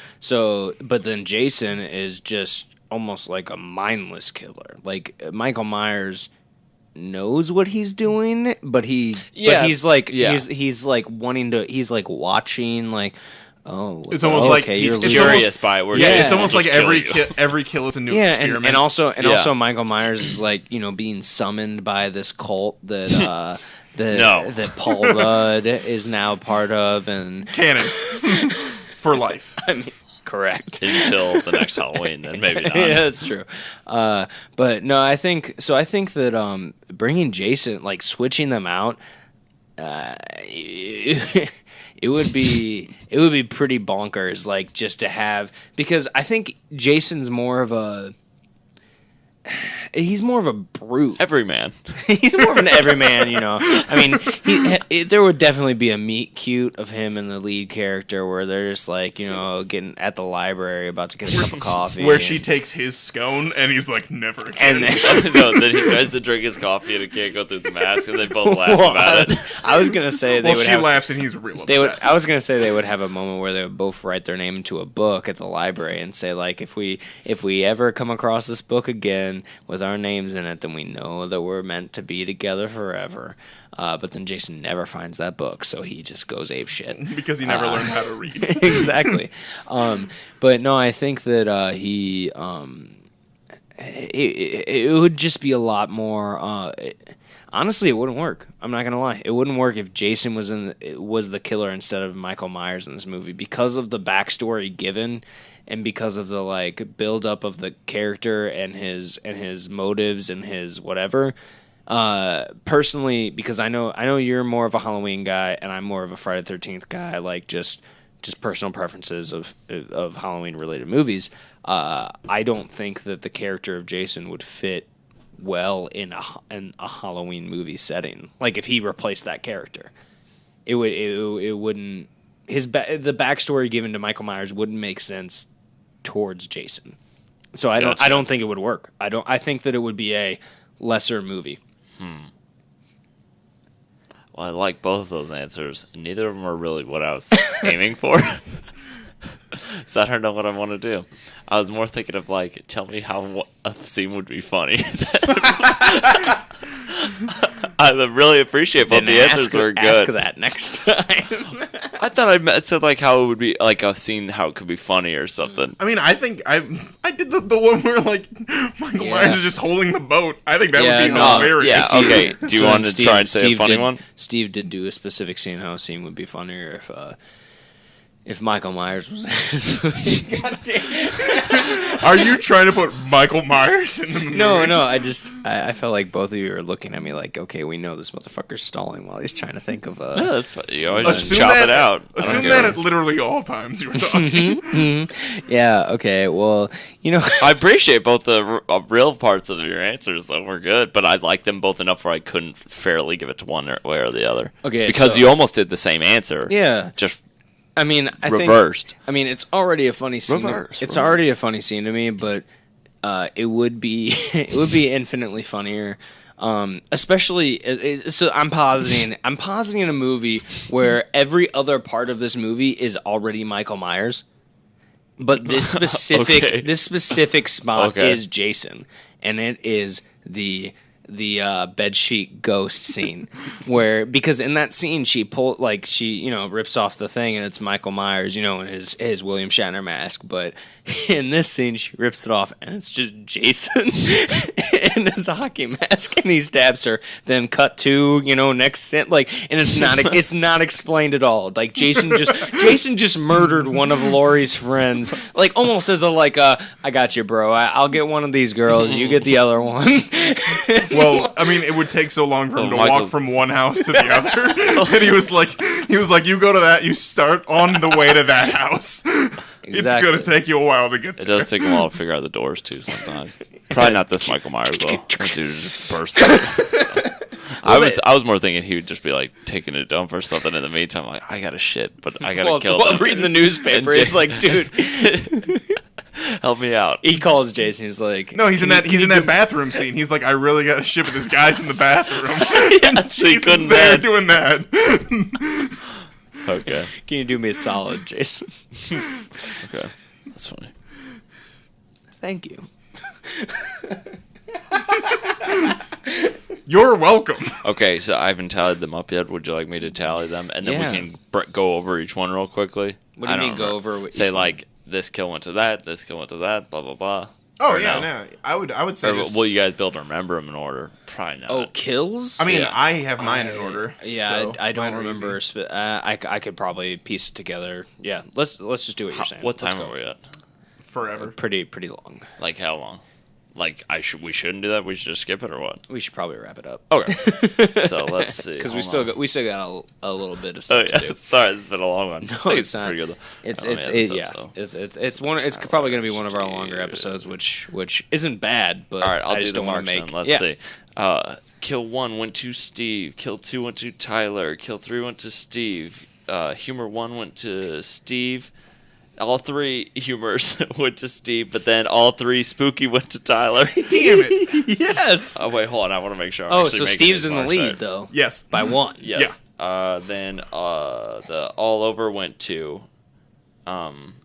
but then Jason is just almost like a mindless killer. Like Michael Myers knows what he's doing, but he's like wanting to. He's like watching like. Oh, it's almost like he's curious by it. It's almost like every kill is a new experiment. and also Michael Myers is like being summoned by this cult that that Paul Rudd is now part of and canon for life. I mean, correct until the next Halloween, then maybe not. Yeah, that's true. But no, I think that bringing Jason, like switching them out. It would be pretty bonkers, like just to have, because I think Jason's more of a brute. Everyman. He's more of an everyman, I mean, there would definitely be a meet cute of him and the lead character where they're just like, getting at the library about to get a cup of coffee. Where she takes his scone and he's like, never again. Then he tries to drink his coffee and it can't go through the mask and they both laugh about it. I was going to say she laughs and he's real upset. I was going to say they would have a moment where they would both write their name into a book at the library and say, like, if we ever come across this book again with our names in it, then we know that we're meant to be together forever. But then Jason never finds that book, so he just goes apeshit. Because he never learned how to read. Exactly. But no, I think that it would just be a lot more... honestly, it wouldn't work. I'm not going to lie. It wouldn't work if Jason was the killer instead of Michael Myers in this movie. Because of the backstory given... and because of the like build up of the character and his motives and his whatever, personally, because I know you're more of a Halloween guy and I'm more of a Friday the 13th guy, like just personal preferences of Halloween related movies. I don't think that the character of Jason would fit well in a Halloween movie setting. Like if he replaced that character, it wouldn't. The backstory given to Michael Myers wouldn't make sense towards Jason. So I don't think it would work. I think that it would be a lesser movie. Well, I like both of those answers. Neither of them are really what I was aiming for. So I don't know what I want to do. I was more thinking of like, tell me how a scene would be funny. I really appreciate both the answers were good. Ask that next time. I thought I said like how it would be like a scene, how it could be funny or something. I mean, I think I did the one where like Michael Myers is just holding the boat. I think that would be hilarious. Yeah, okay. Do you want to try and say a funny one? Steve did do a specific scene. How a scene would be funnier if Michael Myers was in this movie. God damn. Are you trying to put Michael Myers in the movie? No. I felt like both of you are looking at me like, okay, we know this motherfucker's stalling while he's trying to think of a... Yeah, that's funny. You always just chop it out. Assume that at literally all times you were talking. Yeah, okay, well, I appreciate both the real parts of your answers, though. Were good, but I liked them both enough where I couldn't fairly give it to one way or the other. Okay, because you almost did the same answer. Yeah. Just... I mean, reversed. It's already a funny scene. It's already a funny scene to me, but it would be infinitely funnier. Especially, so I'm positing a movie where every other part of this movie is already Michael Myers, but this specific spot is Jason, and it is the bedsheet ghost scene because in that scene she rips off the thing and it's Michael Myers, in his William Shatner mask, but in this scene she rips it off and it's just Jason in his hockey mask and he stabs her. Then cut to next scene, and it's not explained at all. Like Jason just murdered one of Laurie's friends, like almost as I got you, bro. I'll get one of these girls, you get the other one. Well, I mean, it would take so long for him to walk from one house to the other. And he was like, you go to that, you start on the way to that house. Exactly. It's going to take you a while to get there. It does take a while to figure out the doors, too, sometimes. Probably not this Michael Myers, though. That dude just burst out. I was more thinking he would just be, like, taking a dump or something in the meantime. Like, I got to shit, but I got to kill them. Reading the newspaper, he's like, dude... Help me out. He calls Jason. He's like, no, he's in that bathroom scene. He's like, I really got to ship this guy's in the bathroom. Yeah, so he couldn't there doing that. Okay. Can you do me a solid, Jason? Okay, that's funny. Thank you. You're welcome. Okay, so I haven't tallied them up yet. Would you like me to tally them, and then we can go over each one real quickly? What do you mean go over? Say like this kill went to that, this kill went to that, blah blah blah. Oh yeah, no. I would say. Or will you guys be able to remember them in order? Probably not. Oh, kills? I mean, I have mine in order. Yeah, so I don't remember. I could probably piece it together. Yeah, let's just do what you're saying. What time are we at? Forever. Pretty long. Like how long? Like we shouldn't do that. We should just skip it or what? We should probably wrap it up. Okay. So let's see. Because we still got a little bit of stuff to do. Sorry, it's been a long one. No, it's not. Pretty good Though. It's probably gonna be one of our longer episodes, which isn't bad. But all right, I'll I do just the don't want to marks make. then. Let's see. Kill 1 went to Steve. Kill 2 went to Tyler. Kill 3 went to Steve. Humor 1 went to Steve. All 3 humors went to Steve, but then all 3 spooky went to Tyler. Damn it! Yes. Oh wait, hold on. I want to make sure. So Steve's in the lead though. Yes, by 1. Yes. Yeah. Then the all over went to.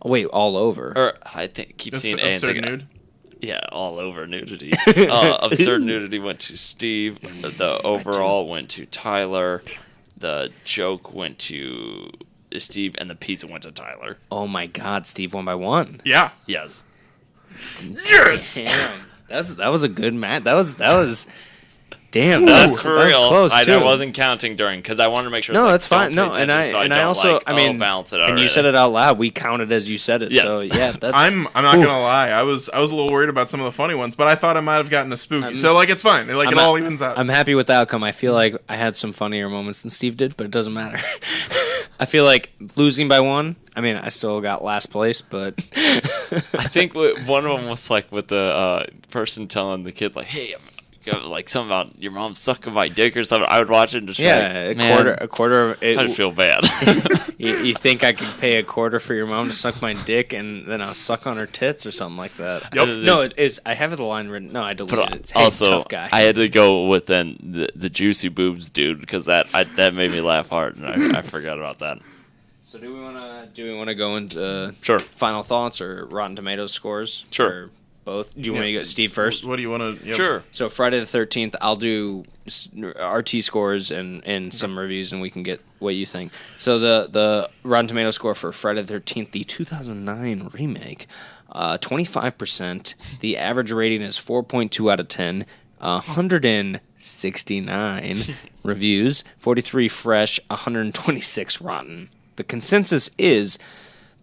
Wait, all over. Or I think keep seeing A and absurd thinking, nude. Yeah, all over nudity. Absurd nudity went to Steve. The overall went to Tyler. The joke went to Steve, and the pizza went to Tyler. Oh my God, Steve won by 1. Yeah. Yes. Yes. Damn. That was a good match. That was. Damn, that's for real. Close too. I wasn't counting during because I wanted to make sure. No, it's that's fine. No, and I also, I mean, balance it. And you said it out loud. We counted as you said it. Yes. So yeah, that's. I'm not gonna lie. I was a little worried about some of the funny ones, but I thought I might have gotten a spooky. So like, it's fine. Like it all evens out. I'm happy with the outcome. I feel like I had some funnier moments than Steve did, but it doesn't matter. I feel like losing by 1. I mean, I still got last place, but I think one of them was like with the person telling the kid like, "Hey, like something about your mom sucking my dick or something." I would watch it and just a quarter. I'd feel bad. You think I could pay a quarter for your mom to suck my dick and then I'll suck on her tits or something like that? Yep. No, it is. I have the line written. No, I deleted it. It's, hey, also, tough guy. I had to go with then the juicy boobs dude because that made me laugh hard and I forgot about that. So do we want to go into Sure. final thoughts or Rotten Tomatoes scores? Sure. Or both. Do you want to go Steve first? What do you want to? Yep. Sure. So Friday the 13th, I'll do RT scores and some reviews, and we can get what you think. So the Rotten Tomatoes score for Friday the 13th, the 2009 remake, 25%. The average rating is 4.2 out of 10. 169 reviews, 43 fresh, 126 rotten. The consensus is,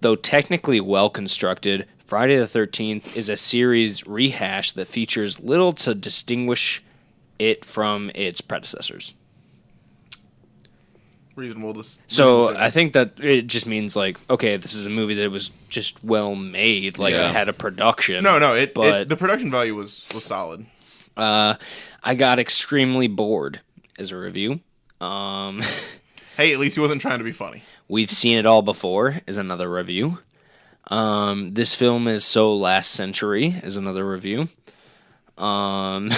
though technically well constructed, Friday the 13th is a series rehash that features little to distinguish it from its predecessors. Reasonable. So I think that it just means like, okay, this is a movie that was just well made, like it had a production. No, the production value was solid. I got extremely bored as a review. Hey, at least he wasn't trying to be funny. We've seen it all before is another review. This film is so last century is another review. I'd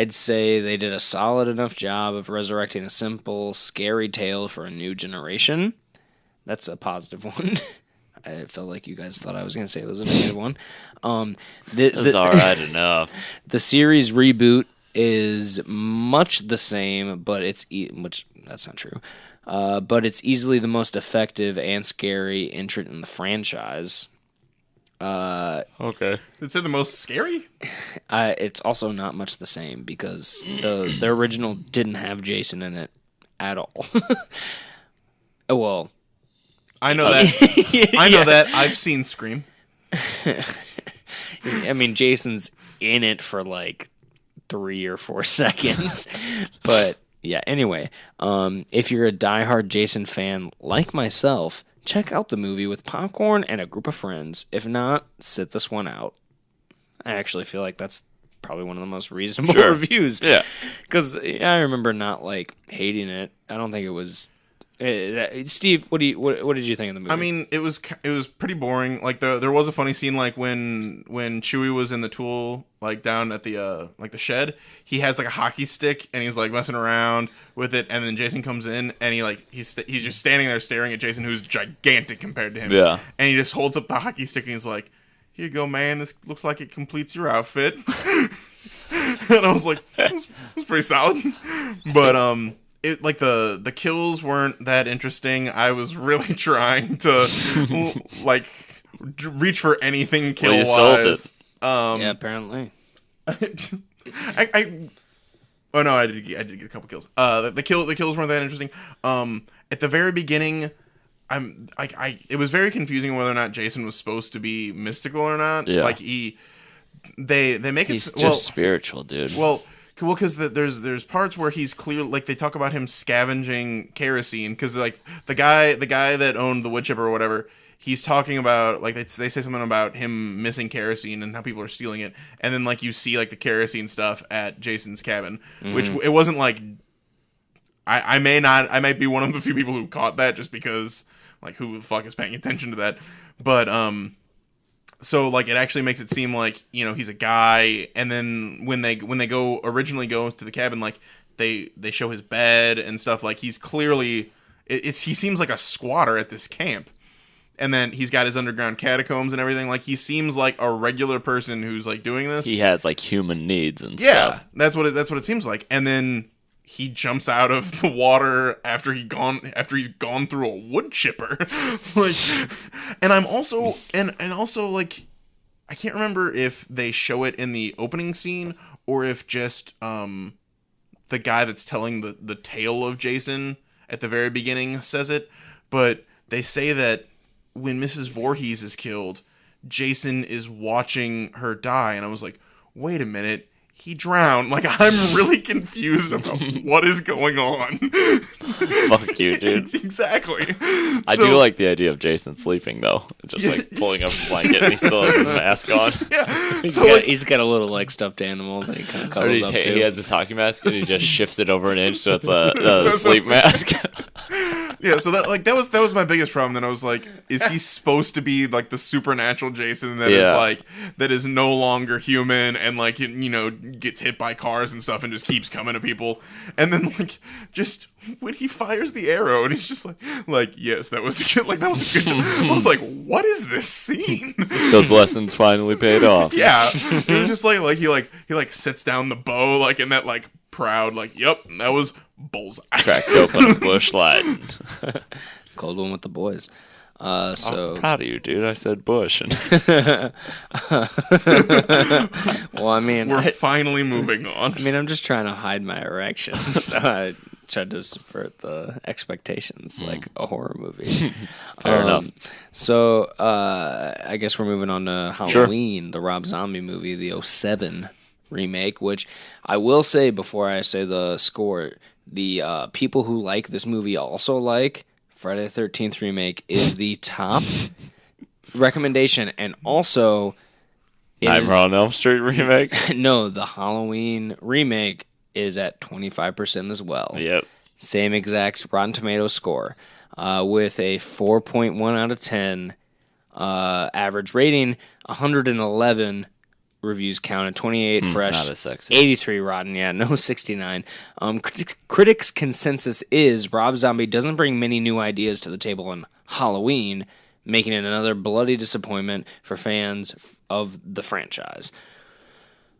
say they did a solid enough job of resurrecting a simple, scary tale for a new generation. That's a positive one. I felt like you guys thought I was going to say it was a negative one. That's all right enough. The series reboot is much the same, but which that's not true. But it's easily the most effective and scary entrant in the franchise. Okay. Is it the most scary? It's also not much the same because the original didn't have Jason in it at all. Oh, well. I know that. I know that. I've seen Scream. I mean, Jason's in it for like 3 or 4 seconds. But yeah, anyway, if you're a diehard Jason fan like myself, check out the movie with popcorn and a group of friends. If not, sit this one out. I actually feel like that's probably one of the most reasonable reviews. Yeah. Because I remember not like hating it. I don't think it was... Steve, what did you think of the movie? I mean, it was pretty boring. Like there was a funny scene, like when Chewie was in the tool, like down at the the shed. He has like a hockey stick and he's like messing around with it, and then Jason comes in and he's just standing there staring at Jason, who's gigantic compared to him. Yeah, and he just holds up the hockey stick and he's like, "Here you go, man. This looks like it completes your outfit." And I was like, it was pretty solid. But it like the kills weren't that interesting. I was really trying to like reach for anything kill wise. Yeah, apparently. Oh no, I did get a couple kills. The kills weren't that interesting. At the very beginning, it was very confusing whether or not Jason was supposed to be mystical or not. Yeah. Like they make he's it just spiritual, dude. Well, because there's parts where he's clear, like they talk about him scavenging kerosene, because like the guy that owned the wood chipper or whatever, he's talking about, like, they say something about him missing kerosene and how people are stealing it, and then like you see like the kerosene stuff at Jason's cabin, which it wasn't like I might be one of the few people who caught that, just because like who the fuck is paying attention to that, but so like it actually makes it seem like, you know, he's a guy, and then when they originally go to the cabin, like they show his bed and stuff, like he's clearly he seems like a squatter at this camp. And then he's got his underground catacombs and everything. Like, he seems like a regular person who's like doing this. He has like human needs and stuff. Yeah, that's what it seems like. And then he jumps out of the water after he's gone through a wood chipper. Like, and I'm also and also like, I can't remember if they show it in the opening scene or if just the guy that's telling the tale of Jason at the very beginning says it, but they say that when Mrs. Voorhees is killed, Jason is watching her die, and I was like, wait a minute, he drowned. Like, I'm really confused about what is going on. Fuck you, dude. Exactly. I do like the idea of Jason sleeping, though. Just like pulling up a blanket and he still has his mask on. Yeah. He's got a little like stuffed animal that he kind of cuddles up to. He has this hockey mask and he just shifts it over an inch so it's a sleep mask. Yeah, so that was my biggest problem. Then I was like, is he supposed to be like the supernatural Jason that is no longer human and like, you know, gets hit by cars and stuff and just keeps coming to people? And then like just when he fires the arrow and he's just like yes, that was a good job. I was like, what is this scene? Those lessons finally paid off. Yeah, it was just like he sets down the bow like in that like proud like, yep, that was bullseye. Cracks open a bush light. Cold one with the boys. So I'm proud of you, dude. I said bush. Well, I mean, we're finally moving on. I mean, I'm just trying to hide my erections. I tried to subvert the expectations, like a horror movie. Fair enough. So I guess we're moving on to Halloween, the Rob Zombie movie, the 2007 remake, which I will say before I say the score, the people who like this movie also like Friday the 13th remake is the top recommendation, and also Nightmare on Elm Street remake? No, the Halloween remake is at 25% as well. Yep. Same exact Rotten Tomatoes score, with a 4.1 out of 10 average rating, 111 reviews counted, 28 fresh, not as sexy. 83 rotten, yeah, no 69. Critics' consensus is Rob Zombie doesn't bring many new ideas to the table on Halloween, making it another bloody disappointment for fans of the franchise.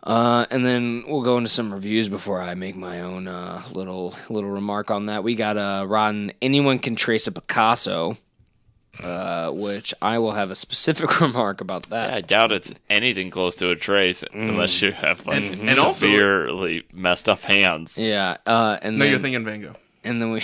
And then we'll go into some reviews before I make my own little remark on that. We got rotten Anyone Can Trace a Picasso, which I will have a specific remark about that. Yeah, I doubt it's anything close to a trace unless you have like and severely messed up hands. Yeah, and no, then, you're thinking Van Gogh. And then we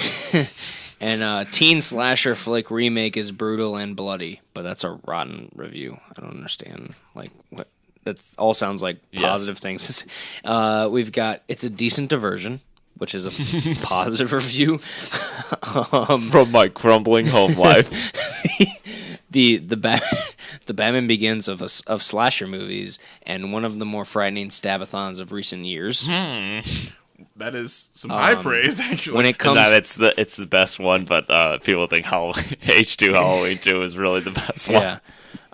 and teen slasher flick remake is brutal and bloody, but that's a rotten review. I don't understand like what. That all sounds like positive things. We've got It's a Decent Diversion, which is a positive review. From my crumbling home life. the Batman Begins of slasher movies, and one of the more frightening stabathons of recent years. That is some high praise, actually. When it comes, it's the best one, but people think H2 Halloween 2 is really the best one. Yeah.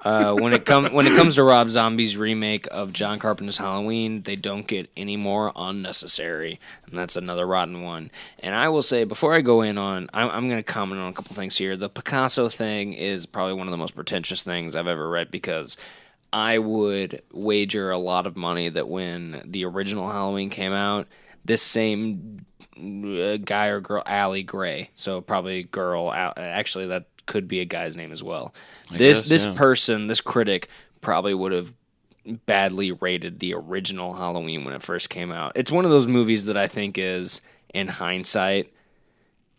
When it comes to Rob Zombie's remake of John Carpenter's Halloween, they don't get any more unnecessary, and that's another rotten one. And I will say, before I go in on, I'm going to comment on a couple things here. The Picasso thing is probably one of the most pretentious things I've ever read, because I would wager a lot of money that when the original Halloween came out, this same guy or girl, Allie Gray, so probably girl, actually that could be a guy's name as well. This person, this critic, probably would have badly rated the original Halloween when it first came out. It's one of those movies that I think is, in hindsight,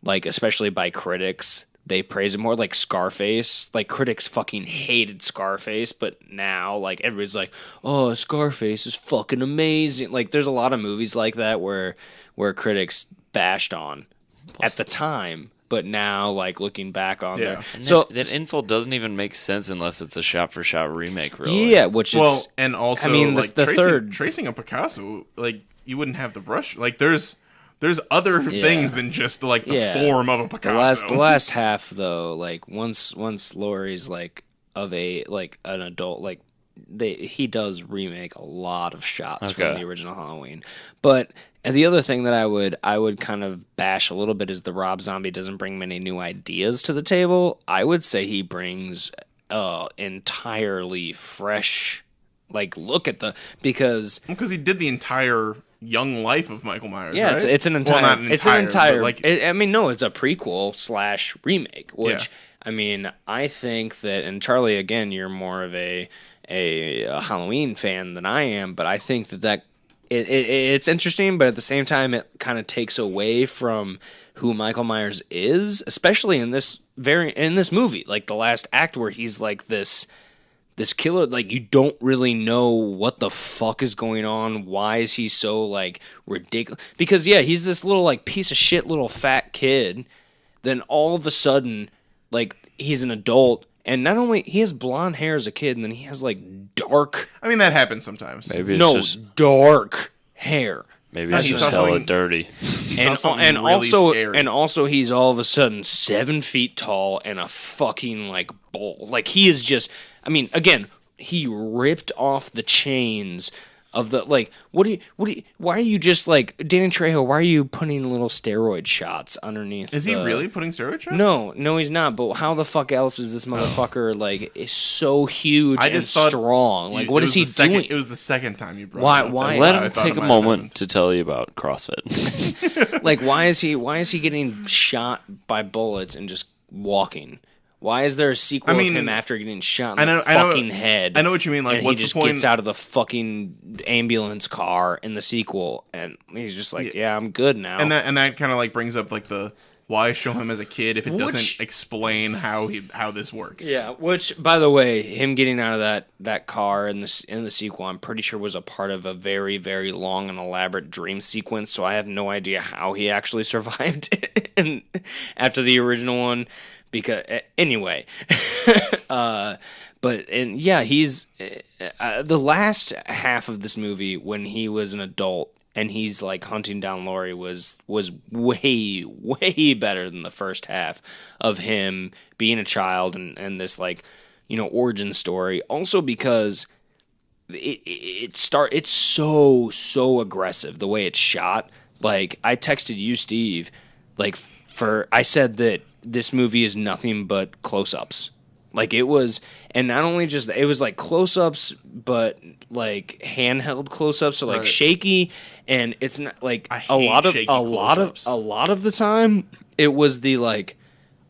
like especially by critics, they praise it more. Like Scarface, like critics fucking hated Scarface, but now like everybody's like, oh, Scarface is fucking amazing. Like there's a lot of movies like that where critics bashed on at the time, but now like looking back on there, so that insult doesn't even make sense unless it's a shot-for-shot remake, really. Yeah, which is and also I mean like tracing a Picasso, like you wouldn't have the brush. Like there's other things than just like the form of a Picasso. The last half though, like once Laurie's like of a like an adult, like he does remake a lot of shots from the original Halloween. But and the other thing that I would kind of bash a little bit is the Rob Zombie doesn't bring many new ideas to the table. I would say he brings entirely fresh like look at because he did the entire young life of Michael Myers. Yeah, right? it's an entire. Like, I mean, no, it's a prequel / remake. Which I mean, I think that, and Charlie, again, you're more of a Halloween fan than I am, but I think that it's interesting, but at the same time, it kind of takes away from who Michael Myers is, especially in this movie, like the last act where he's like this killer, like you don't really know what the fuck is going on. Why is he so like ridiculous? Because he's this little like piece of shit little fat kid. Then all of a sudden, like he's an adult, and not only he has blonde hair as a kid, and then he has like dark. I mean that happens sometimes. Maybe it's just dark hair. Maybe it's just hella dirty. And also he's all of a sudden 7 feet tall and a fucking like bull. Like he is just. I mean, again, he ripped off the chains of the like. Why are you just like Danny Trejo? Why are you putting little steroid shots underneath? Is he really putting steroid shots? No, he's not. But how the fuck else is this motherfucker like is so huge and strong? Like, what is he doing? It was the second time you brought it up. Why? Let him take a moment to tell you about CrossFit. Like, why is he getting shot by bullets and just walking? Why is there a sequel of him after getting shot in the fucking head? I know what you mean. Like, and what's he just the point? gets out of the fucking ambulance car in the sequel, and he's just like, "Yeah, I'm good now." And that kind of like brings up like the why show him as a kid if it doesn't explain how this works. Yeah. Which, by the way, him getting out of that car in the sequel, I'm pretty sure was a part of a very, very long and elaborate dream sequence. So I have no idea how he actually survived after the original one. Because anyway, he's the last half of this movie when he was an adult and he's like hunting down Laurie was way, way better than the first half of him being a child and this like, origin story. Also because it's so aggressive the way it's shot. Like I texted you, Steve, like I said that this movie is nothing but close-ups. Like it was, and not only just it was like close-ups, but like handheld close-ups, so like shaky, and it's not like a lot of the time it was the like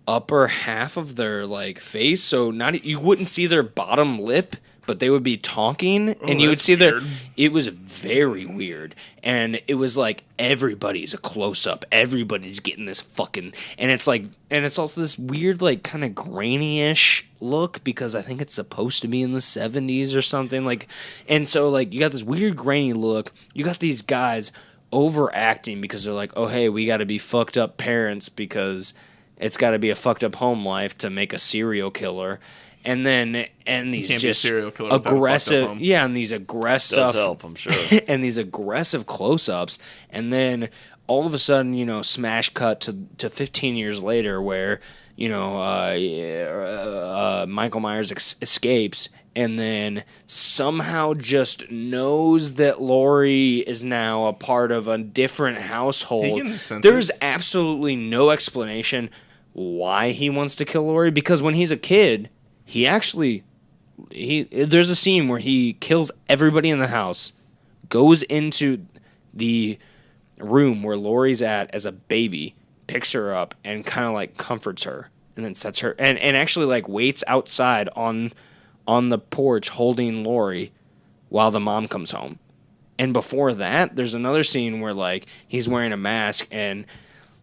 upper half of their like face, so you wouldn't see their bottom lip, but they would be talking, and you would see it was very weird, and it was like everybody's a close-up, everybody's getting this fucking, and it's also this weird like kind of grainy-ish look, because I think it's supposed to be in the 70s or something, like, and so like you got this weird grainy look, you got these guys overacting because they're like, oh hey, we got to be fucked up parents because it's got to be a fucked up home life to make a serial killer. And these just aggressive, and these aggressive does help, I'm sure. And these aggressive close-ups, and then all of a sudden, smash cut to 15 years later, where Michael Myers escapes, and then somehow just knows that Laurie is now a part of a different household. There's absolutely no explanation why he wants to kill Laurie, because when he's a kid, he actually there's a scene where he kills everybody in the house, goes into the room where Lori's at as a baby, picks her up, and kind of like comforts her, and then sets her and actually like waits outside on the porch holding Lori while the mom comes home. And before that, there's another scene where like he's wearing a mask and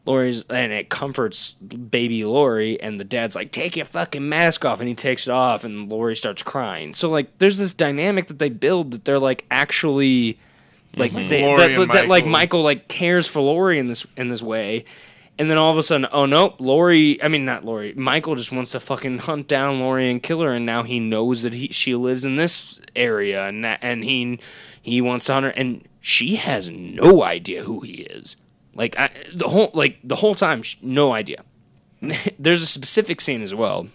it comforts baby Lori, and the dad's like, take your fucking mask off, and he takes it off, and Lori starts crying. So like there's this dynamic that they build that they're like actually like that like Michael like cares for Lori in this way. And then all of a sudden, oh no, Michael just wants to fucking hunt down Lori and kill her, and now he knows that she lives in this area, and he wants to hunt her, and she has no idea who he is. Like the whole time, no idea. There's a specific scene as well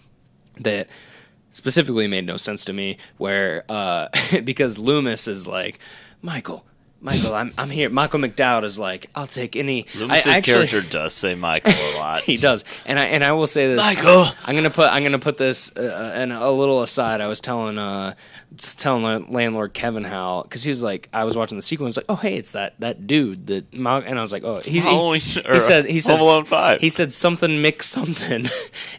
that specifically made no sense to me, where because Loomis is like, Michael, I'm here. Michael McDowell is like, I'll take any. Loomis's character does say Michael a lot. He does, and I will say this, Michael. I'm gonna put this and a little aside. I was telling landlord Kevin how, because he was like, I was watching the sequence, like, oh hey, it's that dude that, and I was like, oh he said Home Alone 5. He said something mix something,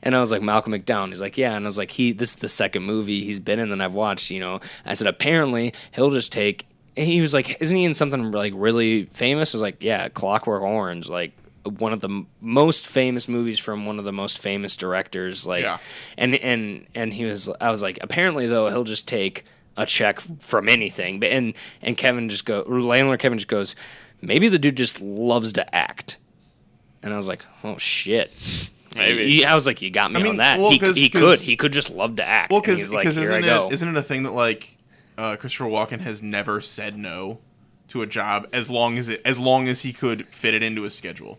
and I was like, Malcolm McDowell. He's like, yeah, and I was like, this is the second movie he's been in that I've watched. I said apparently he'll just take. And he was like, isn't he in something like really famous? I was like, yeah, Clockwork Orange, like one of the most famous movies from one of the most famous directors. Like, yeah. And I was like, apparently though, he'll just take a check from anything. But and landlord Kevin just goes, maybe the dude just loves to act. And I was like, oh shit. Maybe. I was like, you got me on that. Well, he could just love to act. Well, because like, isn't it a thing that like, Christopher Walken has never said no to a job as long as he could fit it into his schedule.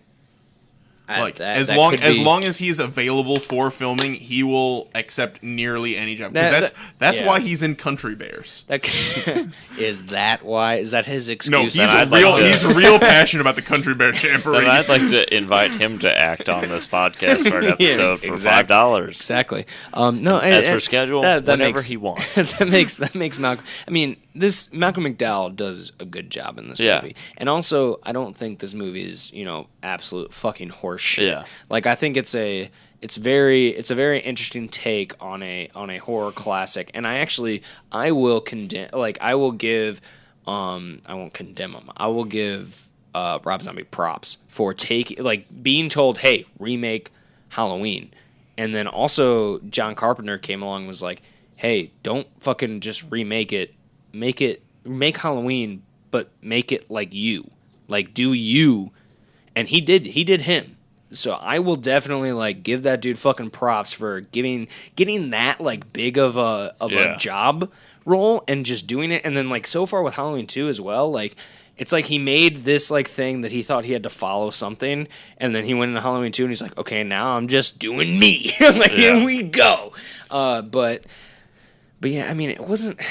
As long as he's available for filming, he will accept nearly any job. That's why he's in Country Bears. Is that why? Is that his excuse? No, he's real passionate about the Country Bear Jamboree. Then I'd like to invite him to act on this podcast for an episode for $5. Exactly. As for schedule, whenever he wants. that makes Malcolm. I mean, Malcolm McDowell does a good job in this movie, and also I don't think this movie is absolute fucking horse shit. Yeah. Like I think it's a very interesting take on a horror classic, and I will condemn. Like I will give I won't condemn him. I will give Rob Zombie props for being told, hey, remake Halloween, and then also John Carpenter came along and was like, hey, don't fucking just remake it. Make Halloween, but make it like you. Like do you. And he did him. So I will definitely give that dude fucking props for getting that big of a job role and just doing it. And then so far with Halloween 2 as well, it's like he made this thing that he thought he had to follow something, and then he went into Halloween 2 and he's like, okay, now I'm just doing me. Here we go. But yeah, I mean, it wasn't.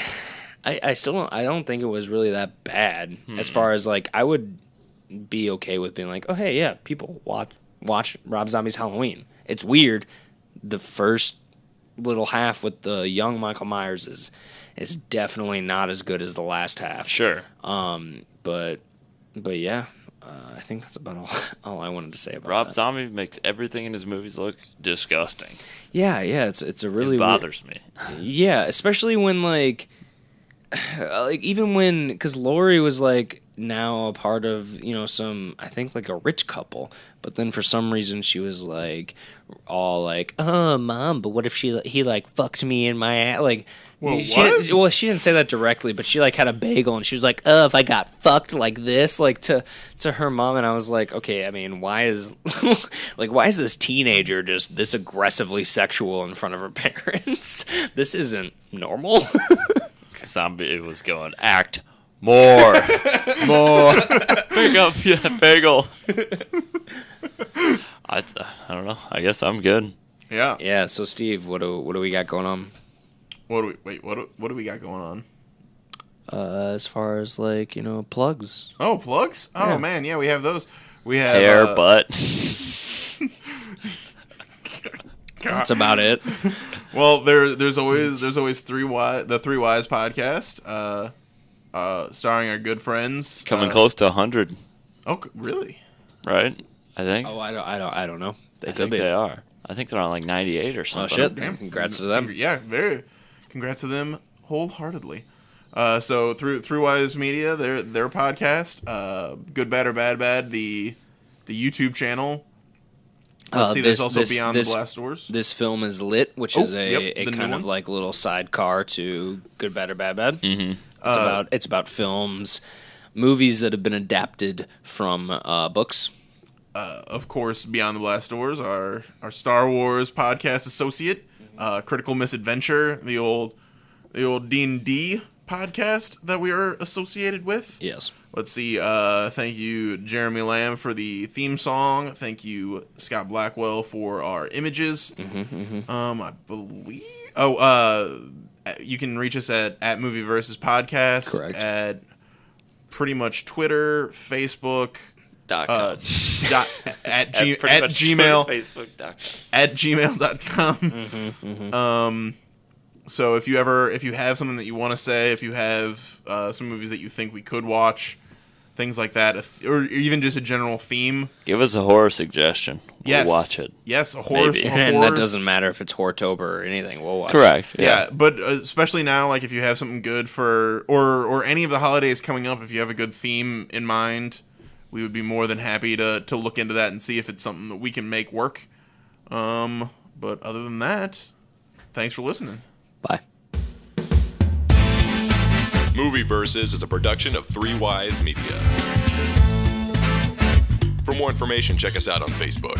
I don't think it was really that bad as far as I would be okay with being like, oh hey, yeah, people watch Rob Zombie's Halloween. It's weird. The first little half with the young Michael Myers is definitely not as good as the last half. Sure. But yeah, I think that's about all I wanted to say about Rob that. Zombie makes everything in his movies look disgusting. Yeah, it's a really it bothers me. Yeah, especially when even when, because Lori was now a part of some, I think a rich couple, but then for some reason she was all oh mom, but what if he fucked me in my ass, she didn't say that directly, but she had a bagel and she was like, oh, if I got fucked like this, to her mom, and I was like, okay, I mean, why is why is this teenager just this aggressively sexual in front of her parents? This isn't normal. Zombie was going, act more. Pick up that bagel. I don't know. I guess I'm good. Yeah. Yeah. So Steve, what do we got going on? What do we got going on? As far as plugs. Oh, plugs? Oh yeah. Man, yeah, we have those. We have hair, butt. That's about it. Well, there's always the 3 Wise podcast, starring our good friends. Coming close to 100. Oh, really? Right? I think. Oh, I don't know. I think they are. I think they're on like 98 or Oh something. shit! Damn. Congrats to them. Yeah, congrats to them wholeheartedly. So through Wise Media, their podcast, Good Bad or Bad Bad, the YouTube channel. Let's see. There's also Beyond the Blast Doors. This film is Lit, which is a the new kind of one. like little sidecar to Good Bad or Bad Bad. Mm-hmm. It's about films, movies that have been adapted from books. Of course, Beyond the Blast Doors, our Star Wars podcast associate, Critical Misadventure, the old D&D podcast that we are associated with. Yes. Let's see. Thank you, Jeremy Lamb, for the theme song. Thank you, Scott Blackwell, for our images. I believe. You can reach us at Movie Versus Podcast. Correct. At pretty much Twitter, Facebook. .com. At pretty much Gmail. Facebook.com. At gmail.com. So if you have something that you want to say, if you have some movies that you think we could watch, things like that, or even just a general theme. Give us a horror suggestion. We'll watch it. Yes, a horror. Maybe. And that doesn't matter if it's Hortober or anything. We'll watch. Correct. Yeah, but especially now, like if you have something good for, or any of the holidays coming up, if you have a good theme in mind, we would be more than happy to look into that and see if it's something that we can make work. But other than that, thanks for listening. Bye. Movie Versus is a production of 3 Wise Media. For more information, check us out on Facebook.